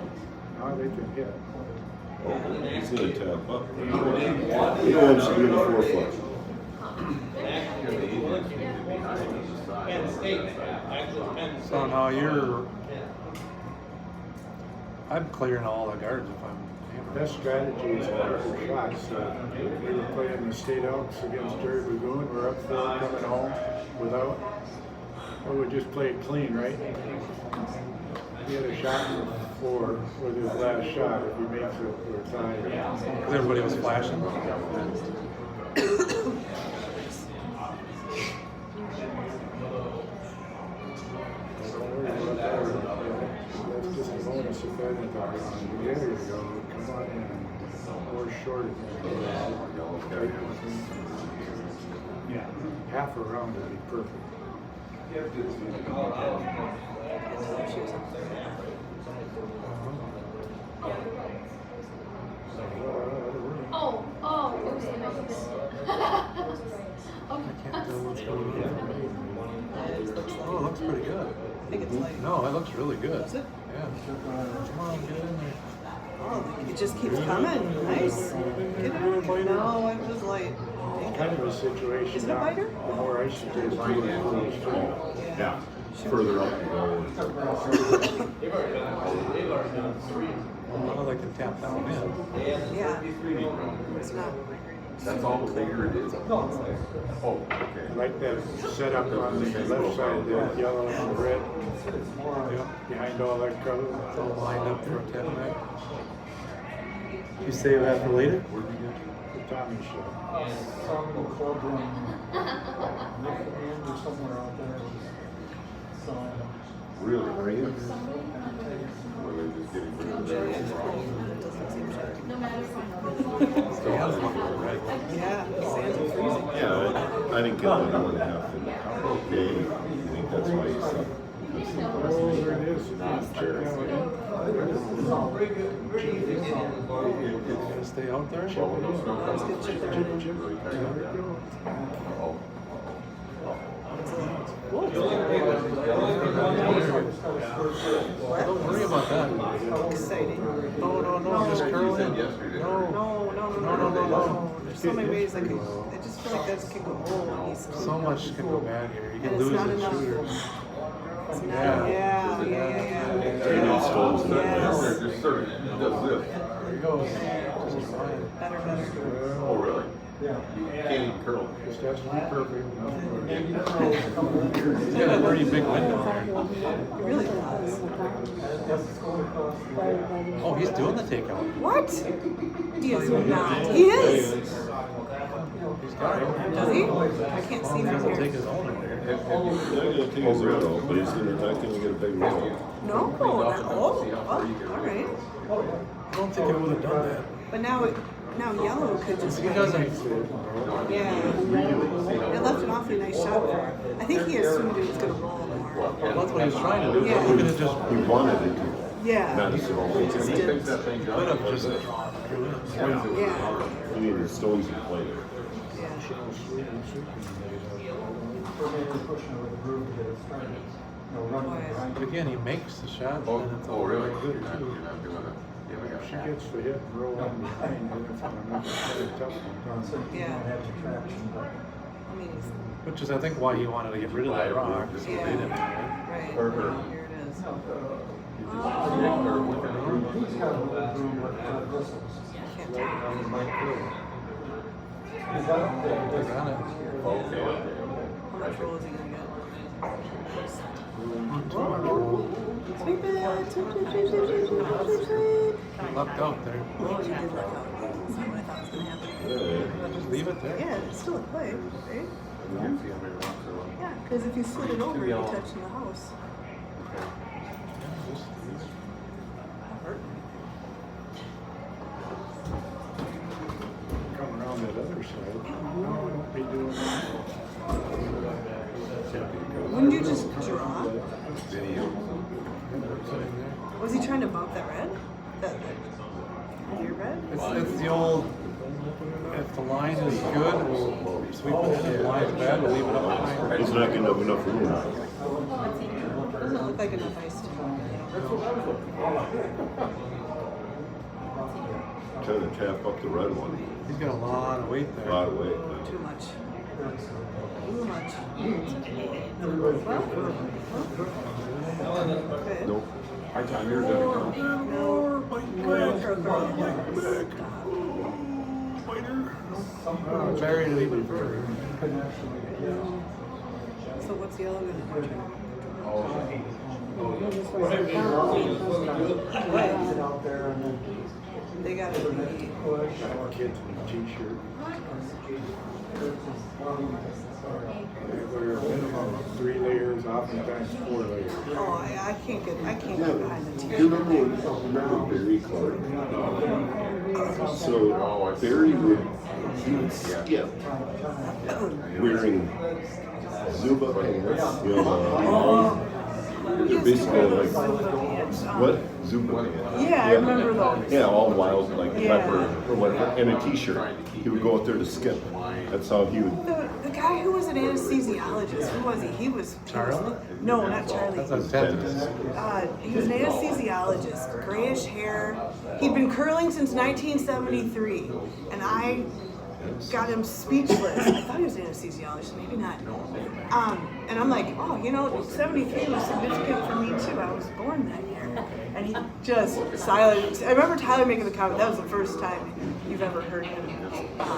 Now they can hit. Oh, he's gonna tap up. You know what doing the 4-foot. So now I'm clearing all the guards if I'm. Best strategy is after shots. We were playing the State Elks against Jerry Lagoon. We're up 4 coming home without. Or we just play it clean, right? He had a shot in the 4 with his last shot. If he makes it, we're tied. Because everybody was flashing. That's just a bonus if that isn't on. There you go. Come on in. Or short again. Yeah. Half a round would be perfect. I can't tell what's going on. Oh, it looks pretty good. I think it's light. No, it looks really good. Does it? Yeah. Come on, get in there. Oh, it just keeps coming. Nice. Get it. No, it was light. Kind of a situation. Is it a biter? The more ice it is, Yeah. Further up you go. Well, they can tap down in. Yeah. It's not. That's all clear it is. Oh, okay. I like that setup on the left side, the yellow and the red. Behind all that cover. It's all lined up for a tap back. You save that for later? The Tommy show. Really? Are you? Or are they just getting rid of their Yeah, sands are freezing. Yeah, I didn't get an hour and a half in the day. I think that's why you said. Oh, there it is. Gonna stay out there? Don't worry about that. Exciting. No, just curl in. No. There's so many ways I just feel like this can go. Oh, he's So much can go bad here. You can and lose it's not a enough. shooter. It's not, Yeah. Yes. Just sort of does this. There you go. Just fine. Better. Oh, really? Yeah. You can't even curl. This has to be perfect. He's got a pretty big window there. It really does. Oh, he's doing the takeout. What? He is not. He is. He's got it. Does he? I can't see He him doesn't take here. his own in there. He's not going to take his own out, but he's not going to get a big roll. No, well, all right. I don't think I would have done that. But now yellow could just. He doesn't. Yeah. It left an awfully nice shot for him. I think he assumed it was going to roll more. Well, that's what he was trying to do. Yeah. He could have just. He wanted it to. Yeah. Madison. He just didn't. Could have just drawn through it. Yeah. He needed stones to play there. But again, he makes the shot, and it's all really good too. She gets the hit and roll on behind, and it's gonna make it very tough sometimes. Yeah. I mean, Which is, I think, why he wanted to get rid of that rock. So they didn't. right. Or Here it is. Can't tell. How much roll is he going to get? Sweep it. Lucked out there. Oh, you did luck out. That's not what I thought was going to happen. Just leave it there. Yeah, it's still a play, right? Yeah, because if you slid it over, you're touching the house. Come around that other side. Don't be doing that. Wouldn't you just draw? Was he trying to bump that red? That your red? It's the old, if the line is good, we'll sweep it in. If the line is bad, we'll leave it up behind. He's not going to have enough room. Doesn't look like enough ice to Trying to tap up the red one. He's got a lot of weight there. A lot of weight. Too much. Too much. Okay. Nope. High time you're done. No. Buried it even further. So what's yellow going to do? They got to be. Kids in a t-shirt. They're minimum 3 layers, oftentimes 4 layers. Oh, I can't get behind the Do t-shirt. you remember Barry Clark? So Barry would skip wearing Zuba pants. You know, they're basically like what Zuba. Yeah, I remember those. Yeah, all wild like Yeah. pepper or whatever, and a t-shirt. He would go out there to skip. That's how he would. The guy who was an anesthesiologist, who was he? He was. Charlie? No, not Charlie. That's a dentist. He was an anesthesiologist, grayish hair. He'd been curling since 1973, and I got him speechless. I thought he was an anesthesiologist, maybe not. And I'm like, oh, 73 was significant for me too. I was born that year. And he just silent. I remember Tyler making the comment, that was the first time you've ever heard him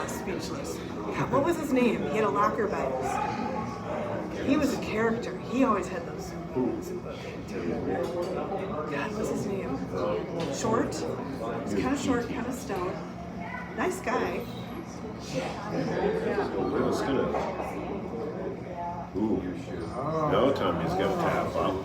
speechless. Yeah, what was his name? He had a locker by us. He was a character. He always had those. God, what's his name? Short. He's kind of short, kind of stout. Nice guy. It's gonna. Ooh. Now Tommy's got to tap up.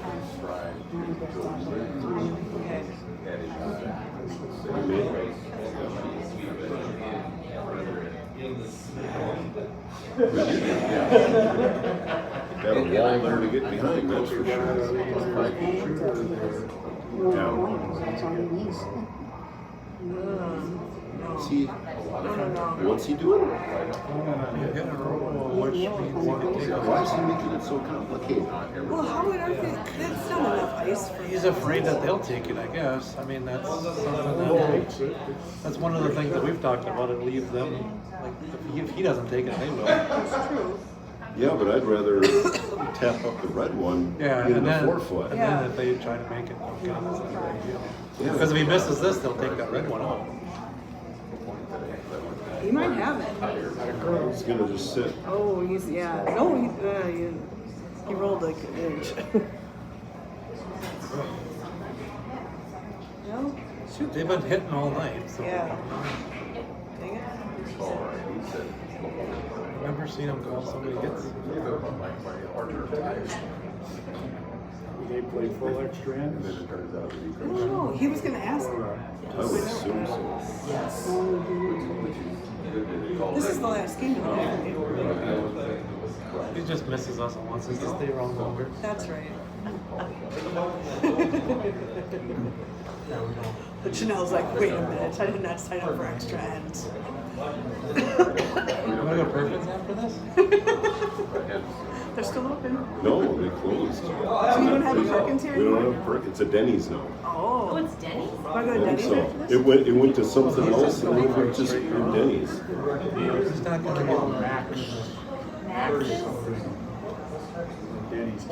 Got a wall there to get behind, that's for sure. Down. See, what's he doing? Which means Why is he making it so complicated? Well, how would I think? That's not enough ice for he's afraid that they'll take it, I guess. I mean, that's something that's one of the things that we've talked about. It leaves them, like, if he doesn't take it, they will. That's true. Yeah, but I'd rather tap up the red one in the 4 foot. And then if they try to make it, okay, that's not a big deal. Because if he misses this, they'll take that red one out. He might have it. He's gonna just sit. Oh, no, he rolled like an inch. No, shoot. They've been hitting all night, so. Yeah. Dang it. Remember seeing him call so many hits? They play full extra innings. I don't know. He was going to ask. I would assume so. Yes. This is the last game of the night. He just misses us and wants us to stay around longer. That's right. But Janelle's like, wait a minute, I did not sign up for extra ends. You want to go Perkins after this? They're still open. No, they closed. So you don't have a Perkins here We don't anymore? have Perkins. It's a Denny's now. Oh, it's Denny's? Want to go to And Denny's so after this? it went to something else, and then it went just in Denny's. He's not going to get Max. Denny's.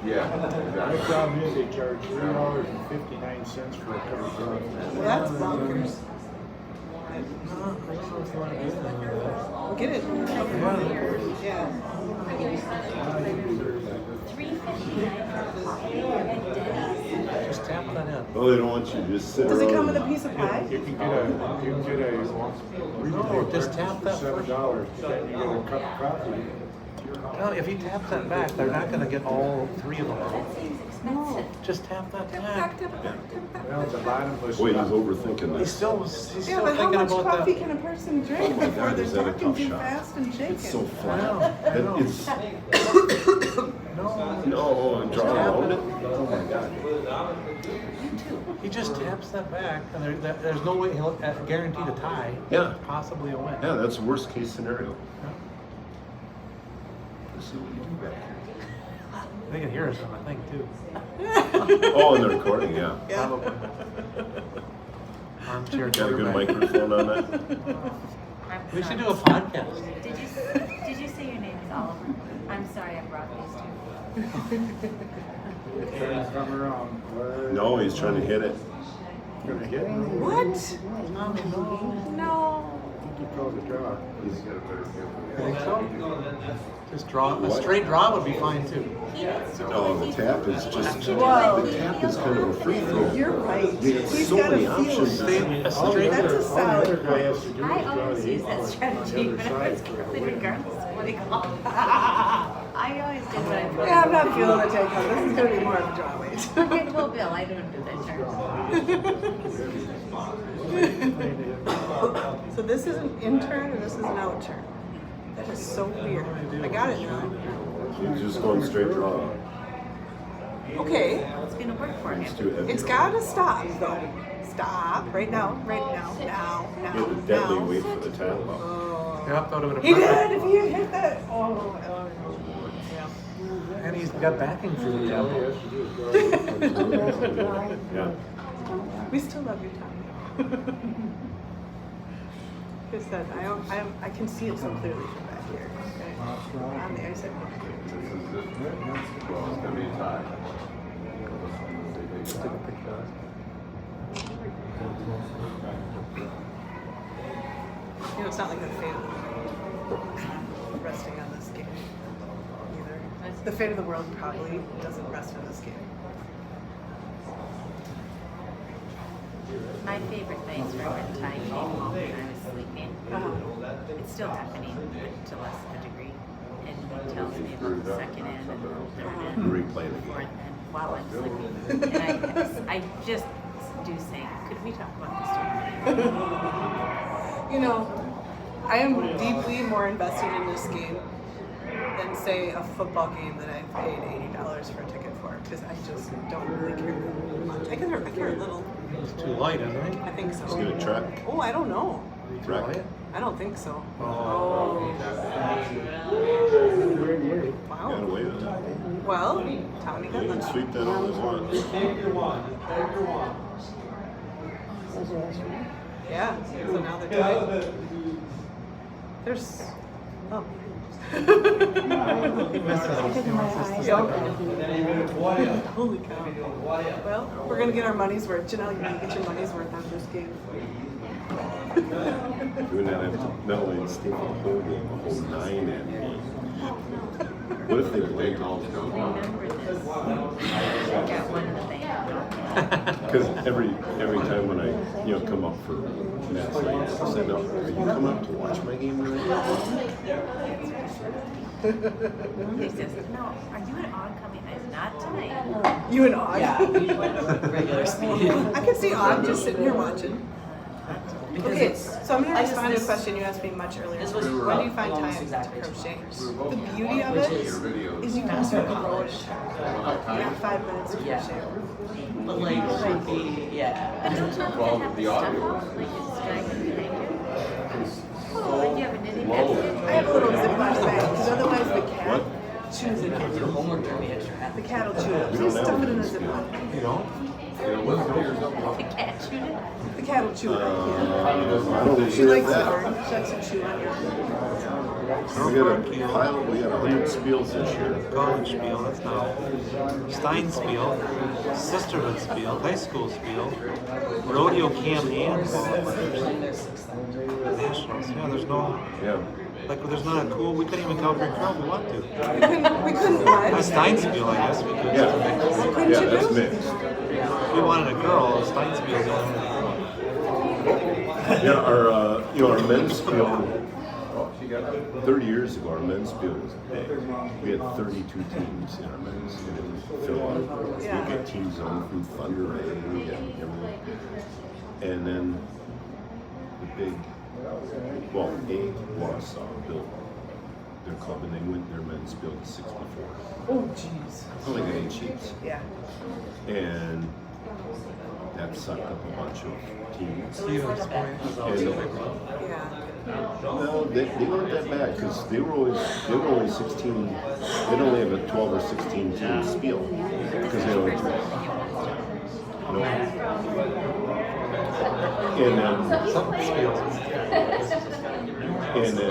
Yeah. My problem is they charge $3.59 for a cup of coffee. Well, that's bonkers. Get it. Yeah. Just tap that in. Oh, they don't want you to just sit Does it around. come with a piece of pie? You can get a No, just tap that $7, but then you get a cup of coffee. No, if he taps that back, they're not going to get all three of them. No. Just tap that back. Well, the bottom was. Wait, he's overthinking He's this. still Yeah, thinking but how much about coffee that. can a person drink Oh my before God, they're is that a talking tough too shot? fast and shaking? It's so I flat. know. It's no, draw around it. Oh my God. He just taps that back, and there's no way he'll guarantee a tie. Yeah. Possibly a win. Yeah, that's the worst case scenario. Let's see what you do back here. They can hear us, I think, too. Oh, and they're recording, yeah. Probably. Armchair Got a good quarterback. microphone on that? We should do a podcast. Did you say your name is Oliver? I'm sorry I brought these two. Trying to come around. No, he's trying to hit it. Gonna hit me? What? No. I think he called a draw. Think so? Just draw. A straight draw would be fine, too. No, the tap is just. Whoa. The tap is kind of a free throw. You're right. There's He's so got many a feeling. options. A straight. That's a All the solid other guy has to do is I draw always the use eight that ball strategy, on the but other I was side. completely regardless of what he called. I always did what I thought. Yeah, I'm not feeling the takeout. This is going to be more of a draw weight. Okay, well, Bill, I don't do that term. So this is an in-turn and this is an out-turn. That is so weird. I got it now. He's just going straight draw. Okay. It's gonna work for him. It's too heavy. It's got to stop, though. Stop. Right now. Right now. Now. He had to deadly wait for the tap up. Yeah, that would have He been a perfect. did. If he had hit that. Oh. And he's got backing for the All he tap. has to do is draw. Yeah. We still love you, Tommy. Like I said, I can see it so clearly from back here. Okay. On the ice, I can. Well, it's gonna be a tie. Just take a picture of it. You know, it's not like the fate of the world resting on this game either. The fate of the world probably doesn't rest on this game. My favorite nights were when Ty came home and I was sleeping. It's still happening, but to less of a degree. And he tells me about the second end and the third end, Replay the fourth game. end while I'm sleeping. And I just do say, could we talk about this tomorrow? You know, I am deeply more invested in this game than, say, a football game that I've paid $80 for a ticket for, because I just don't really care much. I care a little. It's too light, isn't it? I think so. He's gonna track. Oh, I don't know. Track. I don't think so. Oh. Wow. Got away with it. Well, Tommy You got can lucky. sweep that all at once. Yeah, so now they're tied. There's. Oh. Holy cow. Well, we're going to get our money's worth. Janelle, you're going to get your money's worth out of this game. Doing that, I have to not only stay for the whole game, the whole 9 and 8. What if they blamed all Remember this. I got one in the bank. Because every time when I come up for Matt's night, I said, "No, are you coming up to watch my game tonight?" He says, no, are you and Og coming? I said, not tonight. You and Og? Yeah, regular speed. I could see Og just sitting here watching. Okay, so I'm going to respond to a question you asked me much earlier. When do you find time to crochet? The beauty of it is you can start crochet. You have 5 minutes to crochet. But like, yeah. But don't you have to have the stuff off? Like, it's dragging oh, like you have a knitting basket? I have a little Ziploc bag, because otherwise the cat chews it. The cat will chew it. So stuff it in a Ziploc. You know? The cat chewed it? The cat will chew it. She likes to burn. She likes to chew on your We got 100 spiels this year. College spiel, that's now. Stein spiel, sisterhood spiel, high school spiel, rodeo camp and nationals. Yeah, there's no. Yeah. Like, there's not a cool. We couldn't even count for a girl if we want to. We couldn't what? A Stein spiel, I guess. We could. Yeah, that's mixed. If we wanted a girl, a Stein spiel is the only one. Yeah, our men's spiel. 30 years ago, our men's field was big. We had 32 teams in our men's, and it would fill up. We'd get teams on from Thunder Ray and everything. And then the big, Wausau built their club, and they went their men's field to 64. Oh, jeez. Only got 8 sheets. Yeah. And that sucked up a bunch of teams. Yeah. No, they weren't that bad because they were only 16. They'd only have a 12 or 16 team spiel because they only no. And then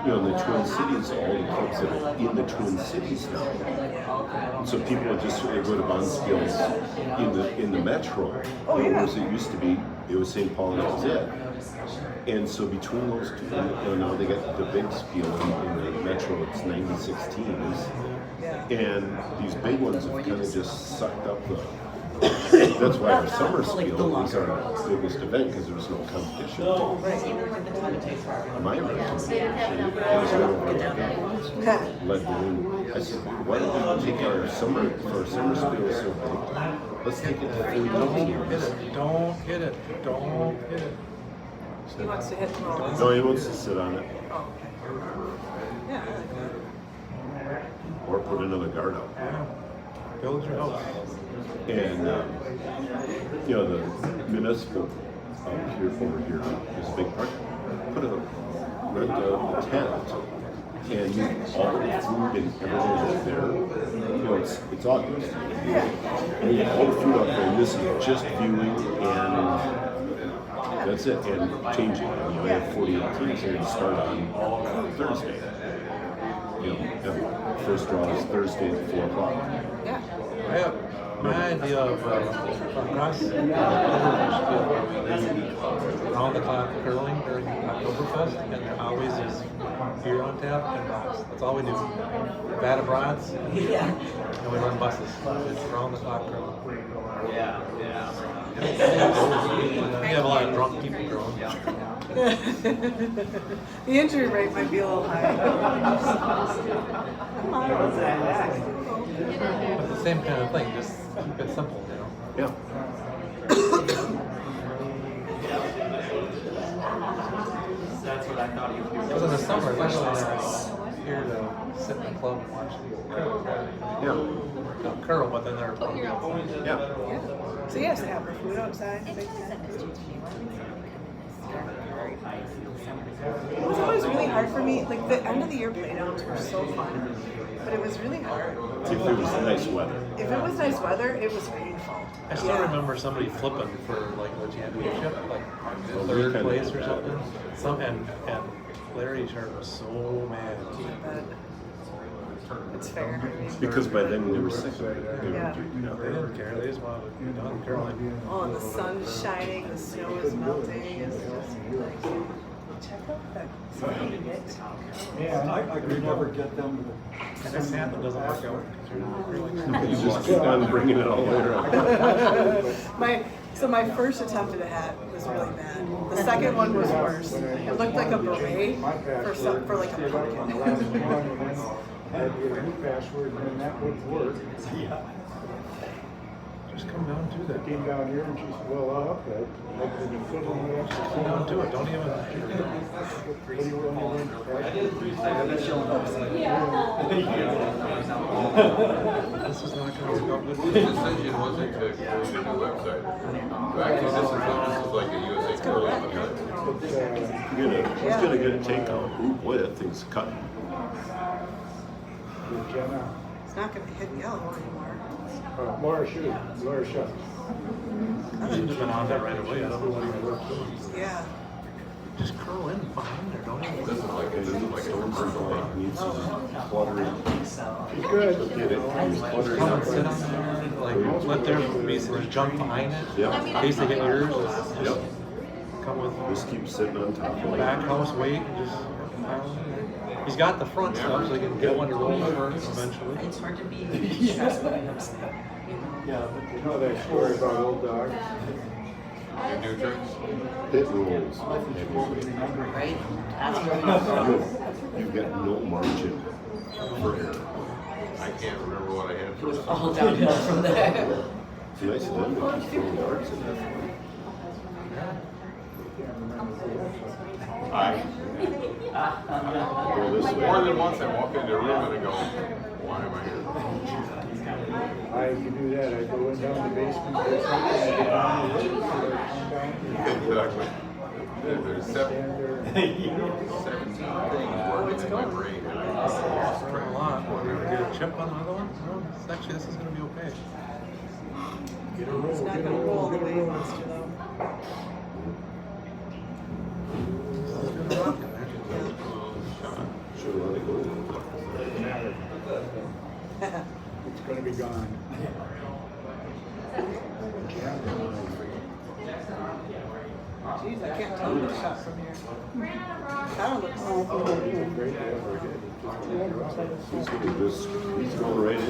in the Twin Cities, all the kids that are in the Twin Cities now. So people would just go to Bonspiels in the metro. Whereas it used to be, it was St. Paul and that was it. And so between those two, now they got the big spiel in the metro. It's 96 teams, and these big ones have kind of just sucked up the. That's why our summer spiel was our biggest event because there was no competition. My recommendation was led balloon. I said, why don't we take our summer spiel so big? Let's take it to 40 teams. Don't hit it. Don't hit it. He wants to hit them all. No, he wants to sit on it. Oh, okay. Yeah, I like that. Or put another guard up. Yeah. Build your house. And, the municipal here over here is a big park. Put a tent, and all the food and everything is there. It's August. And you have all the food up there, and this is just viewing and. That's it, and changing. You have 48 teams here to start on Thursday. First draw is Thursday at 4 o'clock. Yeah. My idea of lacrosse, round the clock curling during Oktoberfest, and there always is beer on tap and brats. That's all we do. Vat of brats, and we run buses. It's round the clock curling. Yeah. We have a lot of drunk people growing. The injury rate might be a little high. But the same kind of thing, just keep it simple, Yeah. That's what I thought you were doing. Because in the summer, especially when they're here to sit in the club and watch the curl. Not curl, but then they're Yeah. So yes, they have the food outside. It depends on the students. It was always really hard for me. Like the end of the year playdowns were so fun, but it was really hard. If it was nice weather. If it was nice weather, it was painful. I still remember somebody flipping for like the championship, like third place or something. And Larry Sharp was so mad. It's fair. Because by then they were sick of it. They didn't care. They just wanted to be done curling. Oh, and the sun's shining, the snow is melting. It's just like Yeah, I could never get them to. And this happen doesn't work out. You just keep on bringing it all the way around. So my first attempt at a hat was really bad. The second one was worse. It looked like a beret for like a pumpkin. Had to get a new password and then that wouldn't work. Just come down to that. Came down here and she said, well, I'll up that. Come down to it. Don't even. This is not going to work out good. The decision wasn't to create a new website. Actually, this is like a USA Curling website. He's gonna get a takeout. Ooh, boy, that thing's cutting. It's not going to be hidden yellow anymore. Laura should. Laura should. You should have been on that right away. I don't know what you were. Yeah. Just curl in behind there, don't you? This is like a commercial run. Needs some cluttering. He's good. Get it. He's cluttering Come up and sit on right. there, like let there be some jump behind it. Yep. In case they get yours. Yep. Come with Just keep sitting on top of it. back house weight and just pile in there. He's got the front stuff, so he can get one to roll over eventually. It's hard to be. Yeah, but you know that story about old dog? Your new tricks? It rolls. Right? You've got no margin for error. I can't remember what I had. It was all downhill from there. It's nice of them to keep throwing darts in there. Go this way. More than once I walk into a room and I go, why am I here? I can do that. I go in down the basement, do something, I get down the roof, Exactly. There's 17 things working in my brain and I lost A track. lot. Want to get a chip on the other one? No, actually, this is going to be okay. It's not going to roll the way it wants to, though. Should let it go. it's going to be gone. Jeez, I can't tell the shot from here. That one looks Great to ever get. He's going right in.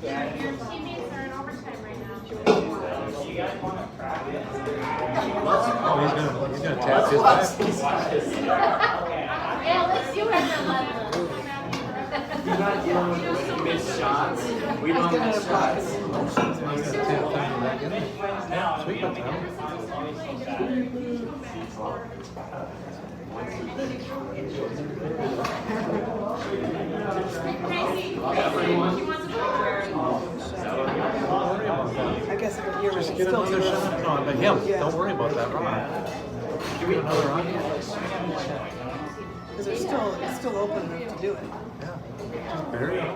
Your teammates are in overtime right now. Oh, he's gonna tap his back. Yeah, let's see what I'm You're not dealing with those missed shots. We don't miss shots. He's gonna tap time back in there. Sweet one, I guess you're Just get another shot. No, but him. Don't worry about that run. Give it another run. Because it's still open enough to do it. Yeah. Just bury it.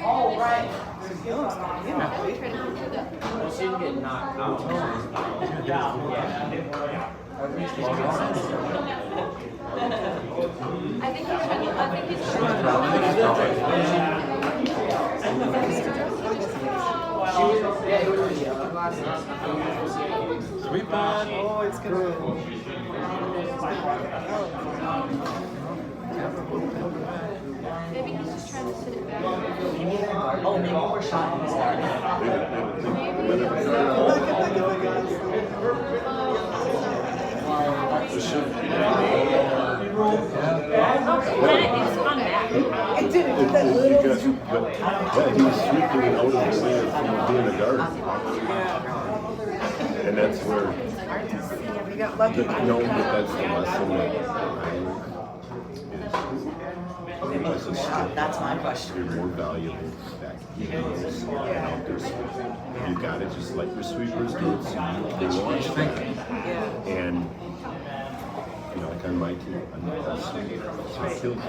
All right. So yellow's not in, right? She didn't get knocked out. I think he's Sweet pad. Oh, it's gonna. Maybe he's just trying to sit it back. Oh, maybe we're shot in the start. It didn't do that little. Yeah, he was sweeping it out of the way from being a guard. And that's where, We got lucky. no, but that's the lesson that as a skill, That's my question. you're more valuable back and out there sweeping. You gotta just let your sweepers do it so you can watch that. And you know, like on my team, I'm not a sweeper, so I feel you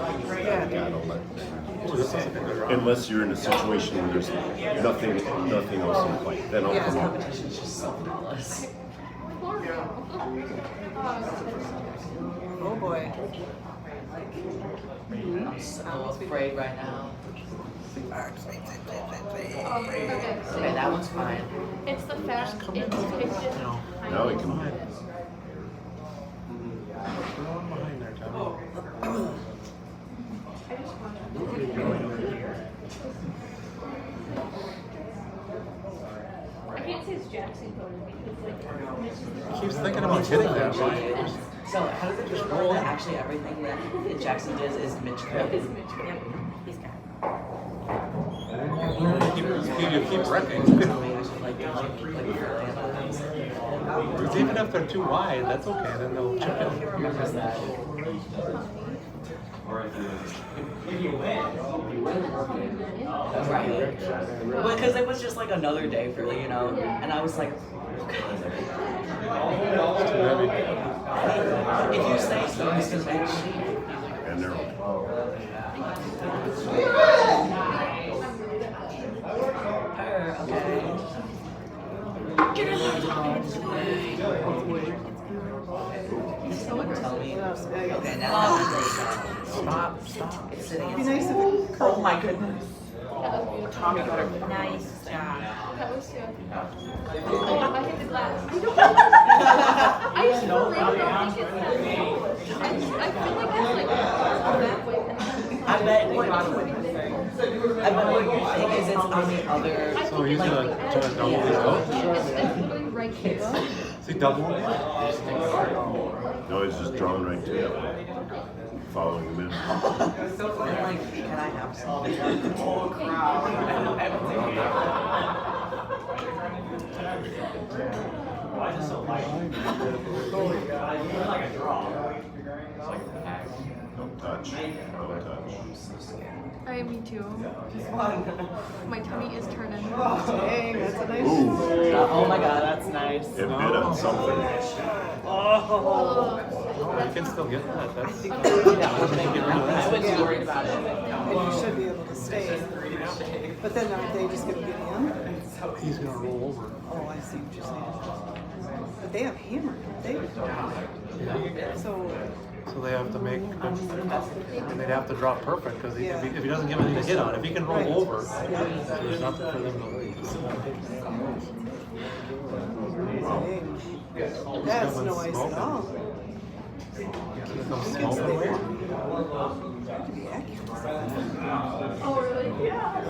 gotta let unless you're in a situation where there's nothing else in play, then I'll come out. Competition's just so flawless. Oh boy. I'm so afraid right now. Okay, that one's fine. It's the fact it's depicted. Now we can. Throw him behind there, Tommy. I can't say it's Jackson coded because like He keeps thinking about hitting that. Right? So how does it just roll? Actually, everything that Jackson does is Mitch coded. Yep, he's got You keep wrecking. Because even if they're too wide, that's okay. Then they'll chip in. Because it was just like another day for me, you know, and I was like, okay. It's too heavy. If you say so, Mr. Mitch. And they're Okay. Get in there. Someone tell me. Okay, now stop. It's sitting It'd be nice if it Oh my goodness. Tommy got a nice job. that was good. I hit the glass. I just really don't think it's that way. I feel like it's like that way. I bet what your thing is it's on the other. So he's gonna try to double these out? It's going right here. Is he doubling these? No, he's just drawing right to you. Following him in. Can I have some? Oh crap. Why is it so light? Like a draw. Don't touch. Don't touch. Alright, me too. My tummy is turning. Dang, that's a nice. Oh my god, that's nice. It bit on something. Oh. You can still get that. That's. I was worried about it. And you should be able to stay. But then aren't they just going to get in? He's gonna roll over. Oh, I see what you're saying. But they have hammer, don't they? So they have to make. And they'd have to drop perfect because if he doesn't give anything to hit on, if he can roll over, there's nothing for them to lose. that's no ice at all. Here comes smoke away. Oh, really? Yeah.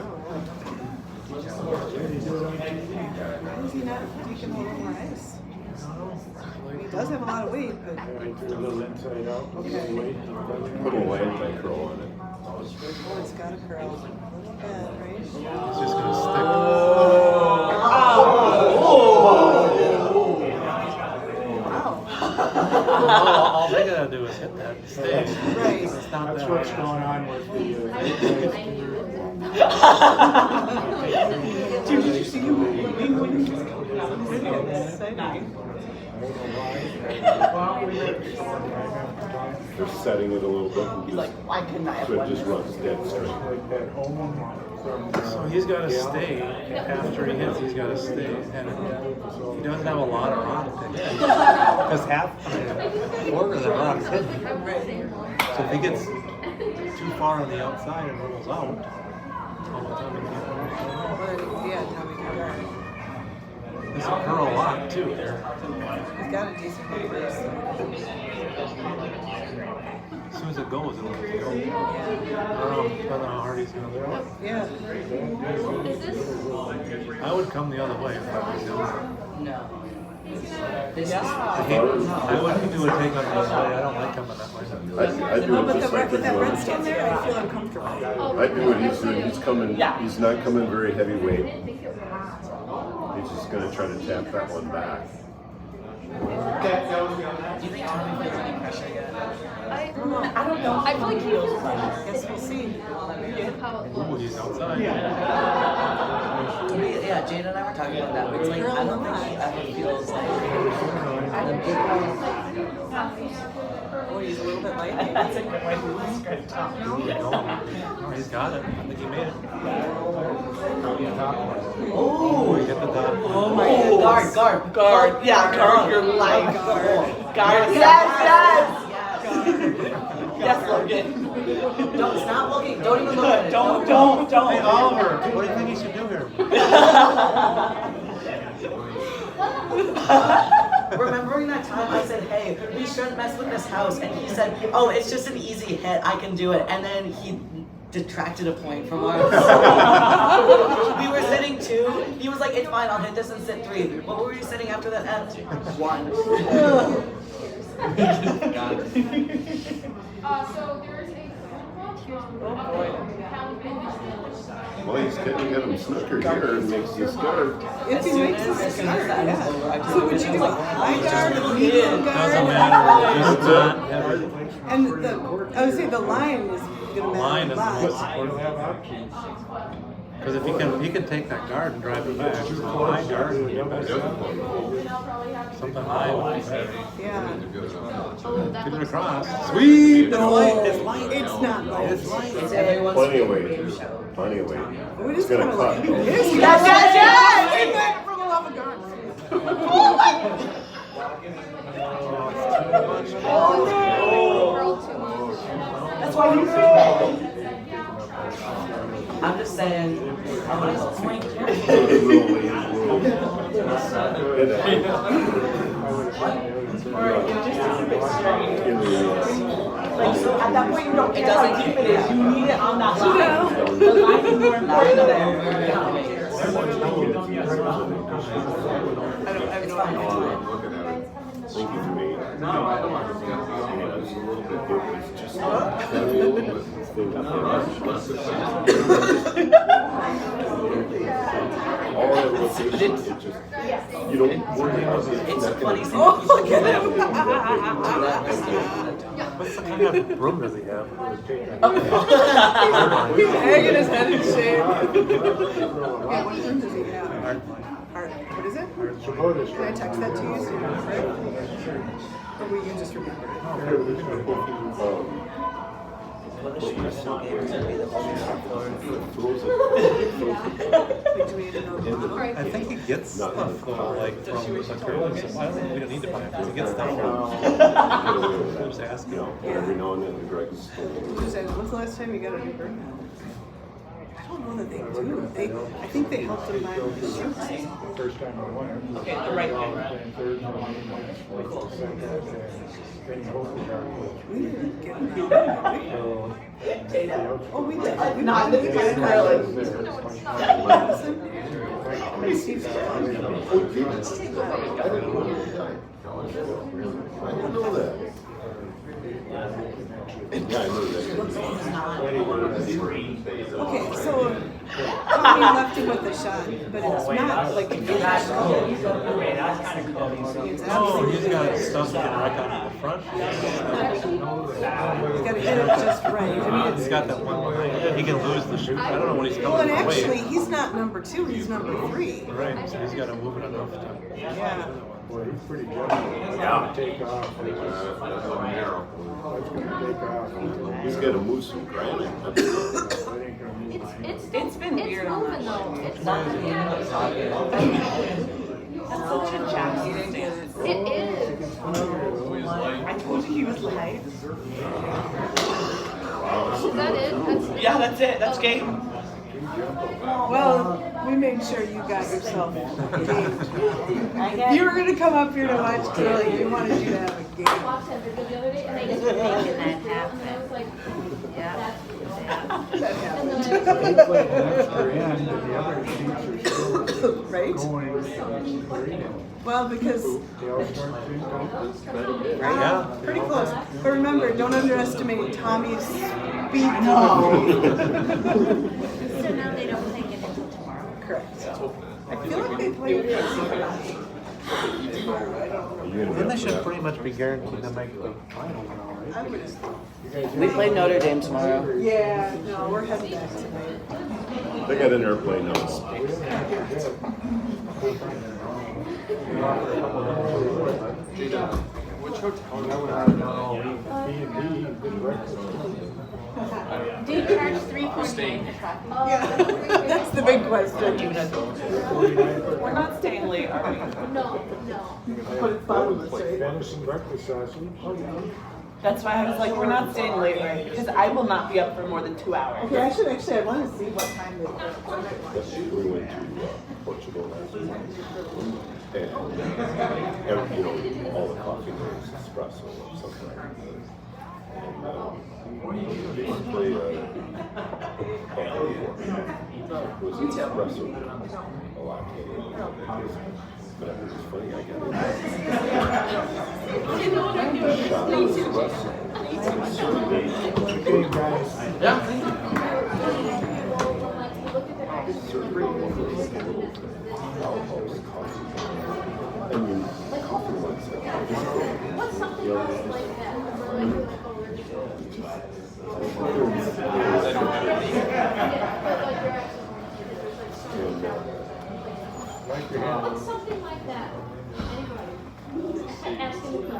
Why is he not taking a little more ice? He does have a lot of weight, but. Do a little inside out. Okay. Put a land curl on it. Oh, it's got a curl. A little bit, right? It's just gonna stick. All they gotta do is hit that stage. Right. It's not That's that what's hard. going on with the. Dude, did you see him moving when he was coming? Exciting. They're setting it a little bit. He's like, why couldn't I have So it one? just runs dead straight. So he's got to stay after he hits. He's got to stay, and he doesn't have a lot of rod to pick. Because a quarter of the rod is hidden. So if he gets too far on the outside and rolls out, all the time he can't. Yeah, Tommy can guard. There's a curl lock too there. He's got a decent reverse. As soon as it goes, it'll go. Depending on how hard he's going to throw it. Yeah. I would come the other way if I was him. No. This is. I wouldn't do a take on the other way. I don't like coming that way. I do it just like With that red this. skin there, I feel uncomfortable. I do what he's doing. He's coming. He's not coming very heavyweight. He's just gonna try to tap that one back. Do you think Tommy feels any pressure yet? I don't know. I feel like he feels like Guess we'll see. how it Ooh, looks. he's outside. Yeah, Jade and I were talking about that. But it's like, I don't think he ever feels like the big Oh, he's a little bit light. That's a good way to describe No, Tommy. he's got it. I think he made it. Oh, He hit the dot. oh my god. Guard. Yeah, guard your life. Guard. Yes. Yes, Logan. Don't stop looking. Don't even look at it. Don't. Hey, Oliver, what do you think he should do here? Remembering that time I said, hey, we shouldn't mess with this house, and he said, oh, it's just an easy hit, I can do it. And then he detracted a point from ours. We were sitting 2. He was like, it's fine, I'll hit this and sit 3. What were we sitting after that end? 1. So there is a Well, he's going to get him snooker here and makes you scared. If he makes us a start, yeah. So would you do a high guard, medium guard? Doesn't matter. And I would say the line is going to Line matter is a the most lot. important. Because if he can take that guard and drive it back, so high guard would be better. Something high would be better. Yeah. Get it across. Sweet! No, It's light. it's not light. It's light. It's everyone's Plenty of favorite weight. game show. Plenty of weight. We're It's just going kind to of like, cut. yes, Yes, yes, yes! He went from a love of guards. That's why you I'm just saying, I want to point at that point, you don't care how deep it is. You need it on that line. The line is more important than Thank you for me. No, I don't want to. It was a little bit, it was just all that rotation, it just, you don't worry about it. It's funny seeing people get What kind of broom does he have? He's hanging his head in shame. Okay, what room does he have? Heart. What is it? Can I text that to you so you remember it? Or will you just remember it? I think he gets stuff though, like from the curling. So I don't think we don't need to buy it. He gets stuff from. Who's asking? Every now and then the Greg's When's the last time you got a new burn? I don't know that they do. I think they helped him buy the shirts. First time I won it. Okay, the right way, right? Third time I won We didn't get him. Oh, we did. Not the curling. Madison? Steve's I didn't know that. Yeah, I know that. Okay, so Tommy left him with a shot, but it's not like a good shot. Oh, he's got stuff that can wreck out in the front. He's got to hit it just right. I mean, He's got that one behind. He can lose the shoot. I don't know what he's well, coming and away. actually, he's not number 2, he's number 3. Right, so he's got to move it enough to. Yeah. Well, he's pretty good. Yeah. Take off. That's going to take off. He's got to move some granite. It's been weird on that though. It's not That's such a Jackson thing. It is. I told you he was light. Is that it? Yeah, that's it. That's game. Well, we made sure you got yourself a game. If you were going to come up here to watch curling, we wanted you to have a game. Making that happen. Yeah. That happened. Right? Well, because pretty close. But remember, don't underestimate Tommy's speed. So now they don't take it until tomorrow. Correct. I feel like they play Then they should pretty much be guaranteed to make the final now, right? We play Notre Dame tomorrow. Yeah, no, we're heading back tonight. They got an airplane now. Which hotel? Do you charge $3.9 for tracking? Yeah, that's the big question. We're not staying late, are we? No. But it's bottomless, right? Venison breakfast sausage. That's why I was like, we're not staying late, right? Because I will not be up for more than 2 hours. Okay, I want to see what time they We went to Portugal last week, and all the coffee was espresso or something like that. And we played it was espresso, a latte. But it was funny, I got it. Shot of espresso. Yeah. I mean, coffee ones are just Something like that. Asking the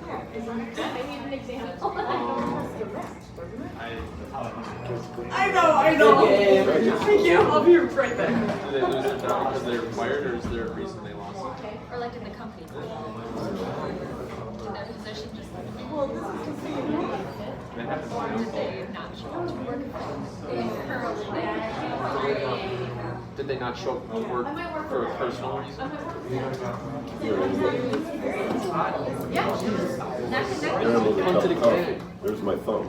I need an example. I know. Thank you. I'll be right back. Did they lose their job because they were fired, or is there a reason they lost it? Okay. Or like in the company. Did their position just like, Well, this is to see. That happens. or did they not show up to work? Did they not show up to work for a personal reason? There's my phone.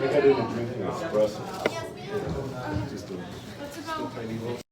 I had it in drinking espresso. Just a tiny little.